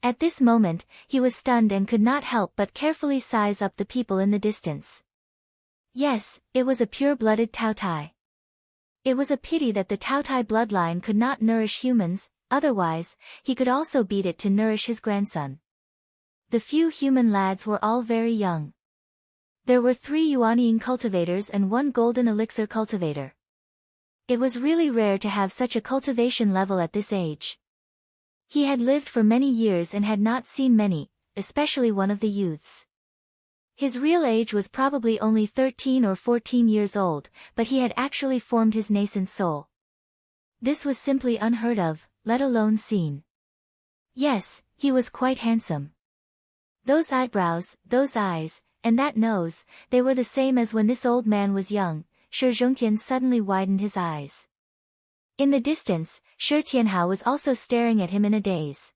At this moment, he was stunned and could not help but carefully size up the people in the distance. Yes, it was a pure-blooded Taotai. It was a pity that the Taotai bloodline could not nourish humans, otherwise, he could also beat it to nourish his grandson. The few human lads were all very young. There were 3 Yuanying cultivators and 1 golden elixir cultivator. It was really rare to have such a cultivation level at this age. He had lived for many years and had not seen many, especially one of the youths. His real age was probably only 13 or 14 years old, but he had actually formed his nascent soul. This was simply unheard of, let alone seen. Yes, he was quite handsome. Those eyebrows, those eyes, and that nose, they were the same as when this old man was young. Shi Zhongtian suddenly widened his eyes. In the distance, Shi Tianhao was also staring at him in a daze.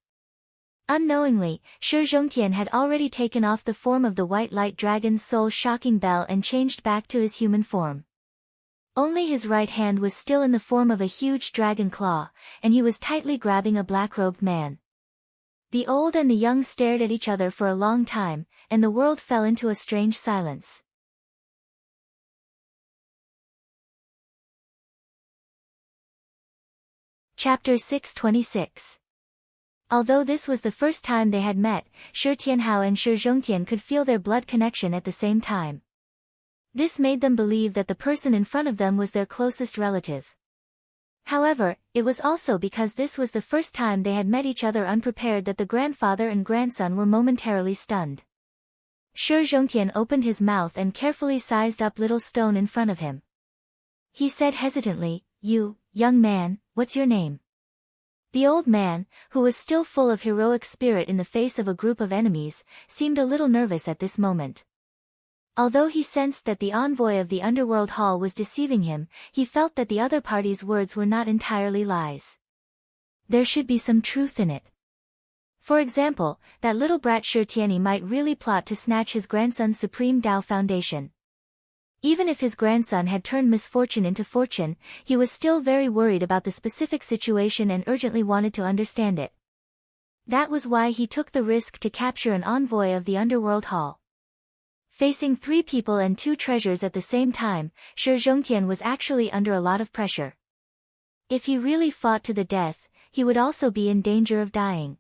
Unknowingly, Shi Zhongtian had already taken off the form of the white light dragon's soul-shocking bell and changed back to his human form. Only his right hand was still in the form of a huge dragon claw, and he was tightly grabbing a black-robed man. The old and the young stared at each other for a long time, and the world fell into a strange silence. Chapter 626. Although this was the first time they had met, Shi Tianhao and Shi Zhongtian could feel their blood connection at the same time. This made them believe that the person in front of them was their closest relative. However, it was also because this was the first time they had met each other unprepared that the grandfather and grandson were momentarily stunned. Shi Zhongtian opened his mouth and carefully sized up little stone in front of him. He said hesitantly, "You, young man, what's your name?" The old man, who was still full of heroic spirit in the face of a group of enemies, seemed a little nervous at this moment. Although he sensed that the envoy of the underworld hall was deceiving him, he felt that the other party's words were not entirely lies. There should be some truth in it. For example, that little brat Shi Tianyi might really plot to snatch his grandson's supreme Tao foundation. Even if his grandson had turned misfortune into fortune, he was still very worried about the specific situation and urgently wanted to understand it. That was why he took the risk to capture an envoy of the underworld hall. Facing 3 people and 2 treasures at the same time, Shi Zhongtian was actually under a lot of pressure. If he really fought to the death, he would also be in danger of dying.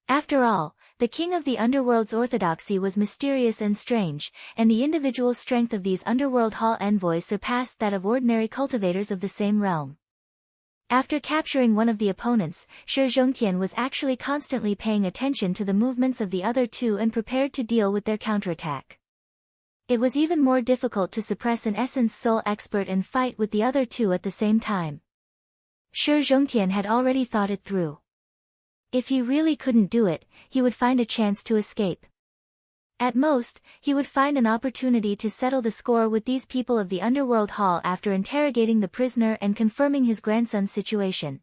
After all, the king of the underworld's orthodoxy was mysterious and strange, and the individual strength of these underworld hall envoys surpassed that of ordinary cultivators of the same realm. After capturing one of the opponents, Shi Zhongtian was actually constantly paying attention to the movements of the other 2 and prepared to deal with their counterattack. It was even more difficult to suppress an essence soul expert and fight with the other 2 at the same time. Shi Zhongtian had already thought it through. If he really couldn't do it, he would find a chance to escape. At most, he would find an opportunity to settle the score with these people of the underworld hall after interrogating the prisoner and confirming his grandson's situation.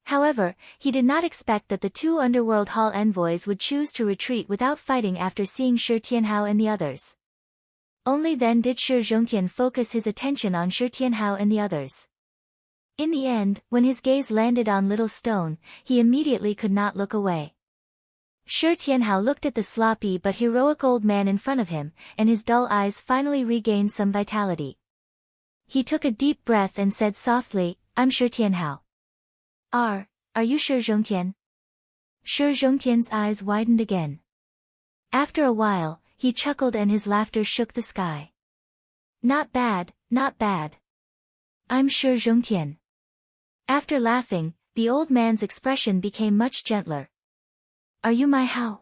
However, he did not expect that the 2 underworld hall envoys would choose to retreat without fighting after seeing Shi Tianhao and the others. Only then did Shi Zhongtian focus his attention on Shi Tianhao and the others. In the end, when his gaze landed on Little Stone, he immediately could not look away. Shi Tianhao looked at the sloppy but heroic old man in front of him, and his dull eyes finally regained some vitality. He took a deep breath and said softly, "I'm Shi Tianhao." Are you Shi Zhongtian?" Shi Zhongtian's eyes widened again. After a while, he chuckled and his laughter shook the sky. Not bad, not bad. I'm Shi Zhongtian." After laughing, the old man's expression became much gentler. "Are you my Hao,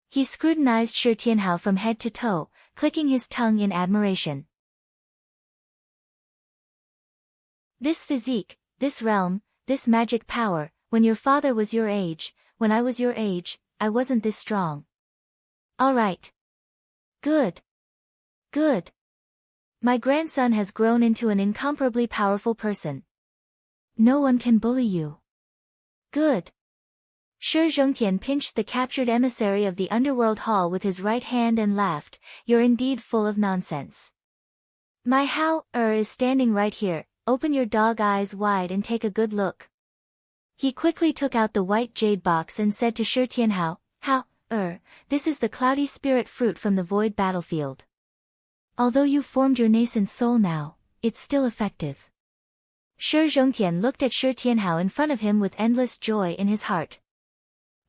He scrutinized Shi Tianhao from head to toe, clicking his tongue in admiration. This physique, this realm, this magic power, when your father was your age, when I was your age, I wasn't this strong. All right. Good. Good. My grandson has grown into an incomparably powerful person. No one can bully you. Good." Shi Zhongtian pinched the captured emissary of the underworld hall with his right hand and laughed, "You're indeed full of nonsense. My Hao, is standing right here, open your dog eyes wide and take a good look." He quickly took out the white jade box and said to Shi Tianhao, "Hao, this is the cloudy spirit fruit from the void battlefield. Although you've formed your nascent soul now, it's still effective." Shi Zhongtian looked at Shi Tianhao in front of him with endless joy in his heart.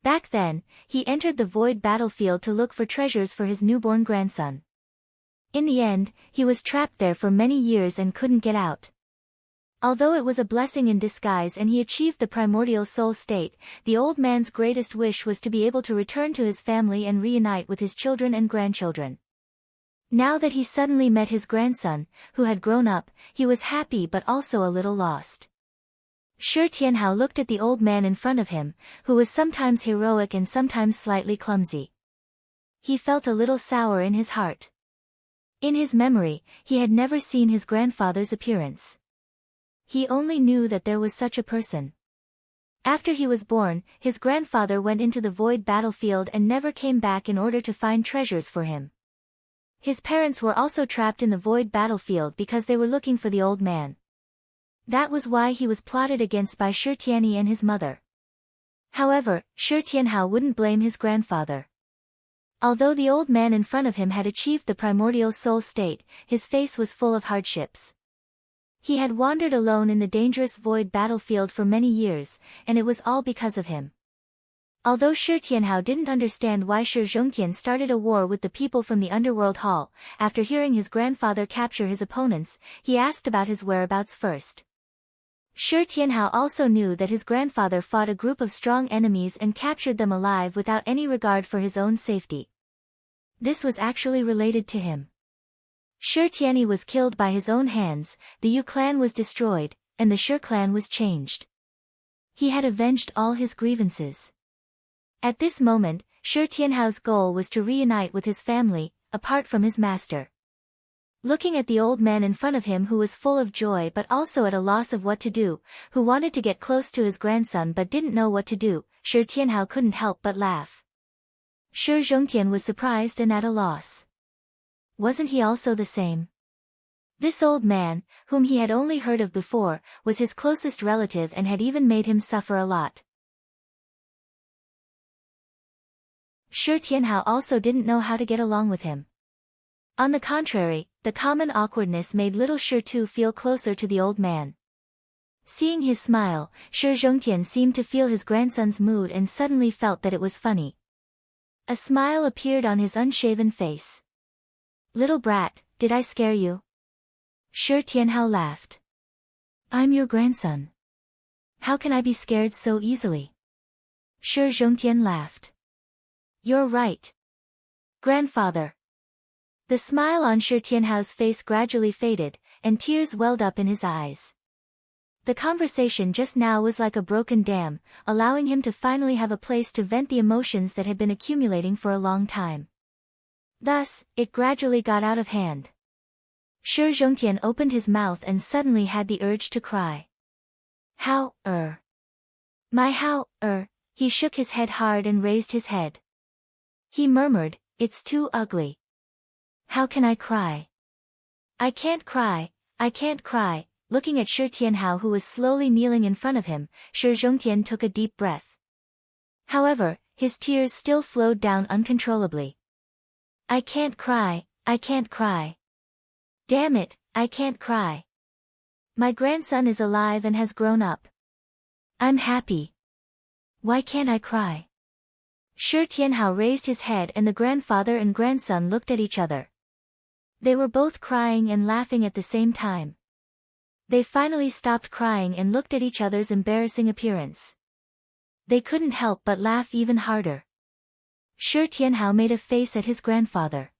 Back then, he entered the void battlefield to look for treasures for his newborn grandson. In the end, he was trapped there for many years and couldn't get out. Although it was a blessing in disguise and he achieved the primordial soul state, the old man's greatest wish was to be able to return to his family and reunite with his children and grandchildren. Now that he suddenly met his grandson, who had grown up, he was happy but also a little lost. Shi Tianhao looked at the old man in front of him, who was sometimes heroic and sometimes slightly clumsy. He felt a little sour in his heart. In his memory, he had never seen his grandfather's appearance. He only knew that there was such a person. After he was born, his grandfather went into the void battlefield and never came back in order to find treasures for him. His parents were also trapped in the void battlefield because they were looking for the old man. That was why he was plotted against by Shi Tianyi and his mother. However, Shi Tianhao wouldn't blame his grandfather. Although the old man in front of him had achieved the primordial soul state, his face was full of hardships. He had wandered alone in the dangerous void battlefield for many years, and it was all because of him. Although Shi Tianhao didn't understand why Shi Zhongtian started a war with the people from the underworld hall, after hearing his grandfather capture his opponents, he asked about his whereabouts first. Shi Tianhao also knew that his grandfather fought a group of strong enemies and captured them alive without any regard for his own safety. This was actually related to him. Shi Tianyi was killed by his own hands, the Yu clan was destroyed, and the Shi clan was changed. He had avenged all his grievances. At this moment, Shi Tianhao's goal was to reunite with his family, apart from his master. Looking at the old man in front of him who was full of joy but also at a loss of what to do, who wanted to get close to his grandson but didn't know what to do, Shi Tianhao couldn't help but laugh. Shi Zhongtian was surprised and at a loss. Wasn't he also the same? This old man, whom he had only heard of before, was his closest relative and had even made him suffer a lot. Shi Tianhao also didn't know how to get along with him. On the contrary, the common awkwardness made little Shi Tu feel closer to the old man. Seeing his smile, Shi Zhongtian seemed to feel his grandson's mood and suddenly felt that it was funny. A smile appeared on his unshaven face. "Little brat, did I scare you?" Shi Tianhao laughed. "I'm your grandson. How can I be scared so easily?" Shi Zhongtian laughed. "You're right, grandfather." The smile on Shi Tianhao's face gradually faded, and tears welled up in his eyes. The conversation just now was like a broken dam, allowing him to finally have a place to vent the emotions that had been accumulating for a long time. Thus, it gradually got out of hand. Shi Zhongtian opened his mouth and suddenly had the urge to cry. He shook his head hard and raised his head. He murmured, "It's too ugly. How can I cry? I can't cry, I can't cry." Looking at Shi Tianhao who was slowly kneeling in front of him, Shi Zhongtian took a deep breath. However, his tears still flowed down uncontrollably. "I can't cry, I can't cry. Damn it, I can't cry. My grandson is alive and has grown up. I'm happy. Why can't I cry?" Shi Tianhao raised his head and the grandfather and grandson looked at each other. They were both crying and laughing at the same time. They finally stopped crying and looked at each other's embarrassing appearance. They couldn't help but laugh even harder. Shi Tianhao made a face at his grandfather.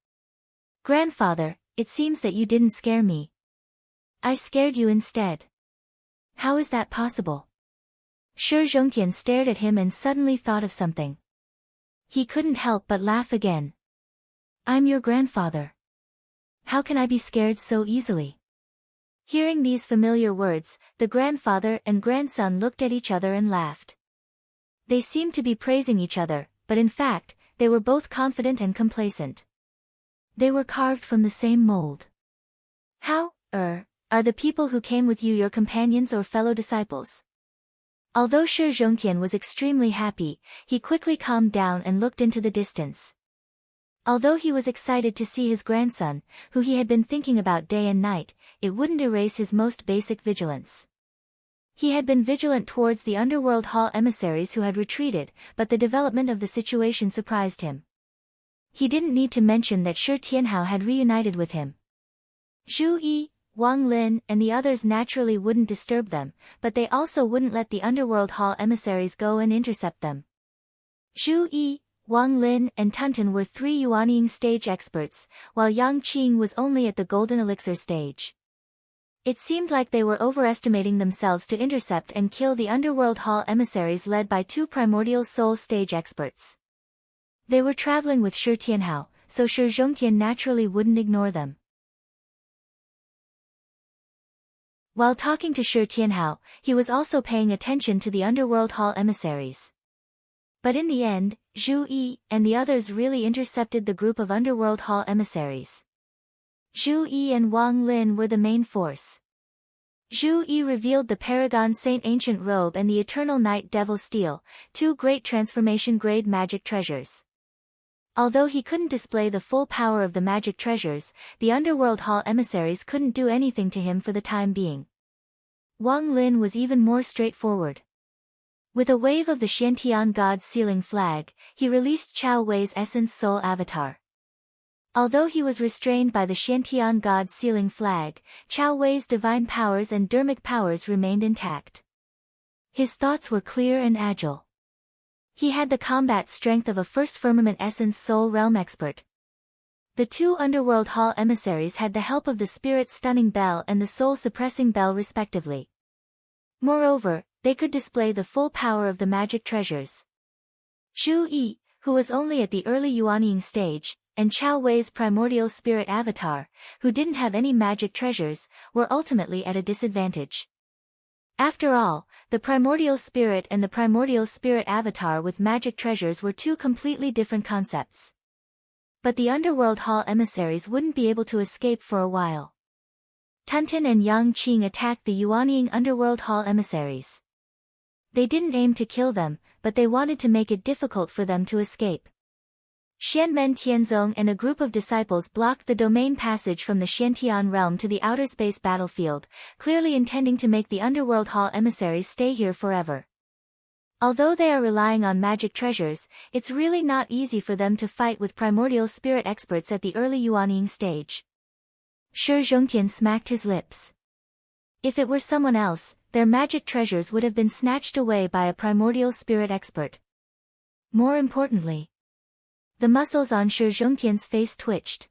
"Grandfather, it seems that you didn't scare me. I scared you instead. How is that possible?" Shi Zhongtian stared at him and suddenly thought of something. He couldn't help but laugh again. "I'm your grandfather. How can I be scared so easily?" Hearing these familiar words, the grandfather and grandson looked at each other and laughed. They seemed to be praising each other, but in fact, they were both confident and complacent. They were carved from the same mold. Are the people who came with you your companions or fellow disciples?" Although Shi Zhongtian was extremely happy, he quickly calmed down and looked into the distance. Although he was excited to see his grandson, who he had been thinking about day and night, it wouldn't erase his most basic vigilance. He had been vigilant towards the underworld hall emissaries who had retreated, but the development of the situation surprised him. He didn't need to mention that Shi Tianhao had reunited with him. Zhu Yi, Wang Lin and the others naturally wouldn't disturb them, but they also wouldn't let the underworld hall emissaries go and intercept them. Zhu Yi, Wang Lin and Tunten were 3 Yuanying stage experts, while Yang Qing was only at the golden elixir stage. It seemed like they were overestimating themselves to intercept and kill the underworld hall emissaries led by 2 primordial soul stage experts. They were traveling with Shi Tianhao, so Shi Zhongtian naturally wouldn't ignore them. While talking to Shi Tianhao, he was also paying attention to the underworld hall emissaries. But in the end, Zhu Yi and the others really intercepted the group of underworld hall emissaries. Zhu Yi and Wang Lin were the main force. Zhu Yi revealed the Paragon Saint Ancient Robe and the Eternal Night Devil Steel, two great transformation-grade magic treasures. Although he couldn't display the full power of the magic treasures, the underworld hall emissaries couldn't do anything to him for the time being. Wang Lin was even more straightforward. With a wave of the Xiantian God's sealing flag, he released Chao Wei's Essence Soul Avatar. Although he was restrained by the Xiantian God's sealing flag, Chao Wei's divine powers and dermic powers remained intact. His thoughts were clear and agile. He had the combat strength of a First Firmament Essence Soul Realm expert. The two Underworld Hall emissaries had the help of the Spirit Stunning Bell and the Soul Suppressing Bell respectively. Moreover, they could display the full power of the magic treasures. Zhu Yi, who was only at the early Yuanying stage, and Chao Wei's Primordial Spirit Avatar, who didn't have any magic treasures, were ultimately at a disadvantage. After all, the Primordial Spirit and the Primordial Spirit Avatar with magic treasures were two completely different concepts. But the Underworld Hall emissaries wouldn't be able to escape for a while. Tuntin and Yang Qing attacked the Yuanying Underworld Hall emissaries. They didn't aim to kill them, but they wanted to make it difficult for them to escape. Xianmen Tianzong and a group of disciples blocked the domain passage from the Xiantian realm to the outer space battlefield, clearly intending to make the Underworld Hall emissaries stay here forever. Although they are relying on magic treasures, it's really not easy for them to fight with primordial spirit experts at the early Yuanying stage. Shi Zhongtian smacked his lips. If it were someone else, their magic treasures would have been snatched away by a primordial spirit expert. More importantly, the muscles on Shi Zhongtian's face twitched.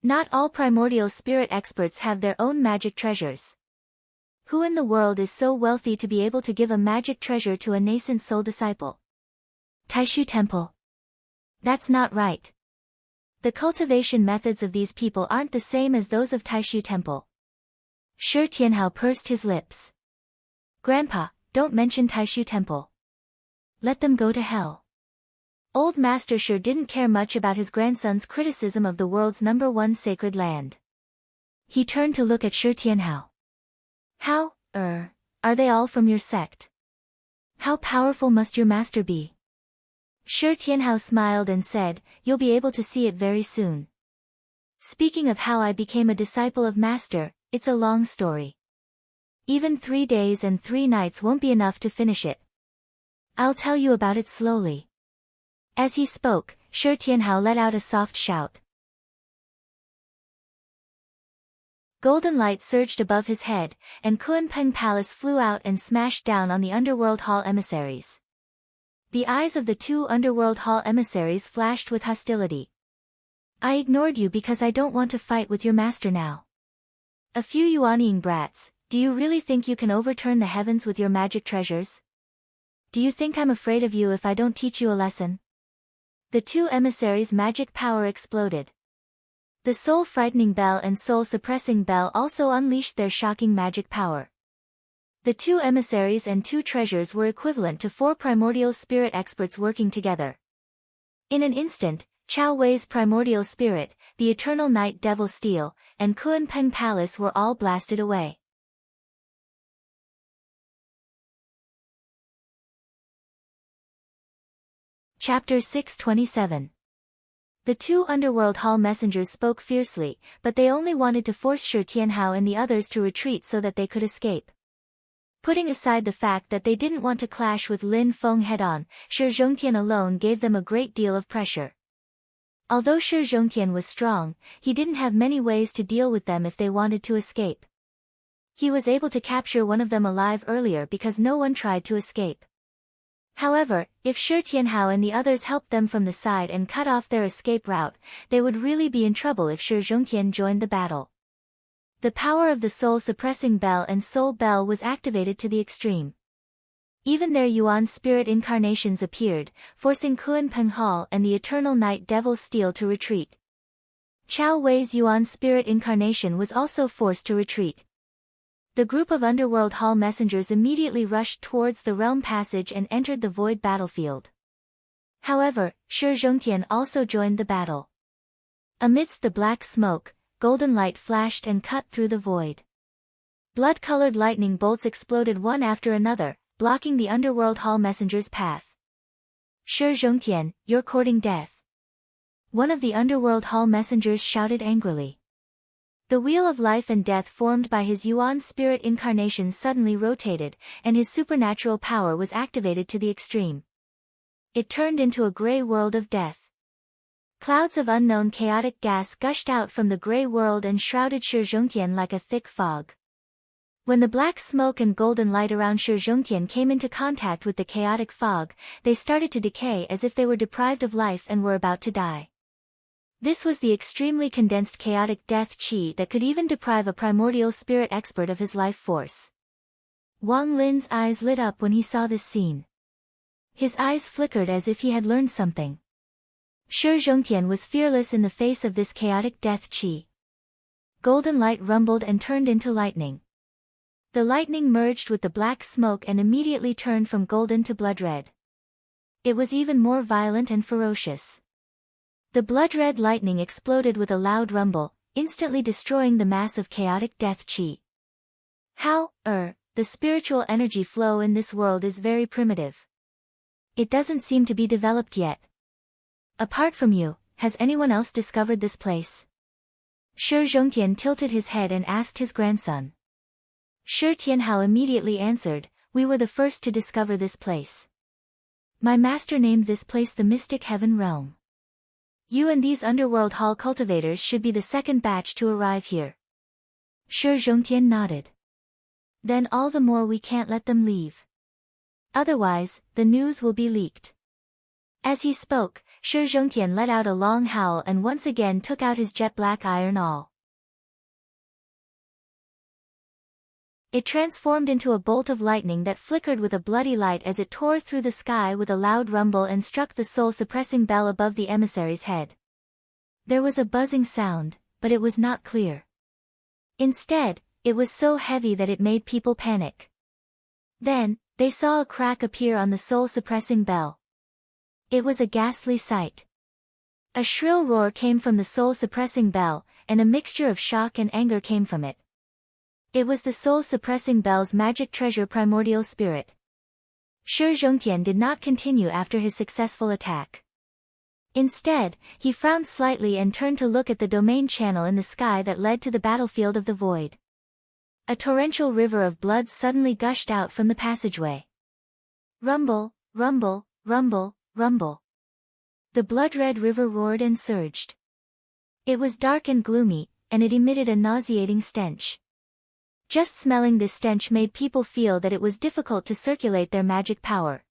Not all primordial spirit experts have their own magic treasures. Who in the world is so wealthy to be able to give a magic treasure to a nascent soul disciple? Taishu Temple. That's not right. The cultivation methods of these people aren't the same as those of Taishu Temple. Shi Tianhao pursed his lips. Grandpa, don't mention Taishu Temple. Let them go to hell. Old Master Shi didn't care much about his grandson's criticism of the world's #1 sacred land. He turned to look at Shi Tianhao. How, are they all from your sect? How powerful must your master be? Shi Tianhao smiled and said, you'll be able to see it very soon. Speaking of how I became a disciple of Master, it's a long story. Even 3 days and 3 nights won't be enough to finish it. I'll tell you about it slowly. As he spoke, Shi Tianhao let out a soft shout. Golden light surged above his head, and Kunpeng Palace flew out and smashed down on the Underworld Hall emissaries. The eyes of the two Underworld Hall emissaries flashed with hostility. I ignored you because I don't want to fight with your master now. A few Yuanying brats, do you really think you can overturn the heavens with your magic treasures? Do you think I'm afraid of you if I don't teach you a lesson? The two emissaries' magic power exploded. The soul-frightening bell and soul-suppressing bell also unleashed their shocking magic power. The two emissaries and 2 treasures were equivalent to 4 primordial spirit experts working together. In an instant, Chao Wei's primordial spirit, the Eternal Night Devil Steel, and Kunpeng Palace were all blasted away. Chapter 627. The two Underworld Hall messengers spoke fiercely, but they only wanted to force Shi Tianhao and the others to retreat so that they could escape. Putting aside the fact that they didn't want to clash with Lin Feng head-on, Shi Zhongtian alone gave them a great deal of pressure. Although Shi Zhongtian was strong, he didn't have many ways to deal with them if they wanted to escape. He was able to capture one of them alive earlier because no one tried to escape. However, if Shi Tianhao and the others helped them from the side and cut off their escape route, they would really be in trouble if Shi Zhongtian joined the battle. The power of the soul-suppressing bell and soul bell was activated to the extreme. Even their Yuan spirit incarnations appeared, forcing Kuan Penghal and the eternal night devil Steel to retreat. Chao Wei's Yuan spirit incarnation was also forced to retreat. The group of Underworld Hall messengers immediately rushed towards the realm passage and entered the void battlefield. However, Shi Zhongtian also joined the battle. Amidst the black smoke, golden light flashed and cut through the void. Blood-colored lightning bolts exploded one after another, blocking the Underworld Hall messenger's path. Shi Zhongtian, you're courting death. One of the Underworld Hall messengers shouted angrily. The wheel of life and death formed by his Yuan spirit incarnation suddenly rotated, and his supernatural power was activated to the extreme. It turned into a gray world of death. Clouds of unknown chaotic gas gushed out from the gray world and shrouded Shi Zhongtian like a thick fog. When the black smoke and golden light around Shi Zhongtian came into contact with the chaotic fog, they started to decay as if they were deprived of life and were about to die. This was the extremely condensed chaotic death chi that could even deprive a primordial spirit expert of his life force. Wang Lin's eyes lit up when he saw this scene. His eyes flickered as if he had learned something. Shi Zhongtian was fearless in the face of this chaotic death chi. Golden light rumbled and turned into lightning. The lightning merged with the black smoke and immediately turned from golden to blood red. It was even more violent and ferocious. The blood-red lightning exploded with a loud rumble, instantly destroying the mass of chaotic death chi. The spiritual energy flow in this world is very primitive. It doesn't seem to be developed yet. Apart from you, has anyone else discovered this place? Shi Zhongtian tilted his head and asked his grandson. Shi Tianhao immediately answered, we were the first to discover this place. My master named this place the Mystic Heaven Realm. You and these Underworld Hall cultivators should be the second batch to arrive here. Shi Zhongtian nodded. Then all the more we can't let them leave. Otherwise, the news will be leaked. As he spoke, Shi Zhongtian let out a long howl and once again took out his jet-black iron awl. It transformed into a bolt of lightning that flickered with a bloody light as it tore through the sky with a loud rumble and struck the soul-suppressing bell above the emissary's head. There was a buzzing sound, but it was not clear. Instead, it was so heavy that it made people panic. Then, they saw a crack appear on the soul-suppressing bell. It was a ghastly sight. A shrill roar came from the soul-suppressing bell, and a mixture of shock and anger came from it. It was the soul-suppressing bell's magic treasure primordial spirit. Shi Zhongtian did not continue after his successful attack. Instead, he frowned slightly and turned to look at the domain channel in the sky that led to the battlefield of the void. A torrential river of blood suddenly gushed out from the passageway. Rumble, rumble, rumble, rumble. The blood-red river roared and surged. It was dark and gloomy, and it emitted a nauseating stench. Just smelling this stench made people feel that it was difficult to circulate their magic power.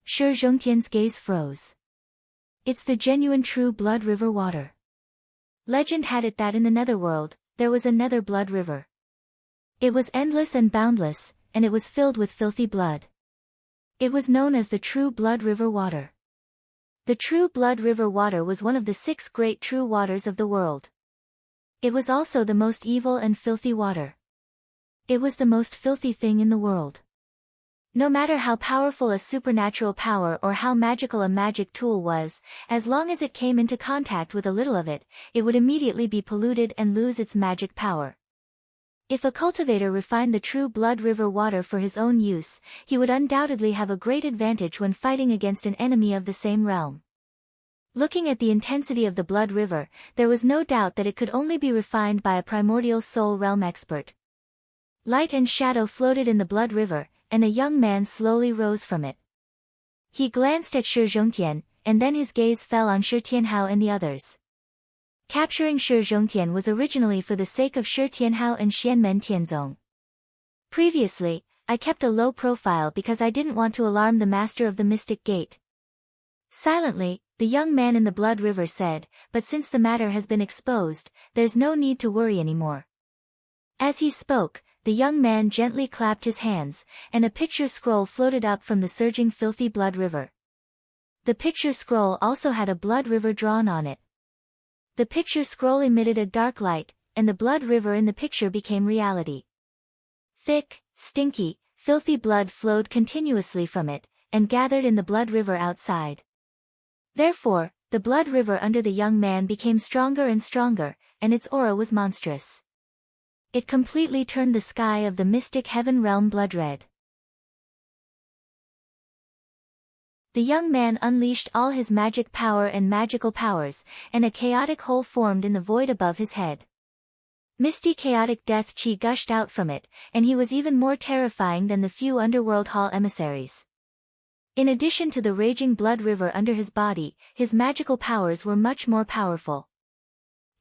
Shi Zhongtian's gaze froze. It's the genuine true blood river water. Legend had it that in the netherworld, there was a nether blood river. It was endless and boundless, and it was filled with filthy blood. It was known as the true blood river water. The true blood river water was one of the 6 great true waters of the world. It was also the most evil and filthy water. It was the most filthy thing in the world. No matter how powerful a supernatural power or how magical a magic tool was, as long as it came into contact with a little of it, it would immediately be polluted and lose its magic power. If a cultivator refined the true blood river water for his own use, he would undoubtedly have a great advantage when fighting against an enemy of the same realm. Looking at the intensity of the blood river, there was no doubt that it could only be refined by a primordial soul realm expert. Light and shadow floated in the blood river, and a young man slowly rose from it. He glanced at Shi Zhongtian, and then his gaze fell on Shi Tianhao and the others. Capturing Shi Zhongtian was originally for the sake of Shi Tianhao and Xianmen Tianzong. Previously, I kept a low profile because I didn't want to alarm the master of the Mystic Gate. Silently, the young man in the blood river said, but since the matter has been exposed, there's no need to worry anymore. As he spoke, the young man gently clapped his hands, and a picture scroll floated up from the surging filthy blood river. The picture scroll also had a blood river drawn on it. The picture scroll emitted a dark light, and the blood river in the picture became reality. Thick, stinky, filthy blood flowed continuously from it, and gathered in the blood river outside. Therefore, the blood river under the young man became stronger and stronger, and its aura was monstrous. It completely turned the sky of the mystic heaven realm blood red. The young man unleashed all his magic power and magical powers, and a chaotic hole formed in the void above his head. Misty chaotic death chi gushed out from it, and he was even more terrifying than the few underworld hall emissaries. In addition to the raging blood river under his body, his magical powers were much more powerful.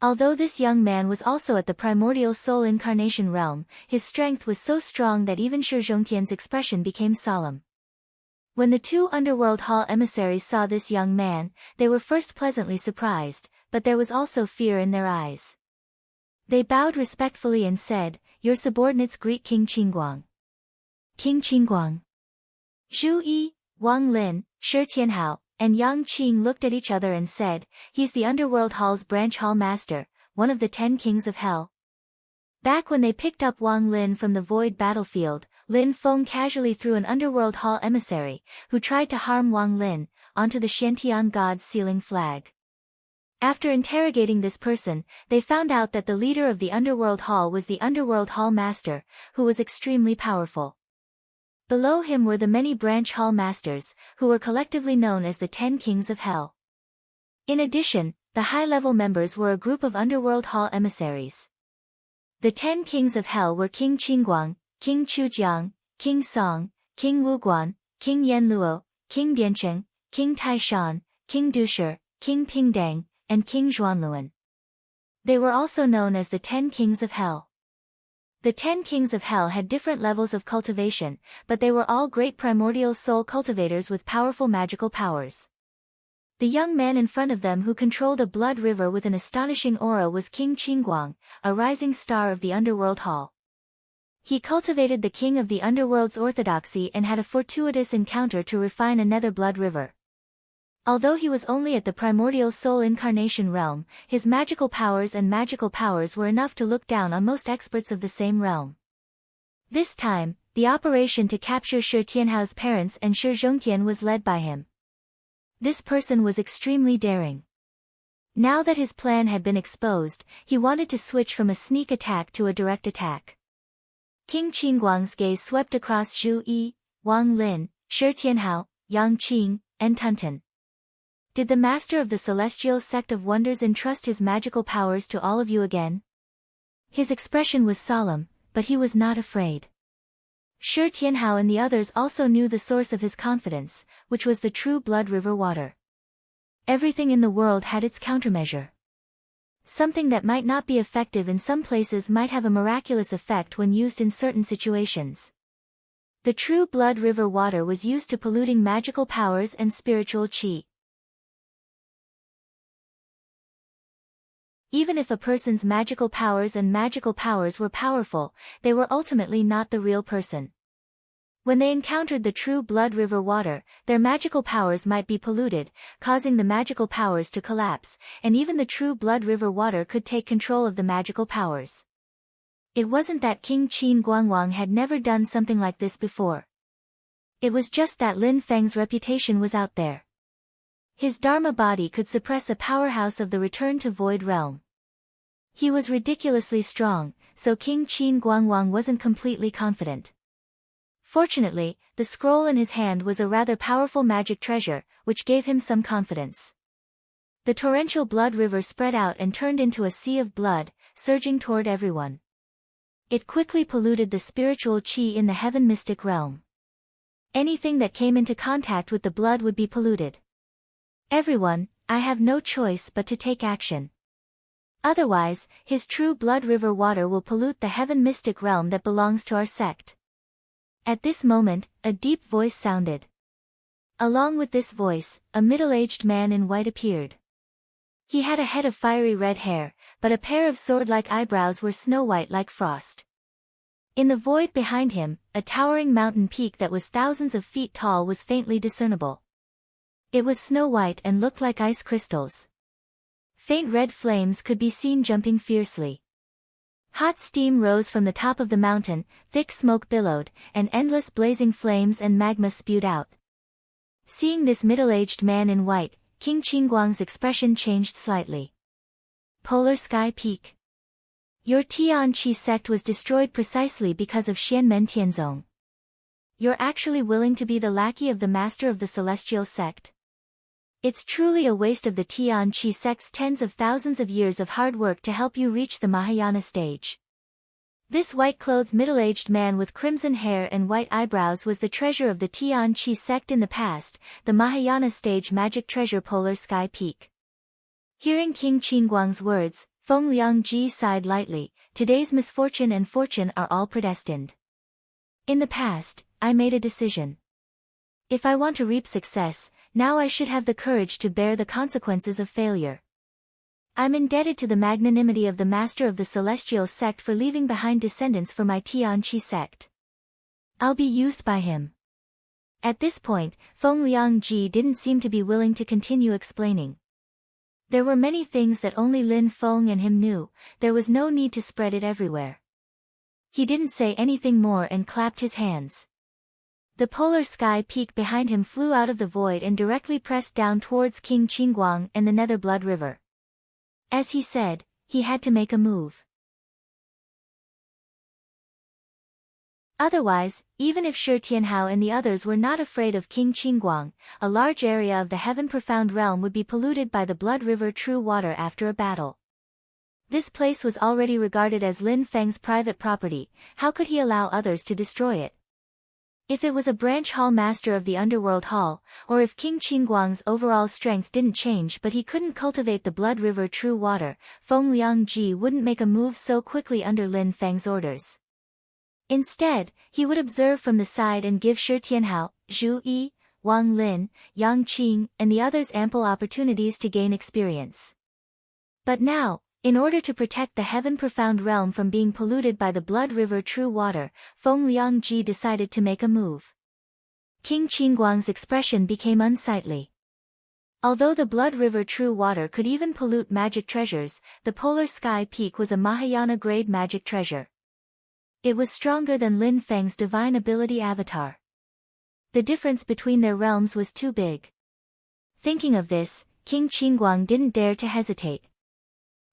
Although this young man was also at the primordial soul incarnation realm, his strength was so strong that even Shi Zhongtian's expression became solemn. When the two underworld hall emissaries saw this young man, they were first pleasantly surprised, but there was also fear in their eyes. They bowed respectfully and said, "Your subordinates greet King Qingguang." King Qingguang. Zhu Yi, Wang Lin, Shi Tianhao, and Yang Qing looked at each other and said, "He's the underworld hall's branch hall master, one of the 10 kings of hell." Back when they picked up Wang Lin from the void battlefield, Lin Feng casually threw an underworld hall emissary, who tried to harm Wang Lin, onto the Shantian god's sealing flag. After interrogating this person, they found out that the leader of the underworld hall was the underworld hall master, who was extremely powerful. Below him were the many branch hall masters, who were collectively known as the 10 kings of hell. In addition, the high-level members were a group of underworld hall emissaries. The 10 kings of hell were King Qingguang, King Chujiang, King Song, King Wuguan, King Yanluo, King Biancheng, King Taishan, King Dushi, King Pingdang, and King Zhuanluan. They were also known as the 10 kings of hell. The 10 kings of hell had different levels of cultivation, but they were all great primordial soul cultivators with powerful magical powers. The young man in front of them who controlled a blood river with an astonishing aura was King Qingguang, a rising star of the underworld hall. He cultivated the king of the underworld's orthodoxy and had a fortuitous encounter to refine a nether blood river. Although he was only at the primordial soul incarnation realm, his magical powers were enough to look down on most experts of the same realm. This time, the operation to capture Shi Tianhao's parents and Shi Zhongtian was led by him. This person was extremely daring. Now that his plan had been exposed, he wanted to switch from a sneak attack to a direct attack. King Qingguang's gaze swept across Zhu Yi, Wang Lin, Shi Tianhao, Yang Qing, and Tunten. Did the master of the celestial sect of wonders entrust his magical powers to all of you again? His expression was solemn, but he was not afraid. Shi Tianhao and the others also knew the source of his confidence, which was the true blood river water. Everything in the world had its countermeasure. Something that might not be effective in some places might have a miraculous effect when used in certain situations. The true blood river water was used to polluting magical powers and spiritual qi. Even if a person's magical powers were powerful, they were ultimately not the real person. When they encountered the true blood river water, their magical powers might be polluted, causing the magical powers to collapse, and even the true blood river water could take control of the magical powers. It wasn't that King Qin Guangwang had never done something like this before. It was just that Lin Feng's reputation was out there. His Dharma body could suppress a powerhouse of the Return to Void realm. He was ridiculously strong, so King Qin Guangwang wasn't completely confident. Fortunately, the scroll in his hand was a rather powerful magic treasure, which gave him some confidence. The torrential blood river spread out and turned into a sea of blood, surging toward everyone. It quickly polluted the spiritual qi in the heaven mystic realm. Anything that came into contact with the blood would be polluted. Everyone, I have no choice but to take action. Otherwise, his true blood river water will pollute the heaven mystic realm that belongs to our sect. At this moment, a deep voice sounded. Along with this voice, a middle-aged man in white appeared. He had a head of fiery red hair, but a pair of sword-like eyebrows were snow-white like frost. In the void behind him, a towering mountain peak that was thousands of feet tall was faintly discernible. It was snow-white and looked like ice crystals. Faint red flames could be seen jumping fiercely. Hot steam rose from the top of the mountain, thick smoke billowed, and endless blazing flames and magma spewed out. Seeing this middle-aged man in white, King Qingguang's expression changed slightly. Polar Sky Peak. Your Tianqi sect was destroyed precisely because of Xianmen Tianzong. You're actually willing to be the lackey of the master of the celestial sect? It's truly a waste of the Tianqi sect's tens of thousands of years of hard work to help you reach the Mahayana stage. This white-clothed middle-aged man with crimson hair and white eyebrows was the treasure of the Tianqi sect in the past, the Mahayana stage magic treasure Polar Sky Peak. Hearing King Qingguang's words, Feng Liangji sighed lightly. Today's misfortune and fortune are all predestined. In the past, I made a decision. If I want to reap success, now I should have the courage to bear the consequences of failure. I'm indebted to the magnanimity of the master of the celestial sect for leaving behind descendants for my Tianqi sect. I'll be used by him. At this point, Feng Liangji didn't seem to be willing to continue explaining. There were many things that only Lin Feng and him knew, there was no need to spread it everywhere. He didn't say anything more and clapped his hands. The polar sky peak behind him flew out of the void and directly pressed down towards King Qingguang and the Nether Blood River. As he said, he had to make a move. Otherwise, even if Shi Tianhao and the others were not afraid of King Qingguang, a large area of the heaven-profound realm would be polluted by the Blood River true water after a battle. This place was already regarded as Lin Feng's private property. How could he allow others to destroy it? If it was a branch hall master of the Underworld Hall, or if King Qingguang's overall strength didn't change but he couldn't cultivate the Blood River true water, Feng Liangji wouldn't make a move so quickly under Lin Feng's orders. Instead, he would observe from the side and give Shi Tianhao, Zhu Yi, Wang Lin, Yang Qing, and the others ample opportunities to gain experience. But now, in order to protect the heaven-profound realm from being polluted by the Blood River true water, Feng Liangji decided to make a move. King Qingguang's expression became unsightly. Although the Blood River true water could even pollute magic treasures, the Polar Sky Peak was a Mahayana-grade magic treasure. It was stronger than Lin Feng's divine ability avatar. The difference between their realms was too big. Thinking of this, King Qingguang didn't dare to hesitate.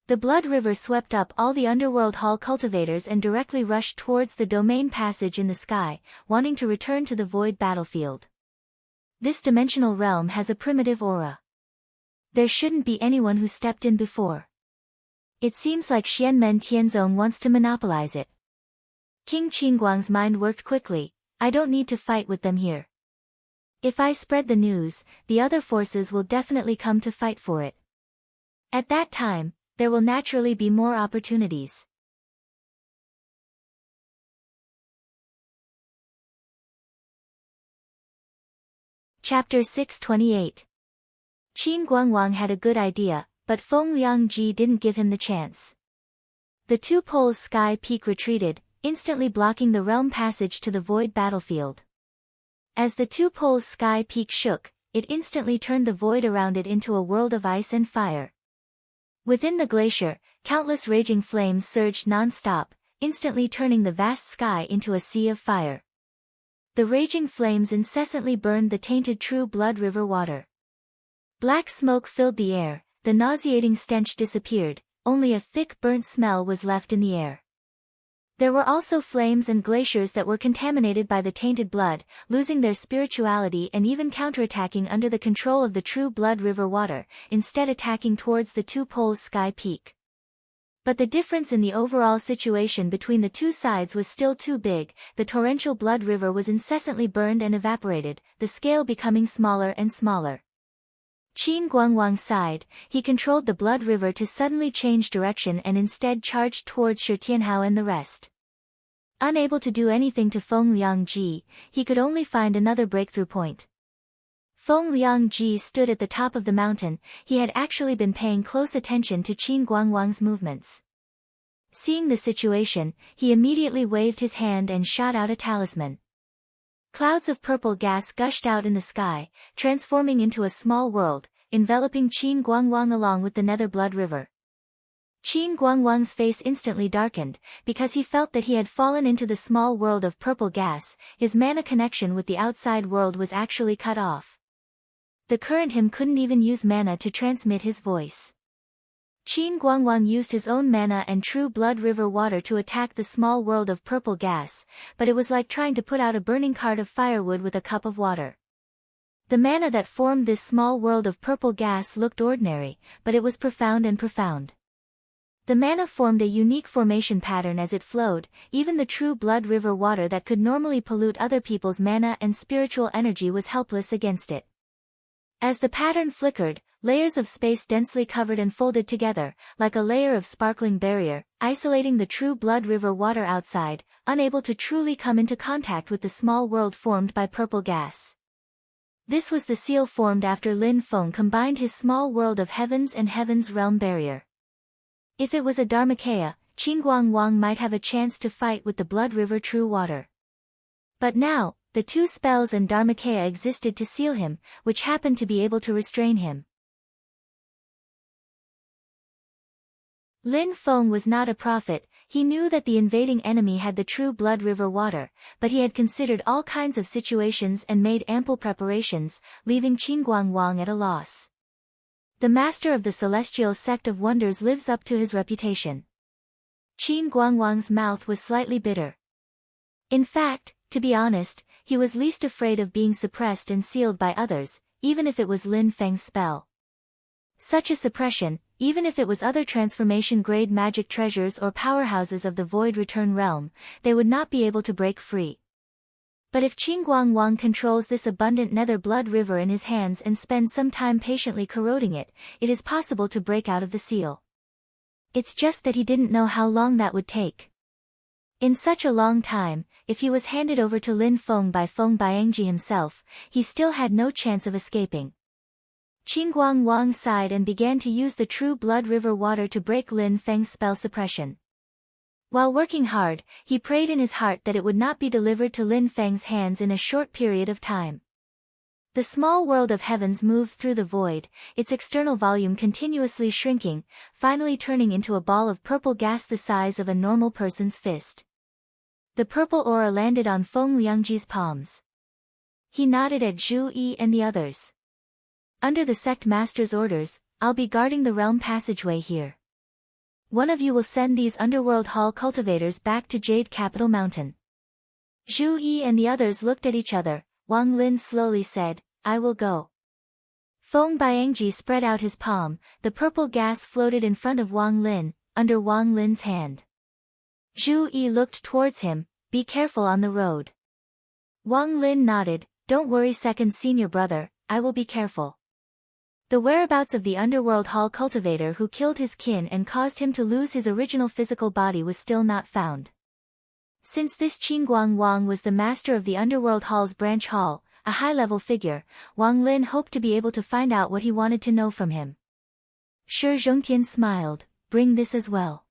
The Blood River swept up all the Underworld Hall cultivators and directly rushed towards the domain passage in the sky, wanting to return to the void battlefield. This dimensional realm has a primitive aura. There shouldn't be anyone who stepped in before. It seems like Xianmen Tianzong wants to monopolize it. King Qingguang's mind worked quickly. I don't need to fight with them here. If I spread the news, the other forces will definitely come to fight for it. At that time, there will naturally be more opportunities. Chapter 628. Qin Guangwang had a good idea, but Feng Liangji didn't give him the chance. The two poles sky peak retreated, instantly blocking the realm passage to the void battlefield. As the two poles sky peak shook, it instantly turned the void around it into a world of ice and fire. Within the glacier, countless raging flames surged non-stop, instantly turning the vast sky into a sea of fire. The raging flames incessantly burned the tainted True Blood River water. Black smoke filled the air, the nauseating stench disappeared, only a thick burnt smell was left in the air. There were also flames and glaciers that were contaminated by the tainted blood, losing their spirituality and even counterattacking under the control of the True Blood River water, instead attacking towards the two poles sky peak. But the difference in the overall situation between the two sides was still too big. The torrential blood river was incessantly burned and evaporated, the scale becoming smaller and smaller. Qin Guangwang sighed. He controlled the blood river to suddenly change direction and instead charged towards Shi Tianhao and the rest. Unable to do anything to Feng Liangji, he could only find another breakthrough point. Feng Liangji stood at the top of the mountain. He had actually been paying close attention to Qin Guangwang's movements. Seeing the situation, he immediately waved his hand and shot out a talisman. Clouds of purple gas gushed out in the sky, transforming into a small world, enveloping Qin Guangwang along with the Nether Blood River. Qin Guangwang's face instantly darkened, because he felt that he had fallen into the small world of purple gas. His mana connection with the outside world was actually cut off. The current him couldn't even use mana to transmit his voice. Qin Guangwang used his own mana and true blood river water to attack the small world of purple gas, but it was like trying to put out a burning cart of firewood with a cup of water. The mana that formed this small world of purple gas looked ordinary, but it was profound and profound. The mana formed a unique formation pattern as it flowed. Even the true blood river water that could normally pollute other people's mana and spiritual energy was helpless against it. As the pattern flickered, layers of space densely covered and folded together, like a layer of sparkling barrier, isolating the true blood river water outside, unable to truly come into contact with the small world formed by purple gas. This was the seal formed after Lin Feng combined his small world of heavens and heaven's realm barrier. If it was a Dharmakaya, Qin Guangwang might have a chance to fight with the blood river true water. But now, the two spells and Dharmakaya existed to seal him, which happened to be able to restrain him. Lin Feng was not a prophet. He knew that the invading enemy had the true blood river water, but he had considered all kinds of situations and made ample preparations, leaving Qin Guangwang at a loss. The master of the celestial sect of wonders lives up to his reputation. Qin Guangwang's mouth was slightly bitter. In fact, to be honest, he was least afraid of being suppressed and sealed by others, even if it was Lin Feng's spell. Such a suppression, even if it was other transformation-grade magic treasures or powerhouses of the Void Return realm, they would not be able to break free. But if Qin Guangwang controls this abundant nether blood river in his hands and spends some time patiently corroding it, it is possible to break out of the seal. It's just that he didn't know how long that would take. In such a long time, if he was handed over to Lin Feng by Feng Biangji himself, he still had no chance of escaping. Qin Guangwang sighed and began to use the true blood river water to break Lin Feng's spell suppression. While working hard, he prayed in his heart that it would not be delivered to Lin Feng's hands in a short period of time. The small world of heavens moved through the void, its external volume continuously shrinking, finally turning into a ball of purple gas the size of a normal person's fist. The purple aura landed on Feng Liangji's palms. He nodded at Zhu Yi and the others. Under the sect master's orders, I'll be guarding the realm passageway here. One of you will send these underworld hall cultivators back to Jade Capital Mountain. Zhu Yi and the others looked at each other. Wang Lin slowly said, I will go. Feng Biangji spread out his palm. The purple gas floated in front of Wang Lin, under Wang Lin's hand. Zhu Yi looked towards him, be careful on the road. Wang Lin nodded, don't worry second senior brother, I will be careful. The whereabouts of the underworld hall cultivator who killed his kin and caused him to lose his original physical body was still not found. Since this Qin Guangwang was the master of the underworld hall's branch hall, a high-level figure, Wang Lin hoped to be able to find out what he wanted to know from him. Shi Zhongtian smiled, bring this as well.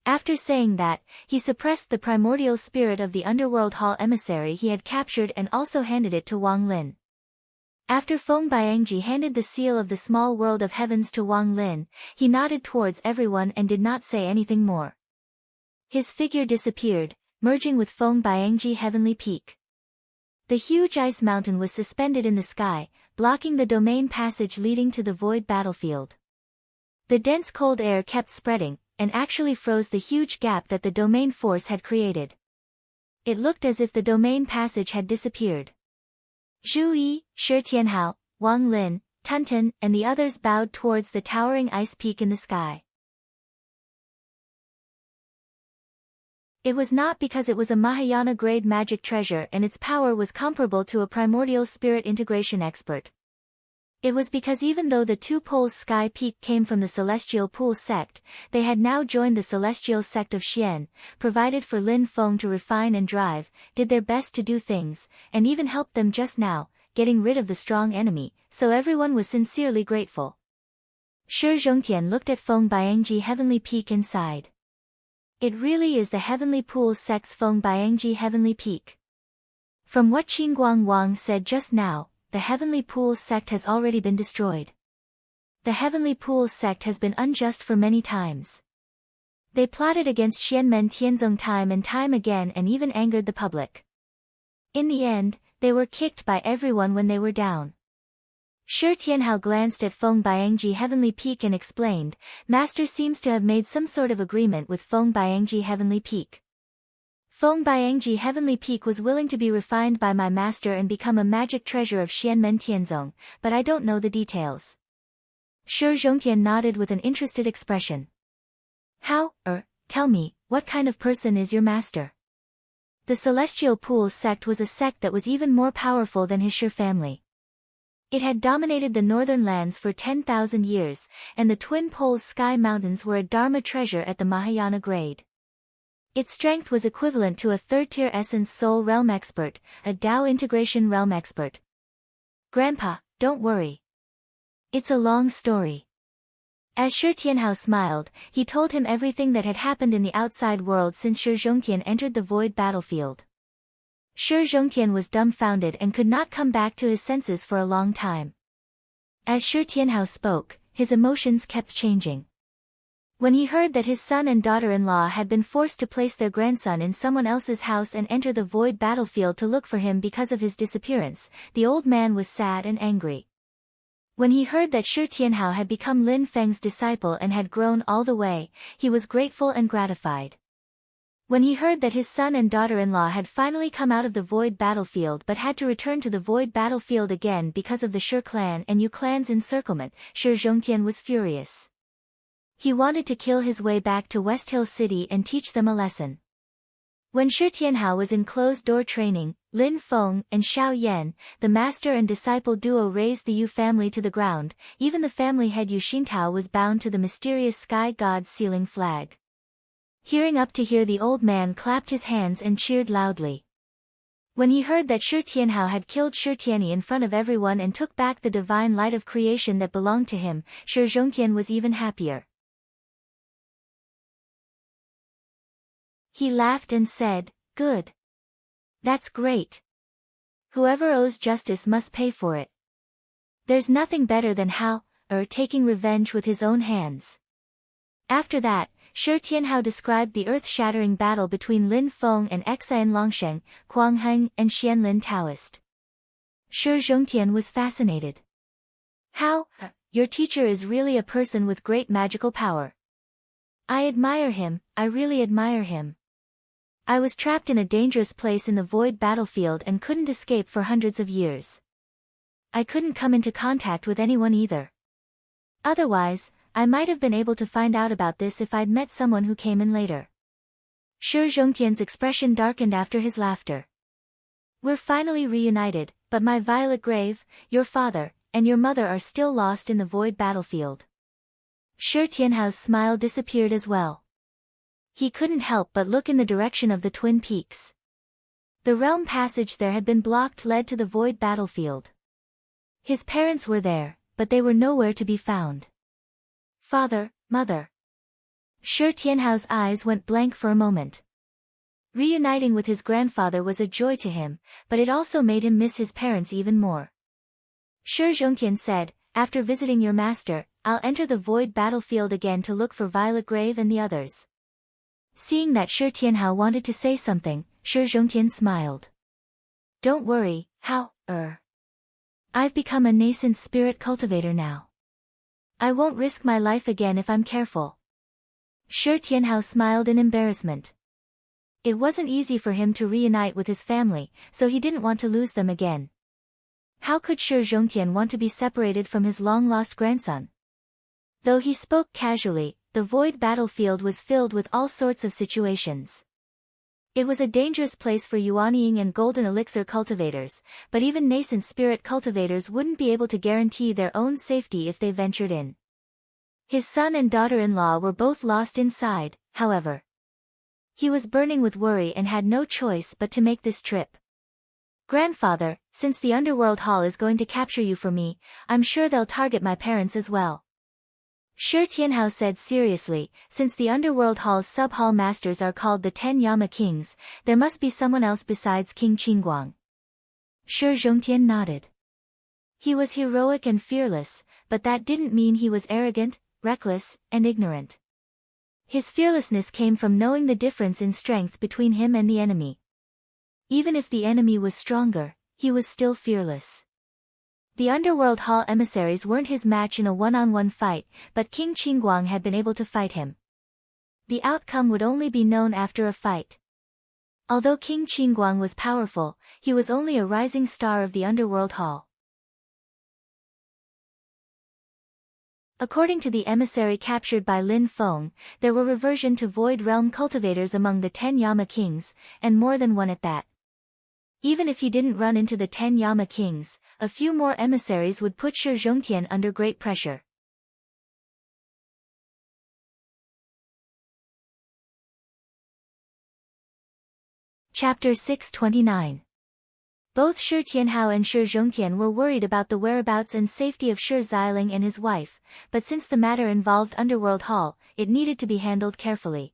After saying that, he suppressed the primordial spirit of the underworld hall emissary he had captured and also handed it to Wang Lin. After Feng Biangji handed the seal of the small world of heavens to Wang Lin, he nodded towards everyone and did not say anything more. His figure disappeared, merging with Feng Biangji Heavenly Peak. The huge ice mountain was suspended in the sky, blocking the domain passage leading to the void battlefield. The dense cold air kept spreading, and actually froze the huge gap that the domain force had created. It looked as if the domain passage had disappeared. Zhu Yi, Shi Tianhao, Wang Lin, Tunten, and the others bowed towards the towering ice peak in the sky. It was not because it was a Mahayana-grade magic treasure and its power was comparable to a primordial spirit integration expert. It was because even though the two poles sky peak came from the Celestial Pool sect, they had now joined the Celestial sect of Xian, provided for Lin Feng to refine and drive, did their best to do things, and even helped them just now, getting rid of the strong enemy, so everyone was sincerely grateful. Shi Zhongtian looked at Feng Biangji Heavenly Peak and sighed. It really is the Heavenly Pool sect's Feng Biangji Heavenly Peak. From what Qinguang Wang said just now, the Heavenly Pool sect has already been destroyed. The Heavenly Pool sect has been unjust for many times. They plotted against Xianmen Tianzong time and time again and even angered the public. In the end, they were kicked by everyone when they were down. Shi Tianhao glanced at Feng Biangji Heavenly Peak and explained, Master seems to have made some sort of agreement with Feng Biangji Heavenly Peak. Feng Biangji Heavenly Peak was willing to be refined by my master and become a magic treasure of Xianmen Tianzong, but I don't know the details. Shi Zhongtian nodded with an interested expression. How, tell me, what kind of person is your master? The Celestial Pool sect was a sect that was even more powerful than his Shi family. It had dominated the northern lands for 10,000 years, and the Twin Poles Sky Mountains were a Dharma treasure at the Mahayana grade. Its strength was equivalent to a third-tier Essence Soul Realm expert, a Tao Integration Realm expert. Grandpa, don't worry. It's a long story. As Shi Tianhao smiled, he told him everything that had happened in the outside world since Shi Zhongtian entered the void battlefield. Shi Zhongtian was dumbfounded and could not come back to his senses for a long time. As Shi Tianhao spoke, his emotions kept changing. When he heard that his son and daughter-in-law had been forced to place their grandson in someone else's house and enter the void battlefield to look for him because of his disappearance, the old man was sad and angry. When he heard that Shi Tianhao had become Lin Feng's disciple and had grown all the way, he was grateful and gratified. When he heard that his son and daughter-in-law had finally come out of the void battlefield but had to return to the void battlefield again because of the Shi clan and Yu clan's encirclement, Shi Zhongtian was furious. He wanted to kill his way back to West Hill City and teach them a lesson. When Shi Tianhao was in closed-door training, Lin Feng and Xiao Yan, the master and disciple duo, raised the Yu family to the ground. Even the family head Yu Xintao was bound to the mysterious sky god's sealing flag. Hearing up to here, the old man clapped his hands and cheered loudly. When he heard that Shi Tianhao had killed Shi Tianyi in front of everyone and took back the divine light of creation that belonged to him, Shi Zhongtian was even happier. He laughed and said, "Good. That's great. Whoever owes justice must pay for it. There's nothing better than taking revenge with his own hands." After that, Shi Tianhao described the earth-shattering battle between Lin Feng and Xan Longsheng, Kuang Heng and Xianlin Taoist. Shi Zhongtian was fascinated. "How? Your teacher is really a person with great magical power. I admire him, I really admire him. I was trapped in a dangerous place in the void battlefield and couldn't escape for hundreds of years. I couldn't come into contact with anyone either. Otherwise, I might have been able to find out about this if I'd met someone who came in later." Shi Zhongtian's expression darkened after his laughter. "We're finally reunited, but my violet grave, your father, and your mother are still lost in the void battlefield." Shi Tianhao's smile disappeared as well. He couldn't help but look in the direction of the Twin Peaks. The realm passage there had been blocked led to the void battlefield. His parents were there, but they were nowhere to be found. Father, mother. Shi Tianhao's eyes went blank for a moment. Reuniting with his grandfather was a joy to him, but it also made him miss his parents even more. Shi Zhongtian said, "After visiting your master, I'll enter the void battlefield again to look for Violet Grave and the others." Seeing that Shi Tianhao wanted to say something, Shi Zhongtian smiled. "Don't worry, I've become a nascent spirit cultivator now. I won't risk my life again if I'm careful." Shi Tianhao smiled in embarrassment. It wasn't easy for him to reunite with his family, so he didn't want to lose them again. How could Shi Zhongtian want to be separated from his long-lost grandson? Though he spoke casually, the void battlefield was filled with all sorts of situations. It was a dangerous place for Yuanying and golden elixir cultivators, but even nascent spirit cultivators wouldn't be able to guarantee their own safety if they ventured in. His son and daughter-in-law were both lost inside, however. He was burning with worry and had no choice but to make this trip. "Grandfather, since the Underworld Hall is going to capture you for me, I'm sure they'll target my parents as well." Shi Tianhao said seriously, since the underworld hall's sub-hall masters are called the 10 Yama kings, there must be someone else besides King Qingguang. Shi Zhongtian nodded. He was heroic and fearless, but that didn't mean he was arrogant, reckless, and ignorant. His fearlessness came from knowing the difference in strength between him and the enemy. Even if the enemy was stronger, he was still fearless. The underworld hall emissaries weren't his match in a one-on-one fight, but King Qingguang had been able to fight him. The outcome would only be known after a fight. Although King Qingguang was powerful, he was only a rising star of the underworld hall. According to the emissary captured by Lin Feng, there were reversion to void realm cultivators among the 10 Yama kings, and more than one at that. Even if he didn't run into the 10 Yama kings, a few more emissaries would put Shi Zhongtian under great pressure. Chapter 629. Both Shi Tianhao and Shi Zhongtian were worried about the whereabouts and safety of Shi Xiling and his wife, but since the matter involved Underworld Hall, it needed to be handled carefully.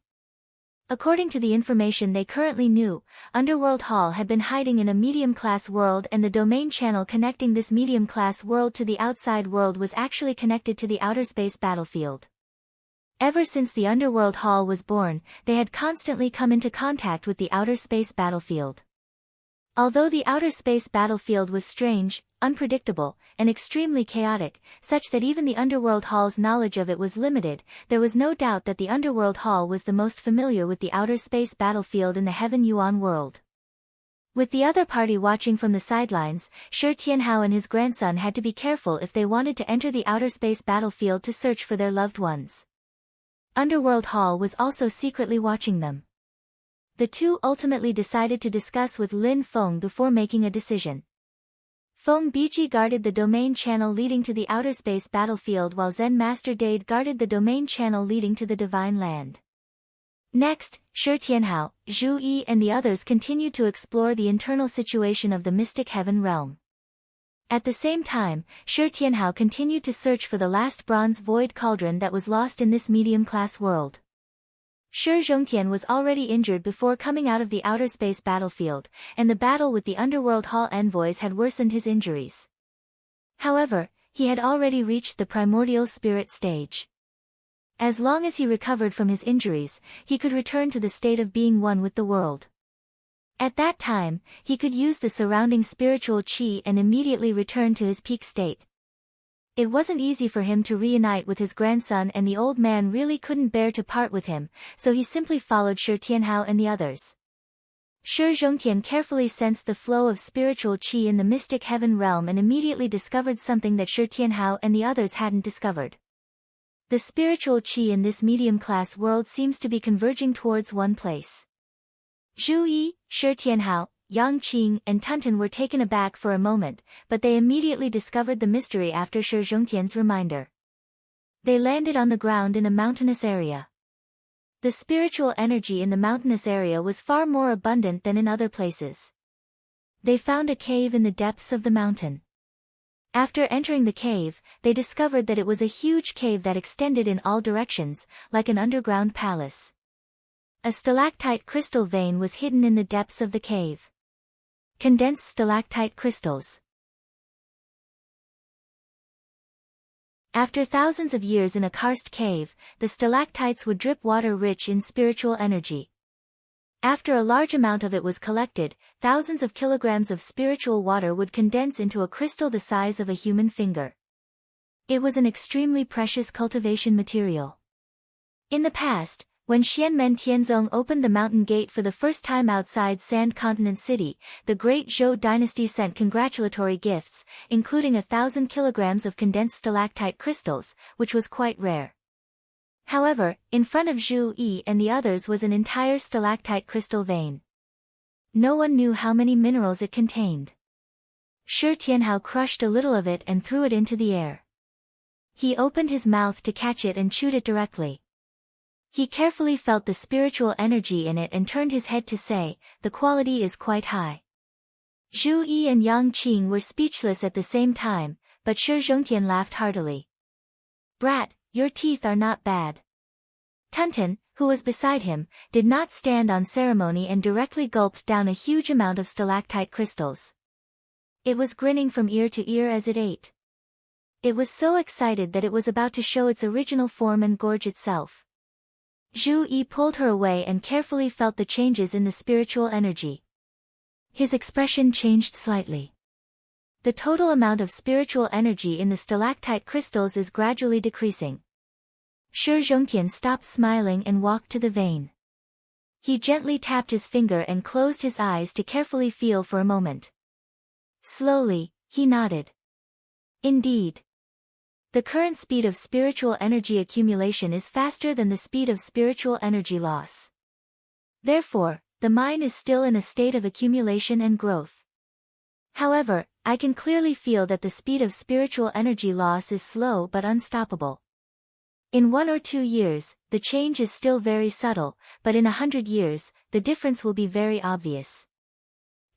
According to the information they currently knew, Underworld Hall had been hiding in a medium-class world, and the domain channel connecting this medium-class world to the outside world was actually connected to the outer space battlefield. Ever since the Underworld Hall was born, they had constantly come into contact with the outer space battlefield. Although the outer space battlefield was strange, unpredictable, and extremely chaotic, such that even the Underworld Hall's knowledge of it was limited, there was no doubt that the Underworld Hall was the most familiar with the outer space battlefield in the Heaven Yuan world. With the other party watching from the sidelines, Shi Tianhao and his grandson had to be careful if they wanted to enter the outer space battlefield to search for their loved ones. Underworld Hall was also secretly watching them. The two ultimately decided to discuss with Lin Feng before making a decision. Feng Biji guarded the domain channel leading to the outer space battlefield while Zen Master Dade guarded the domain channel leading to the Divine Land. Next, Shi Tianhao, Zhu Yi and the others continued to explore the internal situation of the Mystic Heaven realm. At the same time, Shi Tianhao continued to search for the last bronze void cauldron that was lost in this medium-class world. Shi Zhongtian was already injured before coming out of the outer space battlefield, and the battle with the Underworld Hall envoys had worsened his injuries. However, he had already reached the primordial spirit stage. As long as he recovered from his injuries, he could return to the state of being one with the world. At that time, he could use the surrounding spiritual qi and immediately return to his peak state. It wasn't easy for him to reunite with his grandson, and the old man really couldn't bear to part with him, so he simply followed Shi Tianhao and the others. Shi Zhongtian carefully sensed the flow of spiritual qi in the mystic heaven realm and immediately discovered something that Shi Tianhao and the others hadn't discovered. The spiritual qi in this medium-class world seems to be converging towards one place. Zhu Yi, Shi Tianhao, Yang Qing and Tunten were taken aback for a moment, but they immediately discovered the mystery after Shi Zhongtian's reminder. They landed on the ground in a mountainous area. The spiritual energy in the mountainous area was far more abundant than in other places. They found a cave in the depths of the mountain. After entering the cave, they discovered that it was a huge cave that extended in all directions, like an underground palace. A stalactite crystal vein was hidden in the depths of the cave. Condensed stalactite crystals. After thousands of years in a karst cave, the stalactites would drip water rich in spiritual energy. After a large amount of it was collected, thousands of kilograms of spiritual water would condense into a crystal the size of a human finger. It was an extremely precious cultivation material. In the past, when Xianmen Tianzong opened the mountain gate for the first time outside Sand Continent City, the great Zhou dynasty sent congratulatory gifts, including 1,000 kilograms of condensed stalactite crystals, which was quite rare. However, in front of Zhu Yi and the others was an entire stalactite crystal vein. No one knew how many minerals it contained. Shi Tianhao crushed a little of it and threw it into the air. He opened his mouth to catch it and chewed it directly. He carefully felt the spiritual energy in it and turned his head to say, "The quality is quite high." Zhu Yi and Yang Qing were speechless at the same time, but Shi Zhongtian laughed heartily. "Brat, Your teeth are not bad. Tuntin, who was beside him, did not stand on ceremony and directly gulped down a huge amount of stalactite crystals. It was grinning from ear to ear as it ate. It was so excited that it was about to show its original form and gorge itself. Zhu Yi pulled her away and carefully felt the changes in the spiritual energy. His expression changed slightly. The total amount of spiritual energy in the stalactite crystals is gradually decreasing. Shi Zhongtian stopped smiling and walked to the vein. He gently tapped his finger and closed his eyes to carefully feel for a moment. Slowly, he nodded. Indeed. The current speed of spiritual energy accumulation is faster than the speed of spiritual energy loss. Therefore, the mind is still in a state of accumulation and growth. However, I can clearly feel that the speed of spiritual energy loss is slow but unstoppable. In 1 or 2 years, the change is still very subtle, but in 100 years, the difference will be very obvious.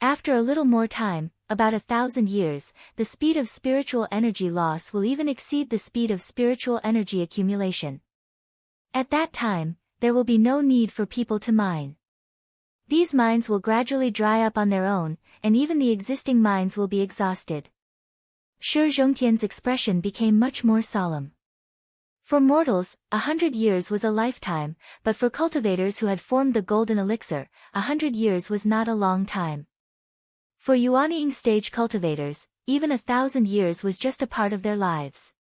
After a little more time, about 1,000 years, the speed of spiritual energy loss will even exceed the speed of spiritual energy accumulation. At that time, there will be no need for people to mine. These mines will gradually dry up on their own, and even the existing mines will be exhausted. Shi Zhongtian's expression became much more solemn. For mortals, 100 years was a lifetime, but for cultivators who had formed the golden elixir, 100 years was not a long time. For Yuanying stage cultivators, even 1,000 years was just a part of their lives.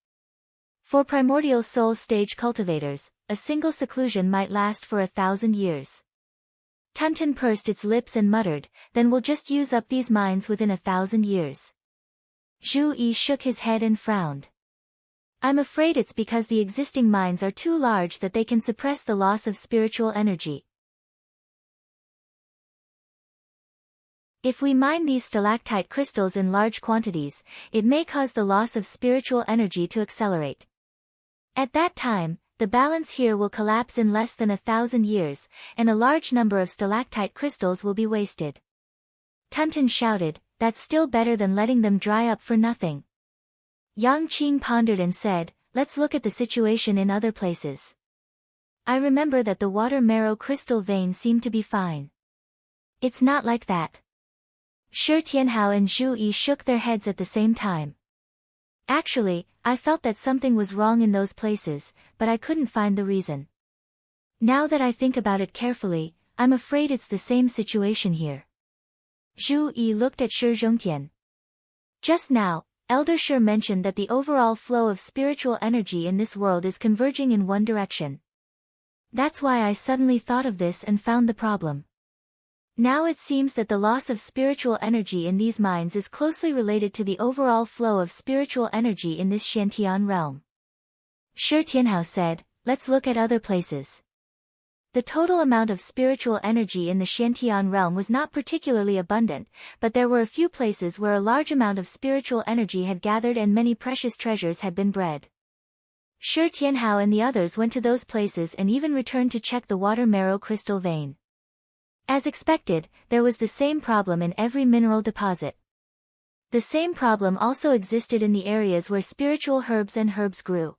For primordial soul stage cultivators, a single seclusion might last for 1,000 years. Tuntin pursed its lips and muttered, then we'll just use up these mines within 1,000 years. Zhu Yi shook his head and frowned. I'm afraid it's because the existing mines are too large that they can suppress the loss of spiritual energy. If we mine these stalactite crystals in large quantities, it may cause the loss of spiritual energy to accelerate. At that time, the balance here will collapse in less than 1,000 years, and a large number of stalactite crystals will be wasted. Tuntin shouted, that's still better than letting them dry up for nothing. Yang Qing pondered and said, let's look at the situation in other places. I remember that the water marrow crystal vein seemed to be fine. It's not like that. Shi Tianhao and Zhu Yi shook their heads at the same time. Actually, I felt that something was wrong in those places, but I couldn't find the reason. Now that I think about it carefully, I'm afraid it's the same situation here. Zhu Yi looked at Shi Zhongtian. Just now, Elder Shi mentioned that the overall flow of spiritual energy in this world is converging in one direction. That's why I suddenly thought of this and found the problem. Now it seems that the loss of spiritual energy in these mines is closely related to the overall flow of spiritual energy in this Shantian realm. Shi Tianhao said, let's look at other places. The total amount of spiritual energy in the Shantian realm was not particularly abundant, but there were a few places where a large amount of spiritual energy had gathered and many precious treasures had been bred. Shi Tianhao and the others went to those places and even returned to check the water marrow crystal vein. As expected, there was the same problem in every mineral deposit. The same problem also existed in the areas where spiritual herbs and herbs grew.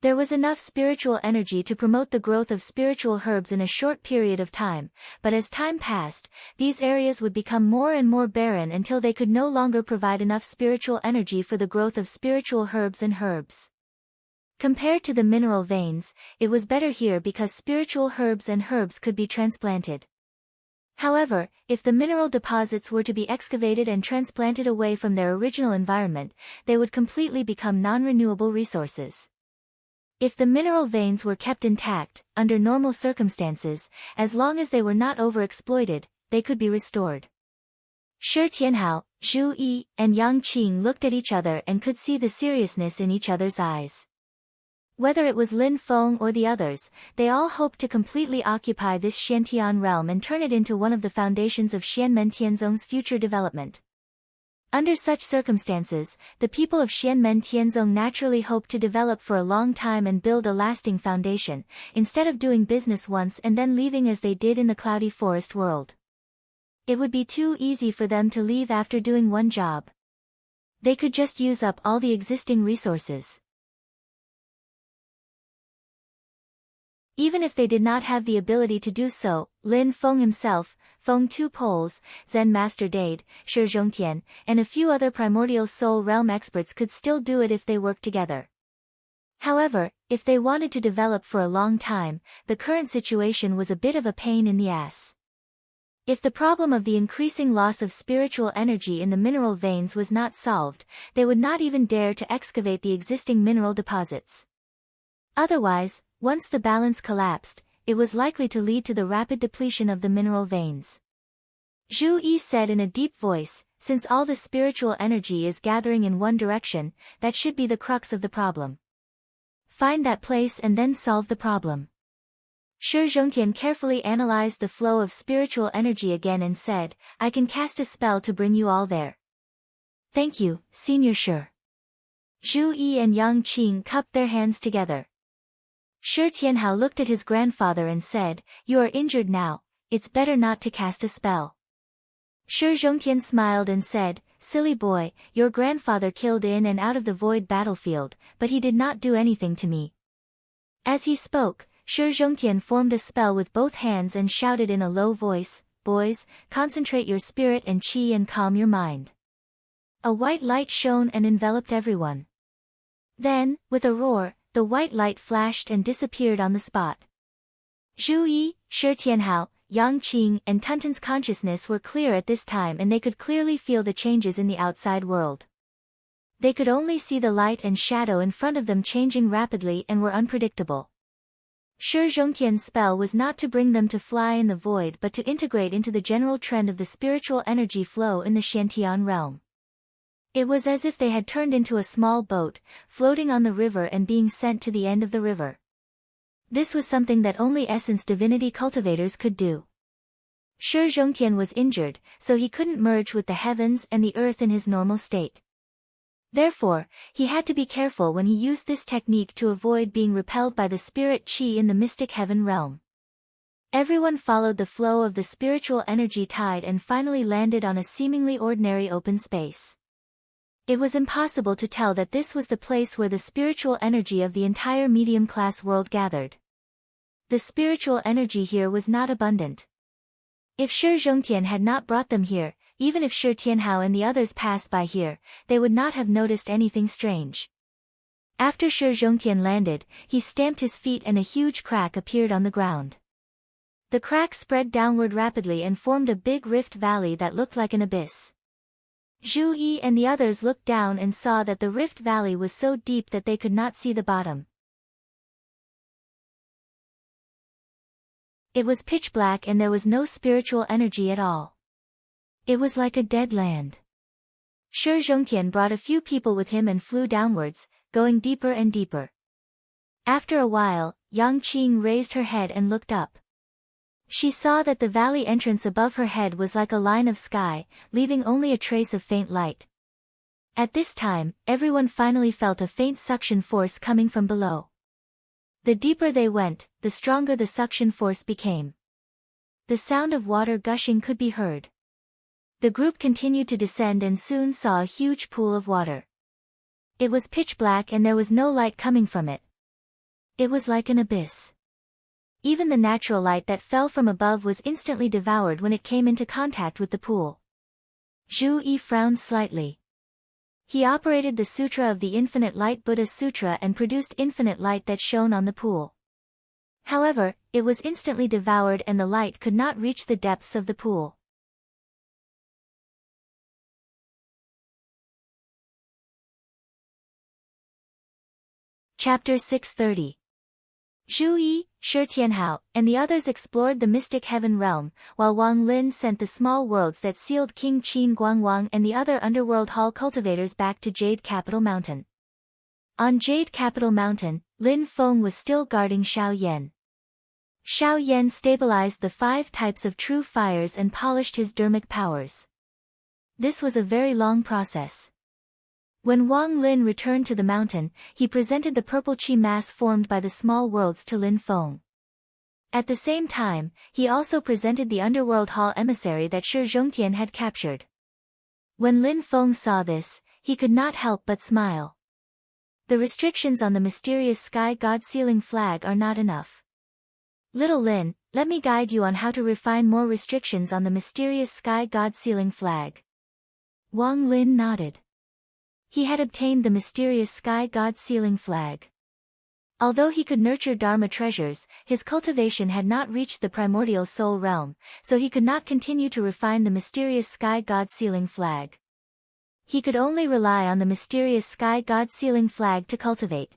There was enough spiritual energy to promote the growth of spiritual herbs in a short period of time, but as time passed, these areas would become more and more barren until they could no longer provide enough spiritual energy for the growth of spiritual herbs and herbs. Compared to the mineral veins, it was better here because spiritual herbs and herbs could be transplanted. However, if the mineral deposits were to be excavated and transplanted away from their original environment, they would completely become non-renewable resources. If the mineral veins were kept intact, under normal circumstances, as long as they were not overexploited, they could be restored. Shi Tianhao, Zhu Yi, and Yang Qing looked at each other and could see the seriousness in each other's eyes. Whether it was Lin Feng or the others, they all hoped to completely occupy this Shantian realm and turn it into one of the foundations of Xianmen Tianzong's future development. Under such circumstances, the people of Xianmen Tianzong naturally hoped to develop for a long time and build a lasting foundation, instead of doing business once and then leaving as they did in the cloudy forest world. It would be too easy for them to leave after doing one job. They could just use up all the existing resources. Even if they did not have the ability to do so, Lin Feng himself, Feng Two Poles, Zen Master Dade, Shi Zhongtian, and a few other primordial soul realm experts could still do it if they worked together. However, if they wanted to develop for a long time, the current situation was a bit of a pain in the ass. If the problem of the increasing loss of spiritual energy in the mineral veins was not solved, they would not even dare to excavate the existing mineral deposits. Otherwise, once the balance collapsed, it was likely to lead to the rapid depletion of the mineral veins. Zhu Yi said in a deep voice, since all the spiritual energy is gathering in one direction, that should be the crux of the problem. Find that place and then solve the problem. Shi Zhongtian carefully analyzed the flow of spiritual energy again and said, I can cast a spell to bring you all there. Thank you, Senior Shi. Zhu Yi and Yang Qing cupped their hands together. Shi Tianhao looked at his grandfather and said, you are injured now, it's better not to cast a spell. Shi Zhongtian smiled and said, silly boy, your grandfather killed in and out of the void battlefield, but he did not do anything to me. As he spoke, Shi Zhongtian formed a spell with both hands and shouted in a low voice, boys, concentrate your spirit and qi and calm your mind. A white light shone and enveloped everyone. Then, with a roar, the white light flashed and disappeared on the spot. Zhu Yi, Shi Tianhao, Yang Qing and Tuntun's consciousness were clear at this time and they could clearly feel the changes in the outside world. They could only see the light and shadow in front of them changing rapidly and were unpredictable. Shi Zhongtian's spell was not to bring them to fly in the void but to integrate into the general trend of the spiritual energy flow in the Xiantian realm. It was as if they had turned into a small boat, floating on the river and being sent to the end of the river. This was something that only essence divinity cultivators could do. Shi Zhongtian was injured, so he couldn't merge with the heavens and the earth in his normal state. Therefore, he had to be careful when he used this technique to avoid being repelled by the spirit qi in the mystic heaven realm. Everyone followed the flow of the spiritual energy tide and finally landed on a seemingly ordinary open space. It was impossible to tell that this was the place where the spiritual energy of the entire medium-class world gathered. The spiritual energy here was not abundant. If Shi Zhongtian had not brought them here, even if Shi Tianhao and the others passed by here, they would not have noticed anything strange. After Shi Zhongtian landed, he stamped his feet and a huge crack appeared on the ground. The crack spread downward rapidly and formed a big rift valley that looked like an abyss. Zhu Yi and the others looked down and saw that the rift valley was so deep that they could not see the bottom. It was pitch black and there was no spiritual energy at all. It was like a dead land. Shi Zhongtian brought a few people with him and flew downwards, going deeper and deeper. After a while, Yang Qing raised her head and looked up. She saw that the valley entrance above her head was like a line of sky, leaving only a trace of faint light. At this time, everyone finally felt a faint suction force coming from below. The deeper they went, the stronger the suction force became. The sound of water gushing could be heard. The group continued to descend and soon saw a huge pool of water. It was pitch black and there was no light coming from it. It was like an abyss. Even the natural light that fell from above was instantly devoured when it came into contact with the pool. Zhu Yi frowned slightly. He operated the Sutra of the Infinite Light Buddha Sutra and produced infinite light that shone on the pool. However, it was instantly devoured and the light could not reach the depths of the pool. Chapter 630. Zhu Yi, Shi Tianhao, and the others explored the mystic heaven realm, while Wang Lin sent the small worlds that sealed King Qin Guangwang and the other underworld hall cultivators back to Jade Capital Mountain. On Jade Capital Mountain, Lin Feng was still guarding Xiao Yan. Xiao Yan stabilized the 5 types of true fires and polished his dermic powers. This was a very long process. When Wang Lin returned to the mountain, he presented the purple qi mass formed by the small worlds to Lin Feng. At the same time, he also presented the underworld hall emissary that Shi Zhongtian had captured. When Lin Feng saw this, he could not help but smile. The restrictions on the mysterious sky god sealing flag are not enough. Little Lin, let me guide you on how to refine more restrictions on the mysterious sky god sealing flag. Wang Lin nodded. He had obtained the mysterious sky god sealing flag. Although he could nurture Dharma treasures, his cultivation had not reached the primordial soul realm, so he could not continue to refine the mysterious sky god sealing flag. He could only rely on the mysterious sky god sealing flag to cultivate.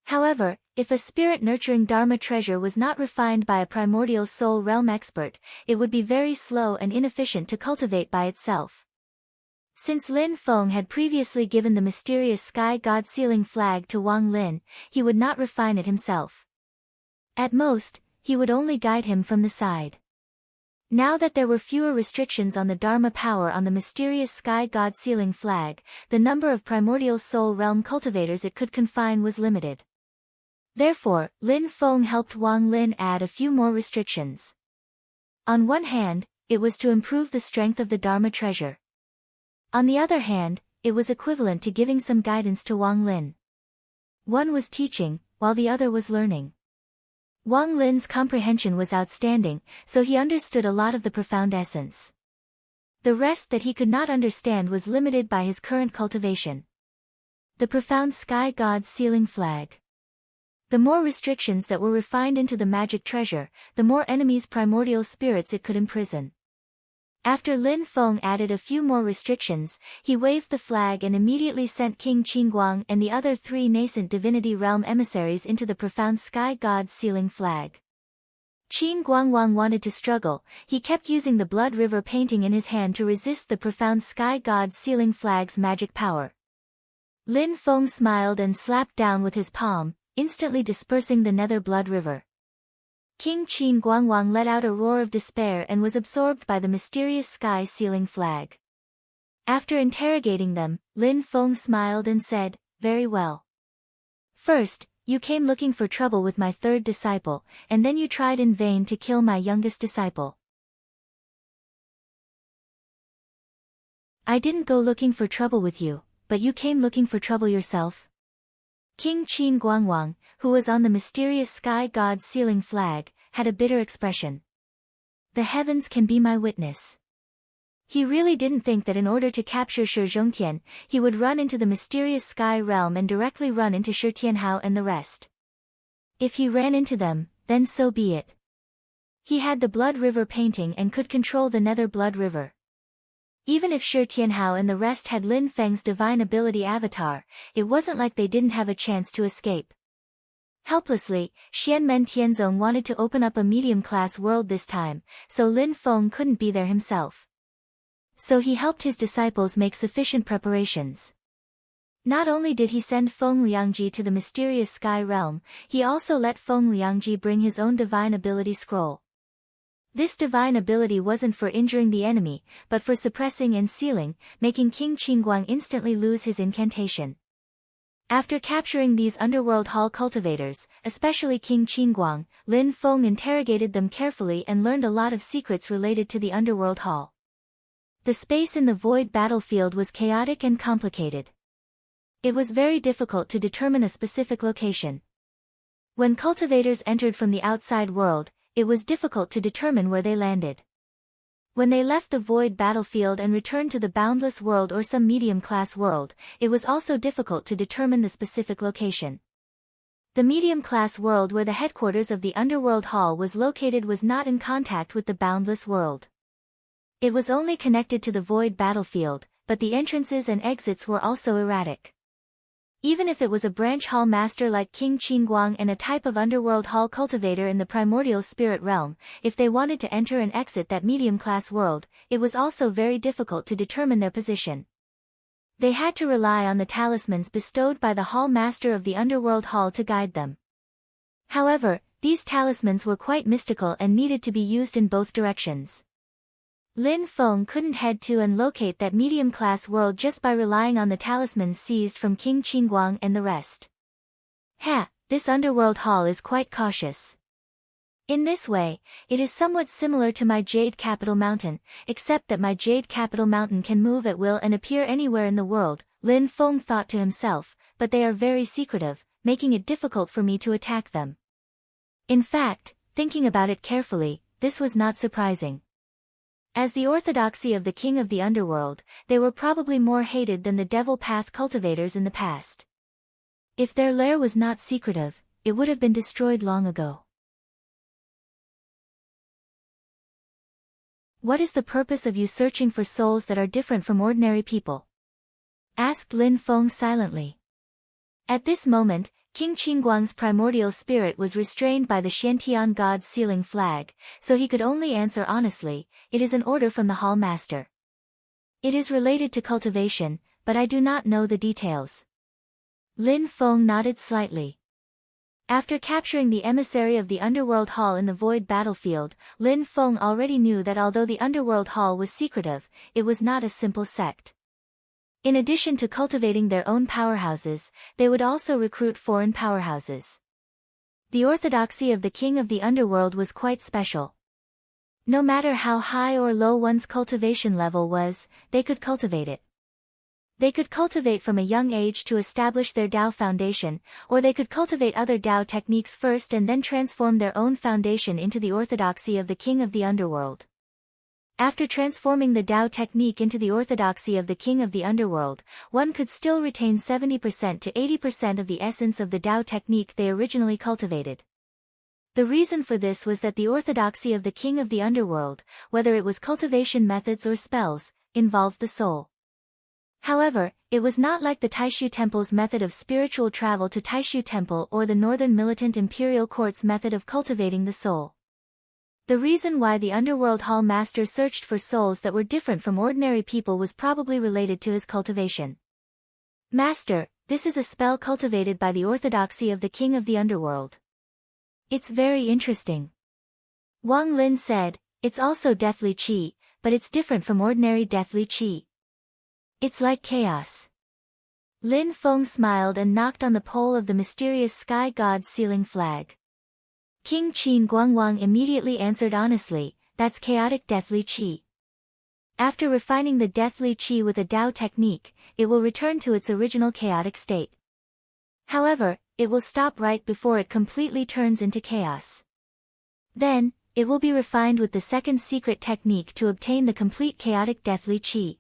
However, if a spirit-nurturing Dharma treasure was not refined by a primordial soul realm expert, it would be very slow and inefficient to cultivate by itself. Since Lin Feng had previously given the mysterious sky god sealing flag to Wang Lin, he would not refine it himself. At most, he would only guide him from the side. Now that there were fewer restrictions on the Dharma power on the mysterious sky god sealing flag, the number of primordial soul realm cultivators it could confine was limited. Therefore, Lin Feng helped Wang Lin add a few more restrictions. On one hand, it was to improve the strength of the Dharma treasure. On the other hand, it was equivalent to giving some guidance to Wang Lin. One was teaching, while the other was learning. Wang Lin's comprehension was outstanding, so he understood a lot of the profound essence. The rest that he could not understand was limited by his current cultivation. The profound sky god sealing flag. The more restrictions that were refined into the magic treasure, the more enemies' primordial spirits it could imprison. After Lin Feng added a few more restrictions, he waved the flag and immediately sent King Qingguang and the other 3 nascent divinity realm emissaries into the profound sky god sealing flag. Qingguang wanted to struggle, he kept using the blood river painting in his hand to resist the profound sky god sealing flag's magic power. Lin Feng smiled and slapped down with his palm, instantly dispersing the nether blood river. King Qingguang let out a roar of despair and was absorbed by the mysterious sky sealing flag. After interrogating them, Lin Feng smiled and said, "Very well. First, you came looking for trouble with my 3rd disciple, and then you tried in vain to kill my youngest disciple. I didn't go looking for trouble with you, but you came looking for trouble yourself." King Qingguang, who was on the mysterious sky god sealing flag, had a bitter expression. The heavens can be my witness. He really didn't think that in order to capture Shi Zhongtian, he would run into the mysterious sky realm and directly run into Shi Tianhao and the rest. If he ran into them, then so be it. He had the blood river painting and could control the nether blood river. Even if Shi Tianhao and the rest had Lin Feng's divine ability avatar, it wasn't like they didn't have a chance to escape. Helplessly, Xianmen Tianzong wanted to open up a medium-class world this time, so Lin Feng couldn't be there himself. So he helped his disciples make sufficient preparations. Not only did he send Feng Liangji to the mysterious sky realm, he also let Feng Liangji bring his own divine ability scroll. This divine ability wasn't for injuring the enemy, but for suppressing and sealing, making King Qingguang instantly lose his incantation. After capturing these underworld hall cultivators, especially King Qingguang, Lin Feng interrogated them carefully and learned a lot of secrets related to the underworld hall. The space in the void battlefield was chaotic and complicated. It was very difficult to determine a specific location. When cultivators entered from the outside world, it was difficult to determine where they landed. When they left the void battlefield and returned to the boundless world or some medium-class world, it was also difficult to determine the specific location. The medium-class world where the headquarters of the Underworld Hall was located was not in contact with the boundless world. It was only connected to the void battlefield, but the entrances and exits were also erratic. Even if it was a branch hall master like King Qingguang and a type of underworld hall cultivator in the primordial spirit realm, if they wanted to enter and exit that medium-class world, it was also very difficult to determine their position. They had to rely on the talismans bestowed by the hall master of the underworld hall to guide them. However, these talismans were quite mystical and needed to be used in both directions. Lin Feng couldn't head to and locate that medium-class world just by relying on the talismans seized from King Qingguang and the rest. This underworld hall is quite cautious. In this way, it is somewhat similar to my Jade Capital Mountain, except that my Jade Capital Mountain can move at will and appear anywhere in the world, Lin Feng thought to himself, but they are very secretive, making it difficult for me to attack them. In fact, thinking about it carefully, this was not surprising. As the orthodoxy of the king of the underworld, they were probably more hated than the devil path cultivators in the past. If their lair was not secretive, it would have been destroyed long ago. What is the purpose of you searching for souls that are different from ordinary people? Asked Lin Feng silently. At this moment, King Qingguang's primordial spirit was restrained by the Xiantian god's sealing flag, so he could only answer honestly, it is an order from the hall master. It is related to cultivation, but I do not know the details. Lin Feng nodded slightly. After capturing the emissary of the Underworld Hall in the Void battlefield, Lin Feng already knew that although the Underworld Hall was secretive, it was not a simple sect. In addition to cultivating their own powerhouses, they would also recruit foreign powerhouses. The orthodoxy of the king of the underworld was quite special. No matter how high or low one's cultivation level was, they could cultivate it. They could cultivate from a young age to establish their Tao foundation, or they could cultivate other Tao techniques first and then transform their own foundation into the orthodoxy of the king of the underworld. After transforming the Tao technique into the orthodoxy of the king of the underworld, one could still retain 70% to 80% of the essence of the Tao technique they originally cultivated. The reason for this was that the orthodoxy of the king of the underworld, whether it was cultivation methods or spells, involved the soul. However, it was not like the Taishu Temple's method of spiritual travel to Taishu Temple or the Northern Militant Imperial Court's method of cultivating the soul. The reason why the Underworld Hall Master searched for souls that were different from ordinary people was probably related to his cultivation. Master, this is a spell cultivated by the orthodoxy of the king of the underworld. It's very interesting. Wang Lin said, it's also deathly qi, but it's different from ordinary deathly qi. It's like chaos. Lin Feng smiled and knocked on the pole of the mysterious sky god's sealing flag. King Qin Guangwang immediately answered honestly, that's chaotic deathly qi. After refining the deathly qi with a Tao technique, it will return to its original chaotic state. However, it will stop right before it completely turns into chaos. Then, it will be refined with the second secret technique to obtain the complete chaotic deathly qi.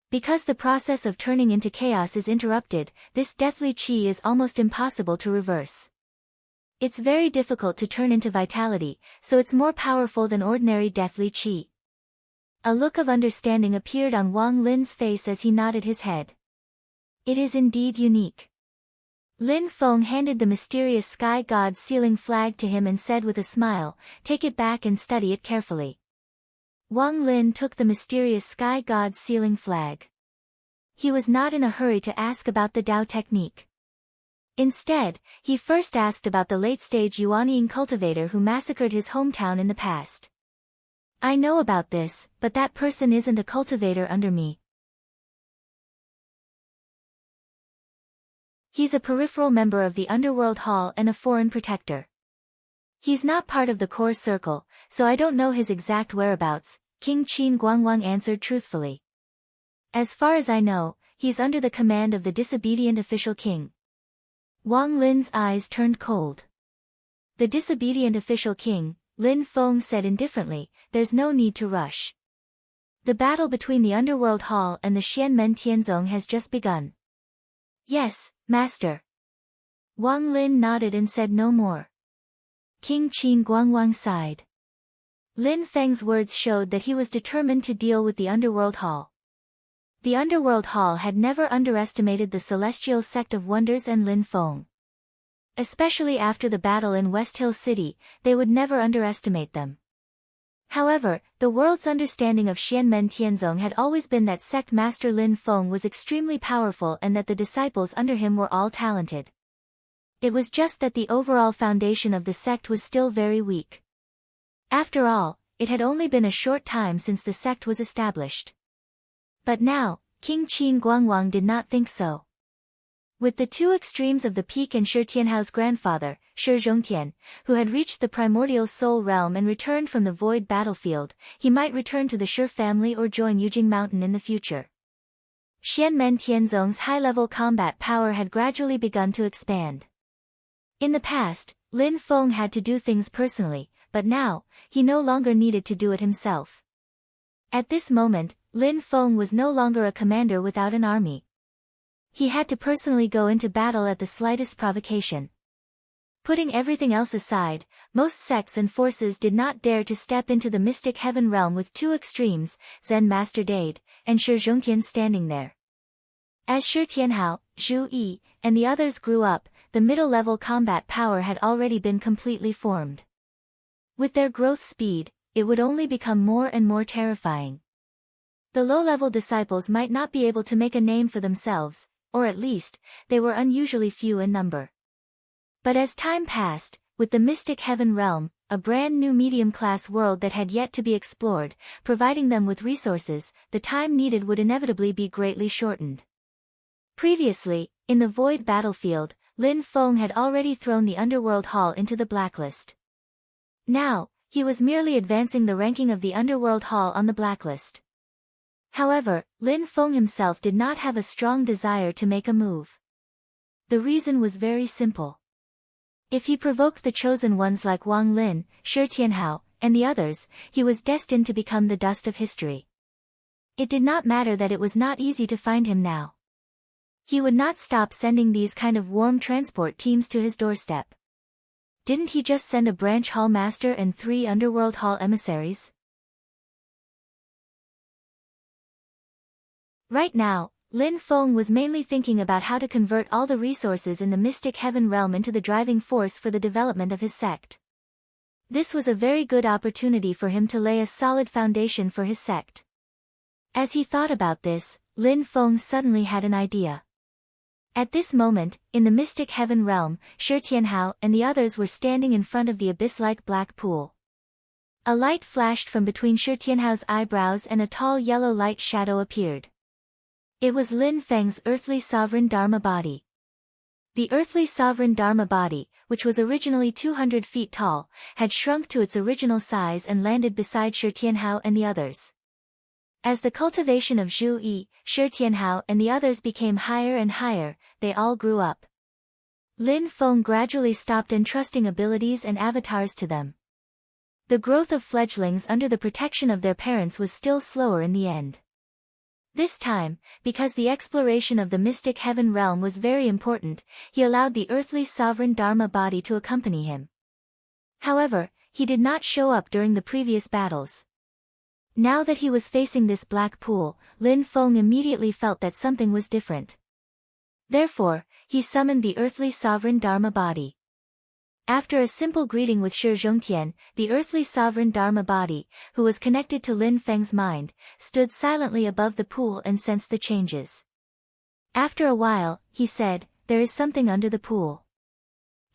Because the process of turning into chaos is interrupted, this deathly qi is almost impossible to reverse. It's very difficult to turn into vitality, so it's more powerful than ordinary deathly qi. A look of understanding appeared on Wang Lin's face as he nodded his head. It is indeed unique. Lin Feng handed the mysterious sky god's sealing flag to him and said with a smile, take it back and study it carefully. Wang Lin took the mysterious sky god's sealing flag. He was not in a hurry to ask about the Tao technique. Instead, he first asked about the late-stage Yuanying cultivator who massacred his hometown in the past. I know about this, but that person isn't a cultivator under me. He's a peripheral member of the Underworld Hall and a foreign protector. He's not part of the core circle, so I don't know his exact whereabouts, King Qin Guangwang answered truthfully. As far as I know, he's under the command of the disobedient official king. Wang Lin's eyes turned cold. The disobedient official king, Lin Feng said indifferently, there's no need to rush. The battle between the Underworld Hall and the Xianmen Tianzong has just begun. Yes, master. Wang Lin nodded and said no more. King Qin Guangwang sighed. Lin Feng's words showed that he was determined to deal with the Underworld Hall. The Underworld Hall had never underestimated the Celestial Sect of Wonders and Lin Feng. Especially after the battle in West Hill City, they would never underestimate them. However, the world's understanding of Xianmen Tianzong had always been that sect master Lin Feng was extremely powerful and that the disciples under him were all talented. It was just that the overall foundation of the sect was still very weak. After all, it had only been a short time since the sect was established. But now, King Qin Guangwang did not think so. With the two extremes of the peak and Shi Tianhao's grandfather, Shi Zhongtian, who had reached the primordial soul realm and returned from the void battlefield, he might return to the Shi family or join Yujing Mountain in the future. Xianmen Tianzong's high-level combat power had gradually begun to expand. In the past, Lin Feng had to do things personally, but now, he no longer needed to do it himself. At this moment, Lin Feng was no longer a commander without an army. He had to personally go into battle at the slightest provocation. Putting everything else aside, most sects and forces did not dare to step into the mystic heaven realm with two extremes, Zen Master Dade, and Shi Zhongtian standing there. As Shi Tianhao, Zhu Yi, and the others grew up, the middle-level combat power had already been completely formed. With their growth speed, it would only become more and more terrifying. The low-level disciples might not be able to make a name for themselves, or at least, they were unusually few in number. But as time passed, with the mystic heaven realm, a brand new medium-class world that had yet to be explored, providing them with resources, the time needed would inevitably be greatly shortened. Previously, in the void battlefield, Lin Feng had already thrown the underworld hall into the blacklist. Now, he was merely advancing the ranking of the underworld hall on the blacklist. However, Lin Feng himself did not have a strong desire to make a move. The reason was very simple. If he provoked the chosen ones like Wang Lin, Shi Tianhao, and the others, he was destined to become the dust of history. It did not matter that it was not easy to find him now. He would not stop sending these kind of warm transport teams to his doorstep. Didn't he just send a branch hall master and 3 underworld hall emissaries? Right now, Lin Feng was mainly thinking about how to convert all the resources in the mystic heaven realm into the driving force for the development of his sect. This was a very good opportunity for him to lay a solid foundation for his sect. As he thought about this, Lin Feng suddenly had an idea. At this moment, in the mystic heaven realm, Shi Tianhao and the others were standing in front of the abyss-like black pool. A light flashed from between Shi Tianhao's eyebrows and a tall yellow light shadow appeared. It was Lin Feng's earthly sovereign Dharma body. The earthly sovereign Dharma body, which was originally 200 feet tall, had shrunk to its original size and landed beside Shi Tianhao and the others. As the cultivation of Zhu Yi, Shi Tianhao and the others became higher and higher, they all grew up. Lin Feng gradually stopped entrusting abilities and avatars to them. The growth of fledglings under the protection of their parents was still slower in the end. This time, because the exploration of the mystic heaven realm was very important, he allowed the earthly sovereign Dharma body to accompany him. However, he did not show up during the previous battles. Now that he was facing this black pool, Lin Feng immediately felt that something was different. Therefore, he summoned the earthly sovereign Dharma body. After a simple greeting with Shi Zhongtian, the earthly sovereign Dharma body, who was connected to Lin Feng's mind, stood silently above the pool and sensed the changes. After a while, he said, "There is something under the pool."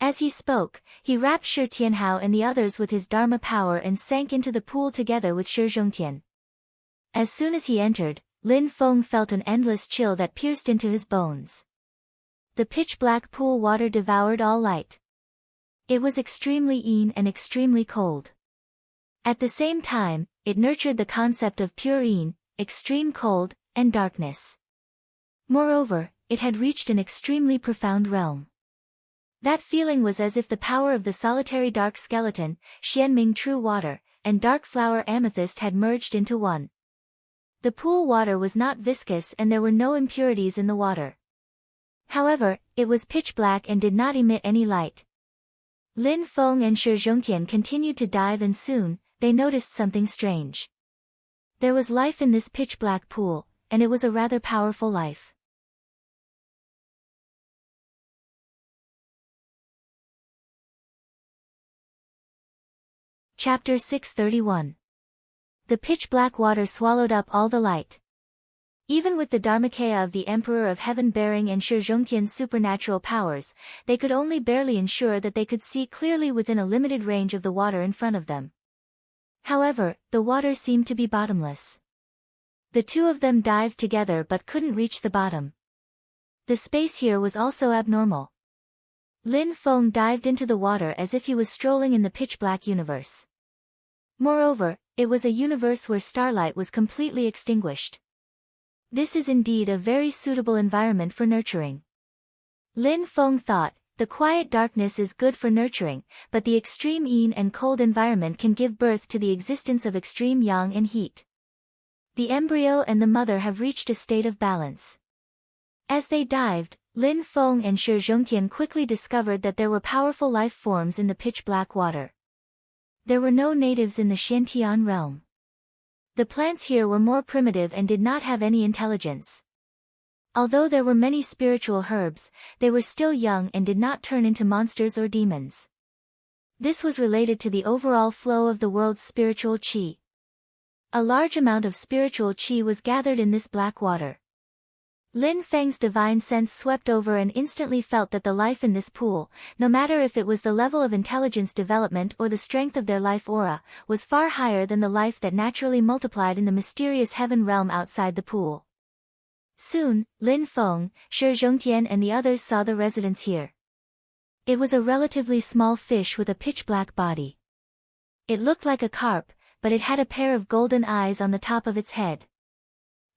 As he spoke, he wrapped Shi Tianhao and the others with his Dharma power and sank into the pool together with Shi Zhongtian. As soon as he entered, Lin Feng felt an endless chill that pierced into his bones. The pitch-black pool water devoured all light. It was extremely yin and extremely cold. At the same time, it nurtured the concept of pure yin, extreme cold, and darkness. Moreover, it had reached an extremely profound realm. That feeling was as if the power of the solitary dark skeleton, Xianming true water, and dark flower amethyst had merged into one. The pool water was not viscous and there were no impurities in the water. However, it was pitch black and did not emit any light. Lin Feng and Shi Zhongtian continued to dive and soon, they noticed something strange. There was life in this pitch-black pool, and it was a rather powerful life. Chapter 631. The pitch-black water swallowed up all the light. Even with the Dharmakaya of the Emperor of Heaven bearing and Shi Zhongtian's supernatural powers, they could only barely ensure that they could see clearly within a limited range of the water in front of them. However, the water seemed to be bottomless. The two of them dived together but couldn't reach the bottom. The space here was also abnormal. Lin Feng dived into the water as if he was strolling in the pitch-black universe. Moreover, it was a universe where starlight was completely extinguished. This is indeed a very suitable environment for nurturing. Lin Feng thought, The quiet darkness is good for nurturing, but the extreme yin and cold environment can give birth to the existence of extreme yang and heat. The embryo and the mother have reached a state of balance. As they dived, Lin Feng and Shi Zhongtian quickly discovered that there were powerful life forms in the pitch-black water. There were no natives in the Xiantian realm. The plants here were more primitive and did not have any intelligence. Although there were many spiritual herbs, they were still young and did not turn into monsters or demons. This was related to the overall flow of the world's spiritual qi. A large amount of spiritual qi was gathered in this black water. Lin Feng's divine sense swept over and instantly felt that the life in this pool, no matter if it was the level of intelligence development or the strength of their life aura, was far higher than the life that naturally multiplied in the mysterious heaven realm outside the pool. Soon, Lin Feng, Shi Zhongtian and the others saw the residence here. It was a relatively small fish with a pitch-black body. It looked like a carp, but it had a pair of golden eyes on the top of its head.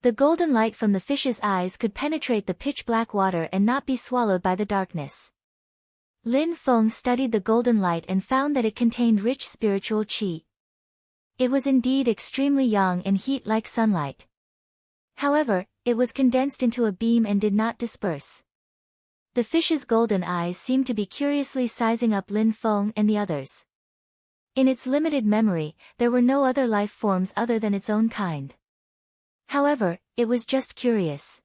The golden light from the fish's eyes could penetrate the pitch-black water and not be swallowed by the darkness. Lin Feng studied the golden light and found that it contained rich spiritual qi. It was indeed extremely young and heat like sunlight. However, it was condensed into a beam and did not disperse. The fish's golden eyes seemed to be curiously sizing up Lin Feng and the others. In its limited memory, there were no other life forms other than its own kind. However, it was just curious.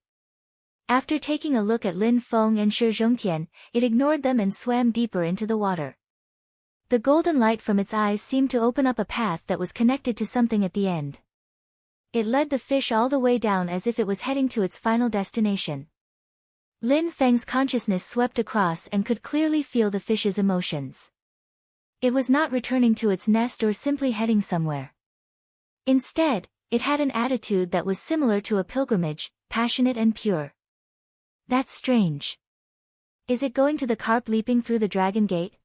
After taking a look at Lin Feng and Shi Zhongtian, it ignored them and swam deeper into the water. The golden light from its eyes seemed to open up a path that was connected to something at the end. It led the fish all the way down as if it was heading to its final destination. Lin Feng's consciousness swept across and could clearly feel the fish's emotions. It was not returning to its nest or simply heading somewhere. Instead, it had an attitude that was similar to a pilgrimage, passionate and pure. That's strange. Is it going to the carp leaping through the dragon gate?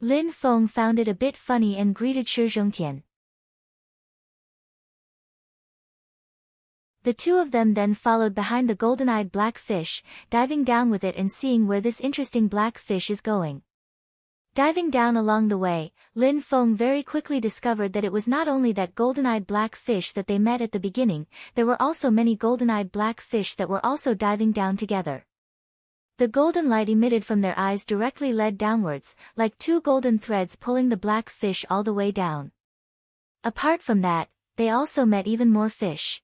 Lin Feng found it a bit funny and greeted Shi Zhongtian. The two of them then followed behind the golden-eyed black fish, diving down with it and seeing where this interesting black fish is going. Diving down along the way, Lin Feng very quickly discovered that it was not only that golden-eyed black fish that they met at the beginning, there were also many golden-eyed black fish that were also diving down together. The golden light emitted from their eyes directly led downwards, like two golden threads pulling the black fish all the way down. Apart from that, they also met even more fish.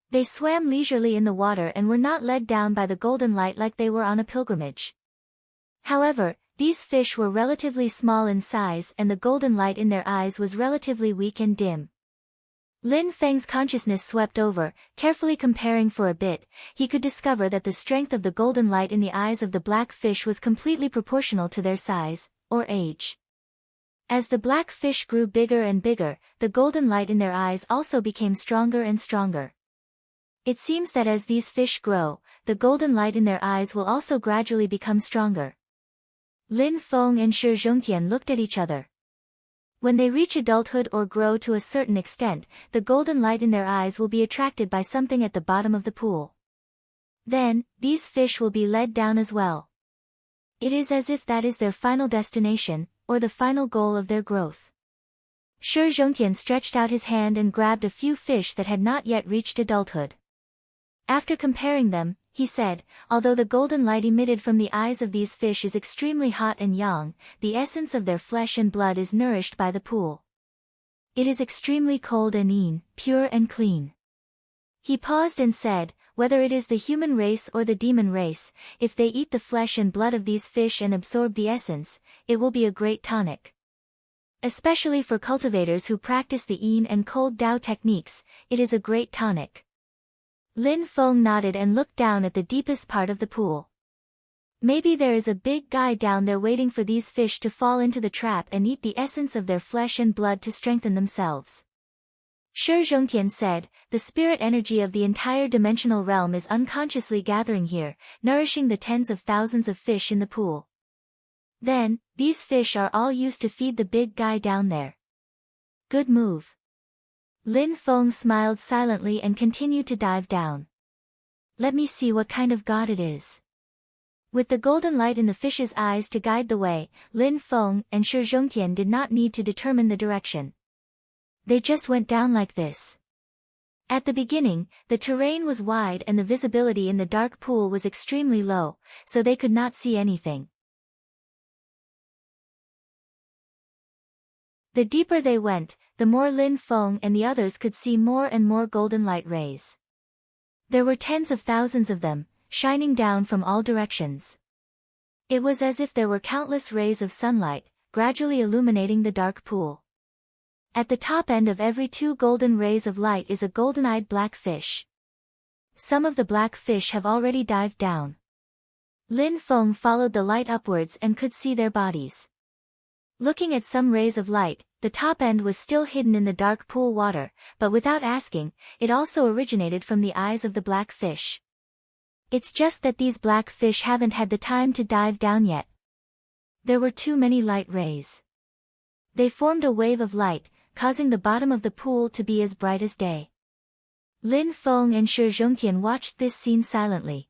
They swam leisurely in the water and were not led down by the golden light like they were on a pilgrimage. However, these fish were relatively small in size and the golden light in their eyes was relatively weak and dim. Lin Feng's consciousness swept over, carefully comparing for a bit, he could discover that the strength of the golden light in the eyes of the black fish was completely proportional to their size, or age. As the black fish grew bigger and bigger, the golden light in their eyes also became stronger and stronger. It seems that as these fish grow, the golden light in their eyes will also gradually become stronger. Lin Feng and Shi Zhongtian looked at each other. When they reach adulthood or grow to a certain extent, the golden light in their eyes will be attracted by something at the bottom of the pool. Then, these fish will be led down as well. It is as if that is their final destination, or the final goal of their growth. Shi Zhongtian stretched out his hand and grabbed a few fish that had not yet reached adulthood. After comparing them, he said, although the golden light emitted from the eyes of these fish is extremely hot and yang, the essence of their flesh and blood is nourished by the pool. It is extremely cold and yin, pure and clean. He paused and said, whether it is the human race or the demon race, if they eat the flesh and blood of these fish and absorb the essence, it will be a great tonic. Especially for cultivators who practice the yin and cold Tao techniques, it is a great tonic. Lin Feng nodded and looked down at the deepest part of the pool. Maybe there is a big guy down there waiting for these fish to fall into the trap and eat the essence of their flesh and blood to strengthen themselves. Shi Zhongtian said, the spirit energy of the entire dimensional realm is unconsciously gathering here, nourishing the tens of thousands of fish in the pool. Then, these fish are all used to feed the big guy down there. Good move. Lin Feng smiled silently and continued to dive down. Let me see what kind of god it is. With the golden light in the fish's eyes to guide the way, Lin Feng and Shi Zhongtian did not need to determine the direction. They just went down like this. At the beginning, the terrain was wide and the visibility in the dark pool was extremely low, so they could not see anything. The deeper they went, the more Lin Feng and the others could see more and more golden light rays. There were tens of thousands of them, shining down from all directions. It was as if there were countless rays of sunlight, gradually illuminating the dark pool. At the top end of every 2 golden rays of light is a golden-eyed black fish. Some of the black fish have already dived down. Lin Feng followed the light upwards and could see their bodies. Looking at some rays of light, the top end was still hidden in the dark pool water, but without asking, it also originated from the eyes of the black fish. It's just that these black fish haven't had the time to dive down yet. There were too many light rays. They formed a wave of light, causing the bottom of the pool to be as bright as day. Lin Feng and Shi Zhongtian watched this scene silently.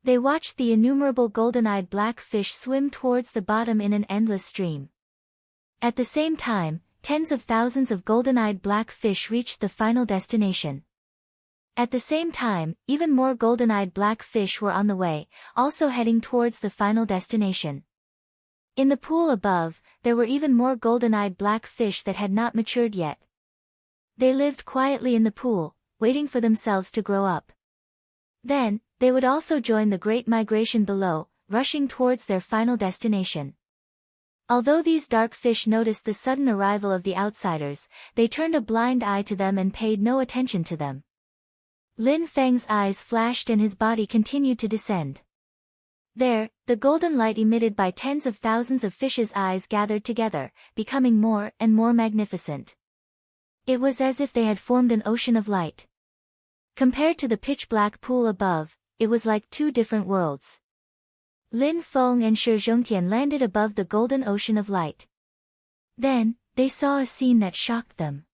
They watched the innumerable golden-eyed black fish swim towards the bottom in an endless stream. At the same time, tens of thousands of golden-eyed black fish reached the final destination. At the same time, even more golden-eyed black fish were on the way, also heading towards the final destination. In the pool above, there were even more golden-eyed black fish that had not matured yet. They lived quietly in the pool, waiting for themselves to grow up. Then, they would also join the great migration below, rushing towards their final destination. Although these dark fish noticed the sudden arrival of the outsiders, they turned a blind eye to them and paid no attention to them. Lin Feng's eyes flashed and his body continued to descend. There, the golden light emitted by tens of thousands of fishes' eyes gathered together, becoming more and more magnificent. It was as if they had formed an ocean of light. Compared to the pitch-black pool above, it was like 2 different worlds. Lin Feng and Shi Zhongtian landed above the golden ocean of light. Then, they saw a scene that shocked them.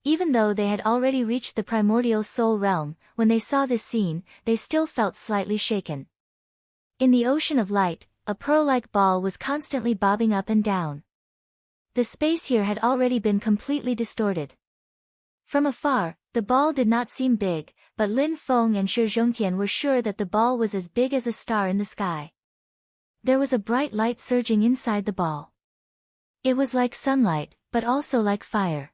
Even though they had already reached the primordial soul realm, when they saw this scene, they still felt slightly shaken. In the ocean of light, a pearl-like ball was constantly bobbing up and down. The space here had already been completely distorted. From afar, the ball did not seem big, but Lin Feng and Shi Zhongtian were sure that the ball was as big as a star in the sky. There was a bright light surging inside the ball. It was like sunlight, but also like fire.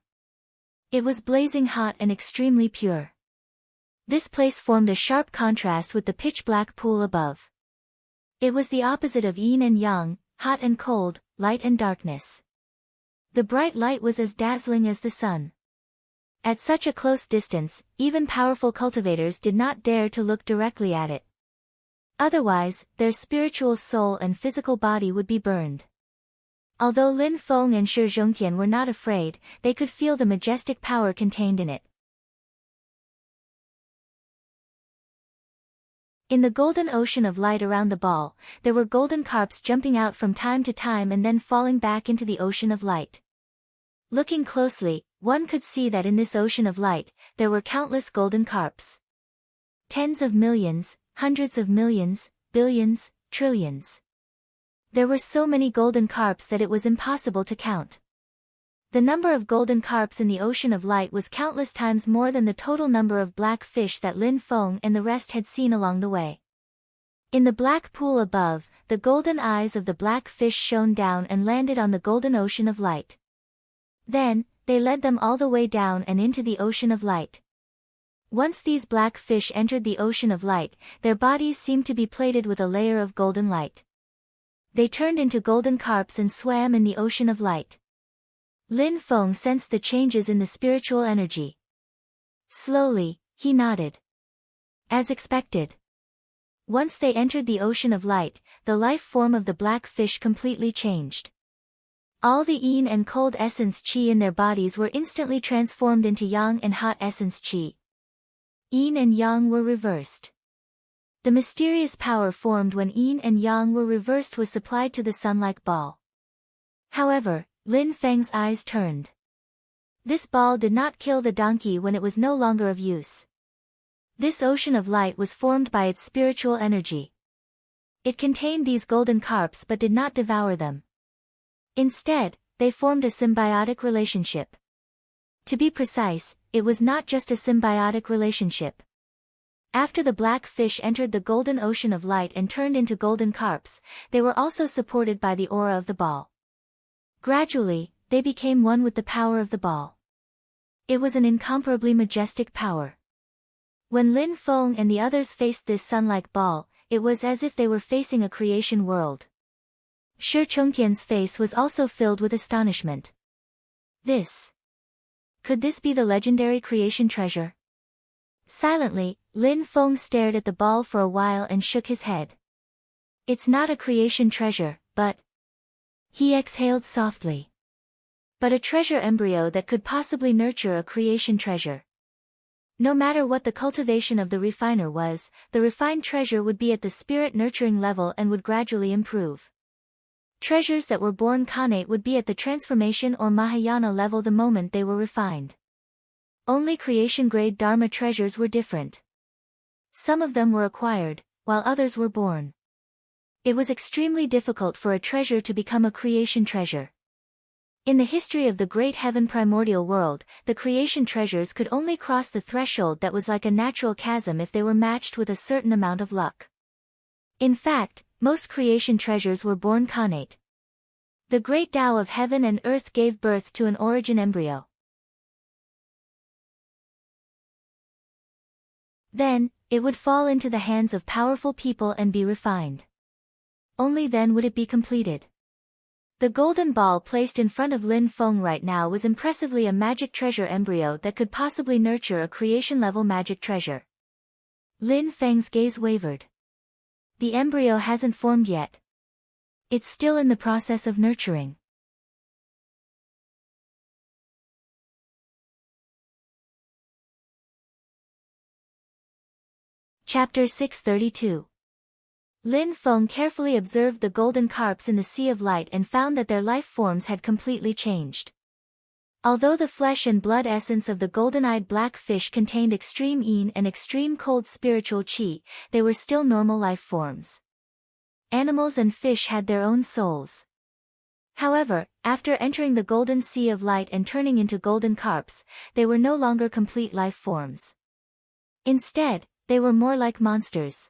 It was blazing hot and extremely pure. This place formed a sharp contrast with the pitch-black pool above. It was the opposite of yin and yang, hot and cold, light and darkness. The bright light was as dazzling as the sun. At such a close distance, even powerful cultivators did not dare to look directly at it. Otherwise, their spiritual soul and physical body would be burned. Although Lin Feng and Shi Zhongtian were not afraid, they could feel the majestic power contained in it. In the golden ocean of light around the ball, there were golden carps jumping out from time to time and then falling back into the ocean of light. Looking closely, one could see that in this ocean of light, there were countless golden carps. Tens of millions, hundreds of millions, billions, trillions. There were so many golden carps that it was impossible to count. The number of golden carps in the ocean of light was countless times more than the total number of black fish that Lin Feng and the rest had seen along the way. In the black pool above, the golden eyes of the black fish shone down and landed on the golden ocean of light. Then, they led them all the way down and into the ocean of light. Once these black fish entered the ocean of light, their bodies seemed to be plated with a layer of golden light. They turned into golden carps and swam in the ocean of light. Lin Feng sensed the changes in the spiritual energy. Slowly, he nodded. As expected. Once they entered the ocean of light, the life form of the black fish completely changed. All the yin and cold essence qi in their bodies were instantly transformed into yang and hot essence qi. Yin and yang were reversed. The mysterious power formed when yin and yang were reversed was supplied to the sun-like ball. However, Lin Feng's eyes turned. This ball did not kill the donkey when it was no longer of use. This ocean of light was formed by its spiritual energy. It contained these golden carps but did not devour them. Instead, they formed a symbiotic relationship. To be precise, it was not just a symbiotic relationship. After the black fish entered the golden ocean of light and turned into golden carps, they were also supported by the aura of the ball. Gradually, they became one with the power of the ball. It was an incomparably majestic power. When Lin Feng and the others faced this sun-like ball, it was as if they were facing a creation world. Shi Chongtian's face was also filled with astonishment. Could this be the legendary creation treasure? Silently, Lin Feng stared at the ball for a while and shook his head. It's not a creation treasure, but... He exhaled softly. But a treasure embryo that could possibly nurture a creation treasure. No matter what the cultivation of the refiner was, the refined treasure would be at the spirit nurturing level and would gradually improve. Treasures that were born Khanate would be at the transformation or Mahayana level the moment they were refined. Only creation-grade Dharma treasures were different. Some of them were acquired, while others were born. It was extremely difficult for a treasure to become a creation treasure. In the history of the great heaven primordial world, the creation treasures could only cross the threshold that was like a natural chasm if they were matched with a certain amount of luck. In fact, most creation treasures were born Khanate. The great Tao of heaven and earth gave birth to an origin embryo. Then, it would fall into the hands of powerful people and be refined. Only then would it be completed. The golden ball placed in front of Lin Feng right now was impressively a magic treasure embryo that could possibly nurture a creation-level magic treasure. Lin Feng's gaze wavered. The embryo hasn't formed yet. It's still in the process of nurturing. Chapter 632. Lin Feng carefully observed the golden carps in the sea of light and found that their life forms had completely changed. Although the flesh and blood essence of the golden-eyed black fish contained extreme yin and extreme cold spiritual qi, they were still normal life forms. Animals and fish had their own souls. However, after entering the golden sea of light and turning into golden carps, they were no longer complete life forms. Instead, they were more like monsters.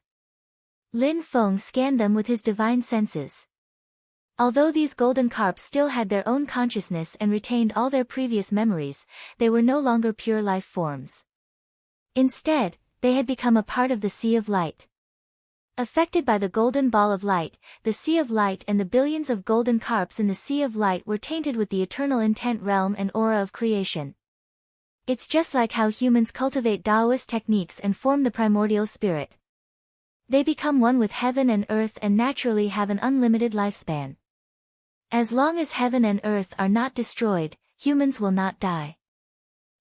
Lin Feng scanned them with his divine senses. Although these golden carps still had their own consciousness and retained all their previous memories, they were no longer pure life forms. Instead, they had become a part of the sea of light. Affected by the golden ball of light, the sea of light and the billions of golden carps in the sea of light were tainted with the eternal intent realm and aura of creation. It's just like how humans cultivate Taoist techniques and form the primordial spirit. They become one with heaven and earth and naturally have an unlimited lifespan. As long as heaven and earth are not destroyed, humans will not die.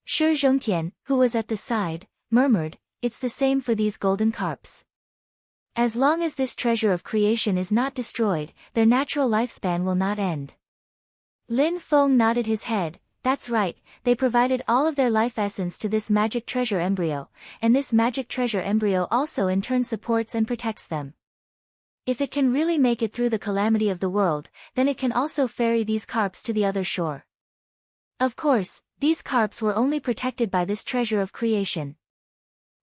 Shi Zhongtian, who was at the side, murmured, "It's the same for these golden carps. As long as this treasure of creation is not destroyed, their natural lifespan will not end." Lin Feng nodded his head. That's right, they provided all of their life essence to this magic treasure embryo, and this magic treasure embryo also in turn supports and protects them. If it can really make it through the calamity of the world, then it can also ferry these carps to the other shore. Of course, these carps were only protected by this treasure of creation.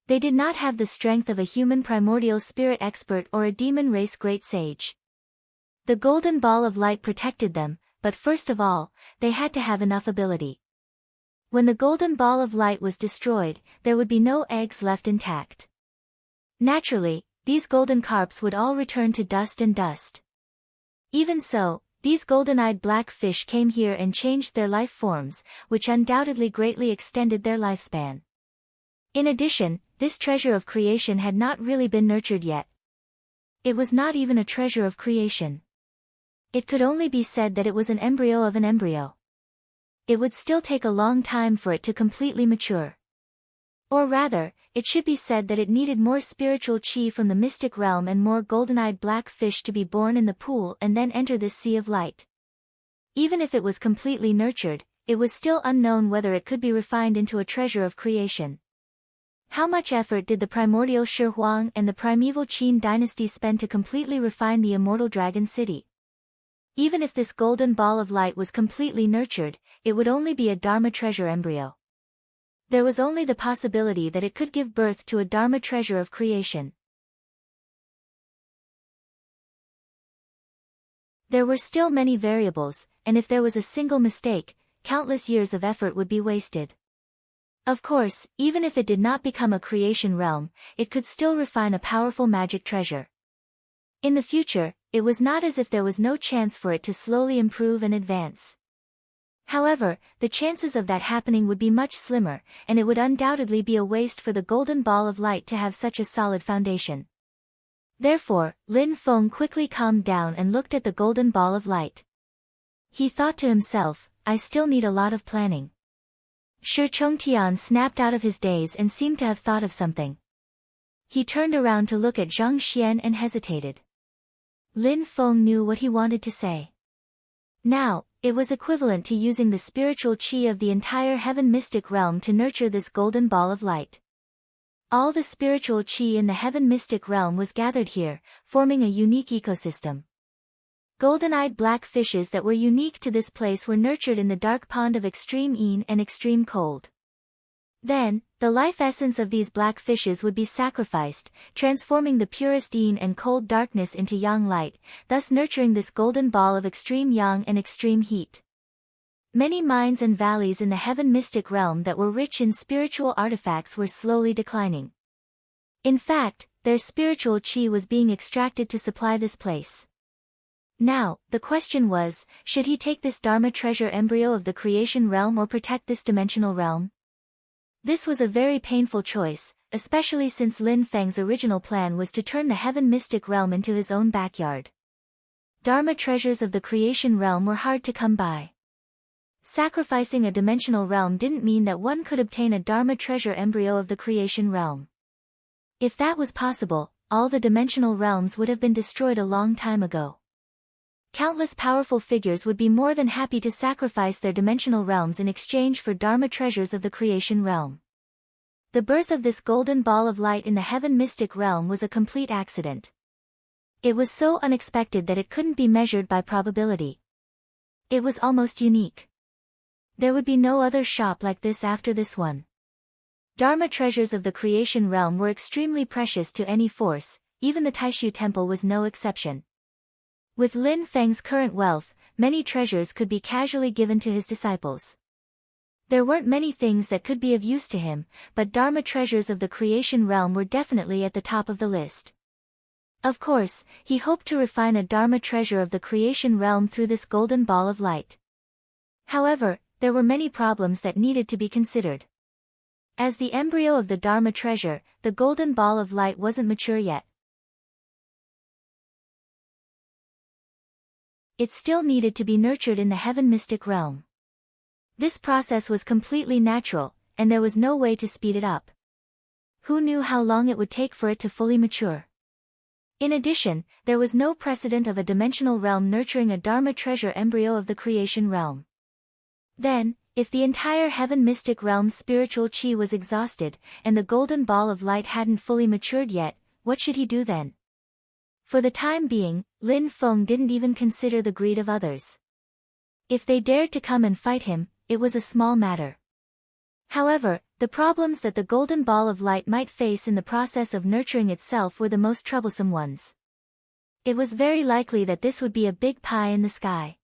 They did not have the strength of a human primordial spirit expert or a demon race great sage. The golden ball of light protected them, but first of all, they had to have enough ability. When the golden ball of light was destroyed, there would be no eggs left intact. Naturally, these golden carps would all return to dust and dust. Even so, these golden-eyed black fish came here and changed their life forms, which undoubtedly greatly extended their lifespan. In addition, this treasure of creation had not really been nurtured yet. It was not even a treasure of creation. It could only be said that it was an embryo of an embryo. It would still take a long time for it to completely mature. Or rather, it should be said that it needed more spiritual qi from the mystic realm and more golden-eyed black fish to be born in the pool and then enter this sea of light. Even if it was completely nurtured, it was still unknown whether it could be refined into a treasure of creation. How much effort did the primordial Shi Huang and the primeval Qin dynasty spend to completely refine the immortal dragon city? Even if this golden ball of light was completely nurtured, it would only be a Dharma treasure embryo. There was only the possibility that it could give birth to a Dharma treasure of creation. There were still many variables, and if there was a single mistake, countless years of effort would be wasted. Of course, even if it did not become a creation realm, it could still refine a powerful magic treasure. In the future, it was not as if there was no chance for it to slowly improve and advance. However, the chances of that happening would be much slimmer, and it would undoubtedly be a waste for the golden ball of light to have such a solid foundation. Therefore, Lin Feng quickly calmed down and looked at the golden ball of light. He thought to himself, I still need a lot of planning. Shi Chongtian snapped out of his daze and seemed to have thought of something. He turned around to look at Zhang Xian and hesitated. Lin Feng knew what he wanted to say. Now, it was equivalent to using the spiritual qi of the entire heaven mystic realm to nurture this golden ball of light. All the spiritual qi in the heaven mystic realm was gathered here, forming a unique ecosystem. Golden-eyed black fishes that were unique to this place were nurtured in the dark pond of extreme yin and extreme cold. Then, the life essence of these black fishes would be sacrificed, transforming the purest yin and cold darkness into yang light, thus nurturing this golden ball of extreme yang and extreme heat. Many mines and valleys in the heaven mystic realm that were rich in spiritual artifacts were slowly declining. In fact, their spiritual qi was being extracted to supply this place. Now, the question was, should he take this Dharma treasure embryo of the creation realm or protect this dimensional realm? This was a very painful choice, especially since Lin Feng's original plan was to turn the heaven mystic realm into his own backyard. Dharma treasures of the creation realm were hard to come by. Sacrificing a dimensional realm didn't mean that one could obtain a Dharma treasure embryo of the creation realm. If that was possible, all the dimensional realms would have been destroyed a long time ago. Countless powerful figures would be more than happy to sacrifice their dimensional realms in exchange for Dharma treasures of the creation realm. The birth of this golden ball of light in the heaven mystic realm was a complete accident. It was so unexpected that it couldn't be measured by probability. It was almost unique. There would be no other shop like this after this one. Dharma treasures of the creation realm were extremely precious to any force, even the Taishu temple was no exception. With Lin Feng's current wealth, many treasures could be casually given to his disciples. There weren't many things that could be of use to him, but Dharma treasures of the creation realm were definitely at the top of the list. Of course, he hoped to refine a Dharma treasure of the creation realm through this golden ball of light. However, there were many problems that needed to be considered. As the embryo of the Dharma treasure, the golden ball of light wasn't mature yet. It still needed to be nurtured in the heaven mystic realm. This process was completely natural, and there was no way to speed it up. Who knew how long it would take for it to fully mature? In addition, there was no precedent of a dimensional realm nurturing a Dharma treasure embryo of the creation realm. Then, if the entire heaven mystic realm's spiritual qi was exhausted, and the golden ball of light hadn't fully matured yet, what should he do then? For the time being, Lin Feng didn't even consider the greed of others. If they dared to come and fight him, it was a small matter. However, the problems that the golden ball of light might face in the process of nurturing itself were the most troublesome ones. It was very likely that this would be a big pie in the sky.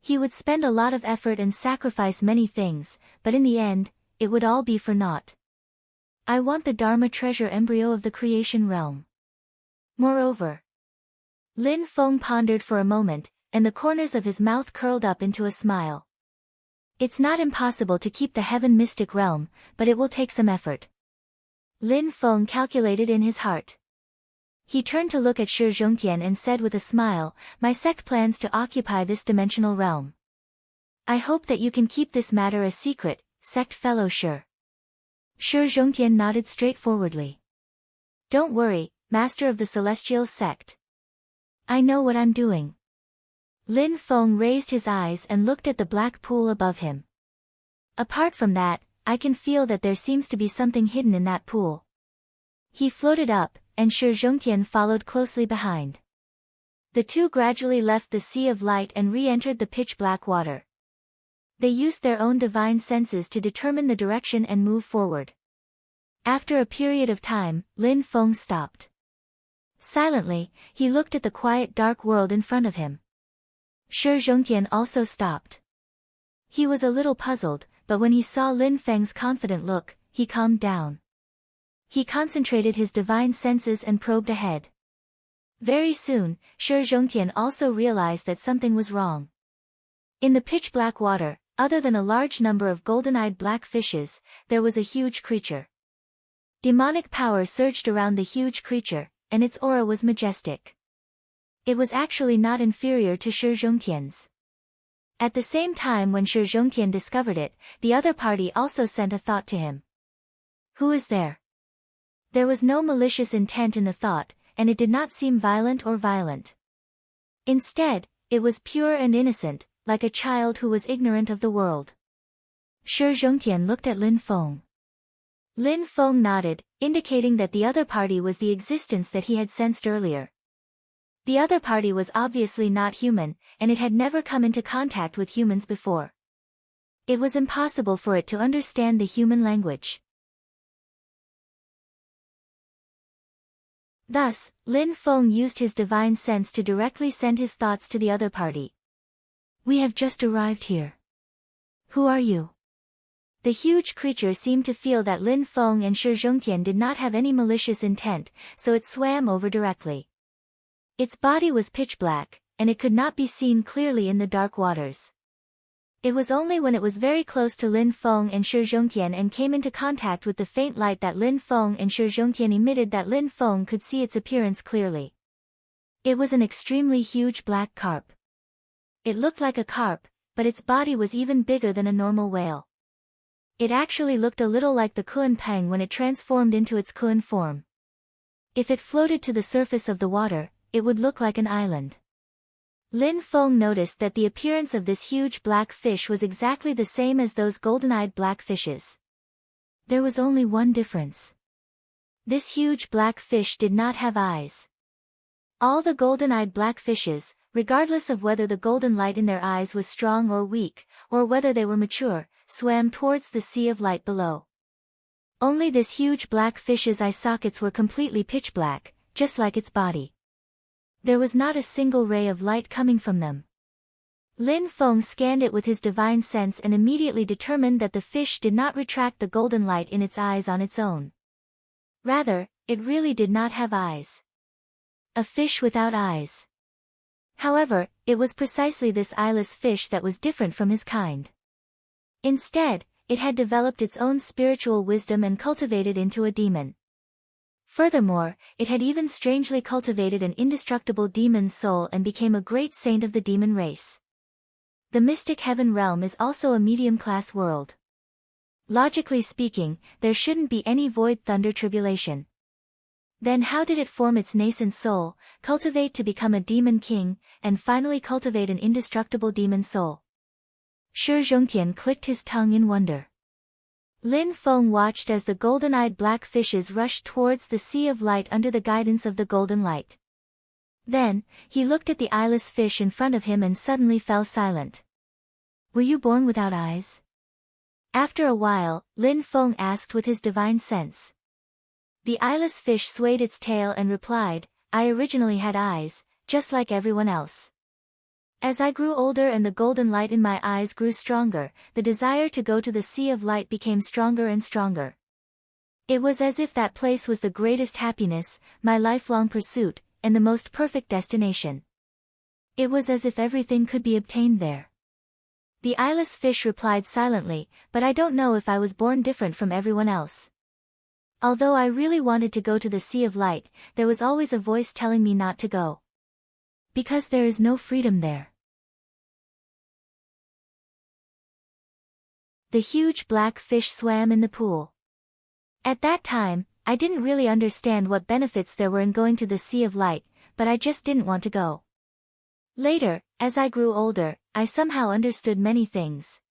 He would spend a lot of effort and sacrifice many things, but in the end, it would all be for naught. I want the Dharma treasure embryo of the creation realm. Moreover, Lin Feng pondered for a moment, and the corners of his mouth curled up into a smile. It's not impossible to keep the heaven mystic realm, but it will take some effort. Lin Feng calculated in his heart. He turned to look at Shi Zhongtian and said with a smile, my sect plans to occupy this dimensional realm. I hope that you can keep this matter a secret, sect fellow Shi. Shi Zhongtian nodded straightforwardly. Don't worry, master of the celestial sect. I know what I'm doing. Lin Feng raised his eyes and looked at the black pool above him. Apart from that, I can feel that there seems to be something hidden in that pool. He floated up, and Shi Zhongtian followed closely behind. The two gradually left the sea of light and re-entered the pitch-black water. They used their own divine senses to determine the direction and move forward. After a period of time, Lin Feng stopped. Silently, he looked at the quiet dark world in front of him. Shi Zhongtian also stopped. He was a little puzzled, but when he saw Lin Feng's confident look, he calmed down. He concentrated his divine senses and probed ahead. Very soon, Shi Zhongtian also realized that something was wrong. In the pitch-black water, other than a large number of golden-eyed black fishes, there was a huge creature. Demonic power surged around the huge creature, and its aura was majestic. It was actually not inferior to Shi Zhongtian's. At the same time when Shi Zhongtian discovered it, the other party also sent a thought to him. Who is there? There was no malicious intent in the thought, and it did not seem violent or violent. Instead, it was pure and innocent, like a child who was ignorant of the world. Shi Zhongtian looked at Lin Feng. Lin Feng nodded, indicating that the other party was the existence that he had sensed earlier. The other party was obviously not human, and it had never come into contact with humans before. It was impossible for it to understand the human language. Thus, Lin Feng used his divine sense to directly send his thoughts to the other party. We have just arrived here. Who are you? The huge creature seemed to feel that Lin Feng and Shi Zhongtian did not have any malicious intent, so it swam over directly. Its body was pitch black, and it could not be seen clearly in the dark waters. It was only when it was very close to Lin Feng and Shi Zhongtian and came into contact with the faint light that Lin Feng and Shi Zhongtian emitted that Lin Feng could see its appearance clearly. It was an extremely huge black carp. It looked like a carp, but its body was even bigger than a normal whale. It actually looked a little like the Kuan Peng when it transformed into its Kuan form. If it floated to the surface of the water, it would look like an island. Lin Feng noticed that the appearance of this huge black fish was exactly the same as those golden-eyed black fishes. There was only one difference. This huge black fish did not have eyes. All the golden-eyed black fishes, regardless of whether the golden light in their eyes was strong or weak, or whether they were mature, swam towards the sea of light below. Only this huge black fish's eye sockets were completely pitch black, just like its body. There was not a single ray of light coming from them. Lin Feng scanned it with his divine sense and immediately determined that the fish did not retract the golden light in its eyes on its own. Rather, it really did not have eyes. A fish without eyes. However, it was precisely this eyeless fish that was different from his kind. Instead, it had developed its own spiritual wisdom and cultivated into a demon. Furthermore, it had even strangely cultivated an indestructible demon soul and became a great saint of the demon race. The mystic heaven realm is also a medium-class world. Logically speaking, there shouldn't be any void thunder tribulation. Then how did it form its nascent soul, cultivate to become a demon king, and finally cultivate an indestructible demon soul? Shi Zhongtian clicked his tongue in wonder. Lin Feng watched as the golden-eyed black fishes rushed towards the sea of light under the guidance of the golden light. Then, he looked at the eyeless fish in front of him and suddenly fell silent. Were you born without eyes? After a while, Lin Feng asked with his divine sense. The eyeless fish swayed its tail and replied, I originally had eyes, just like everyone else. As I grew older and the golden light in my eyes grew stronger, the desire to go to the sea of light became stronger and stronger. It was as if that place was the greatest happiness, my lifelong pursuit, and the most perfect destination. It was as if everything could be obtained there. The eyeless fish replied silently, but I don't know if I was born different from everyone else. Although I really wanted to go to the sea of light, there was always a voice telling me not to go. Because there is no freedom there. The huge black fish swam in the pool. At that time, I didn't really understand what benefits there were in going to the sea of light, but I just didn't want to go. Later, as I grew older, I somehow understood many things.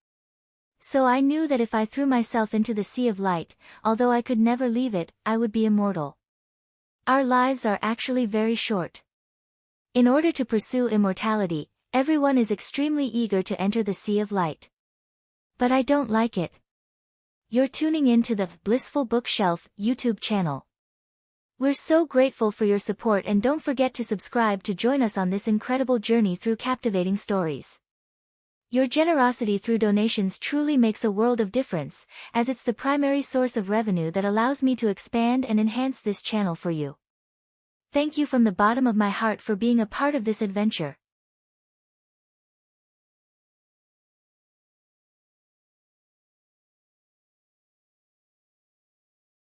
So I knew that if I threw myself into the sea of light, although I could never leave it, I would be immortal. Our lives are actually very short. In order to pursue immortality, everyone is extremely eager to enter the sea of light. But I don't like it. You're tuning in to the Blissful Bookshelf YouTube channel. We're so grateful for your support, and don't forget to subscribe to join us on this incredible journey through captivating stories. Your generosity through donations truly makes a world of difference, as it's the primary source of revenue that allows me to expand and enhance this channel for you. Thank you from the bottom of my heart for being a part of this adventure.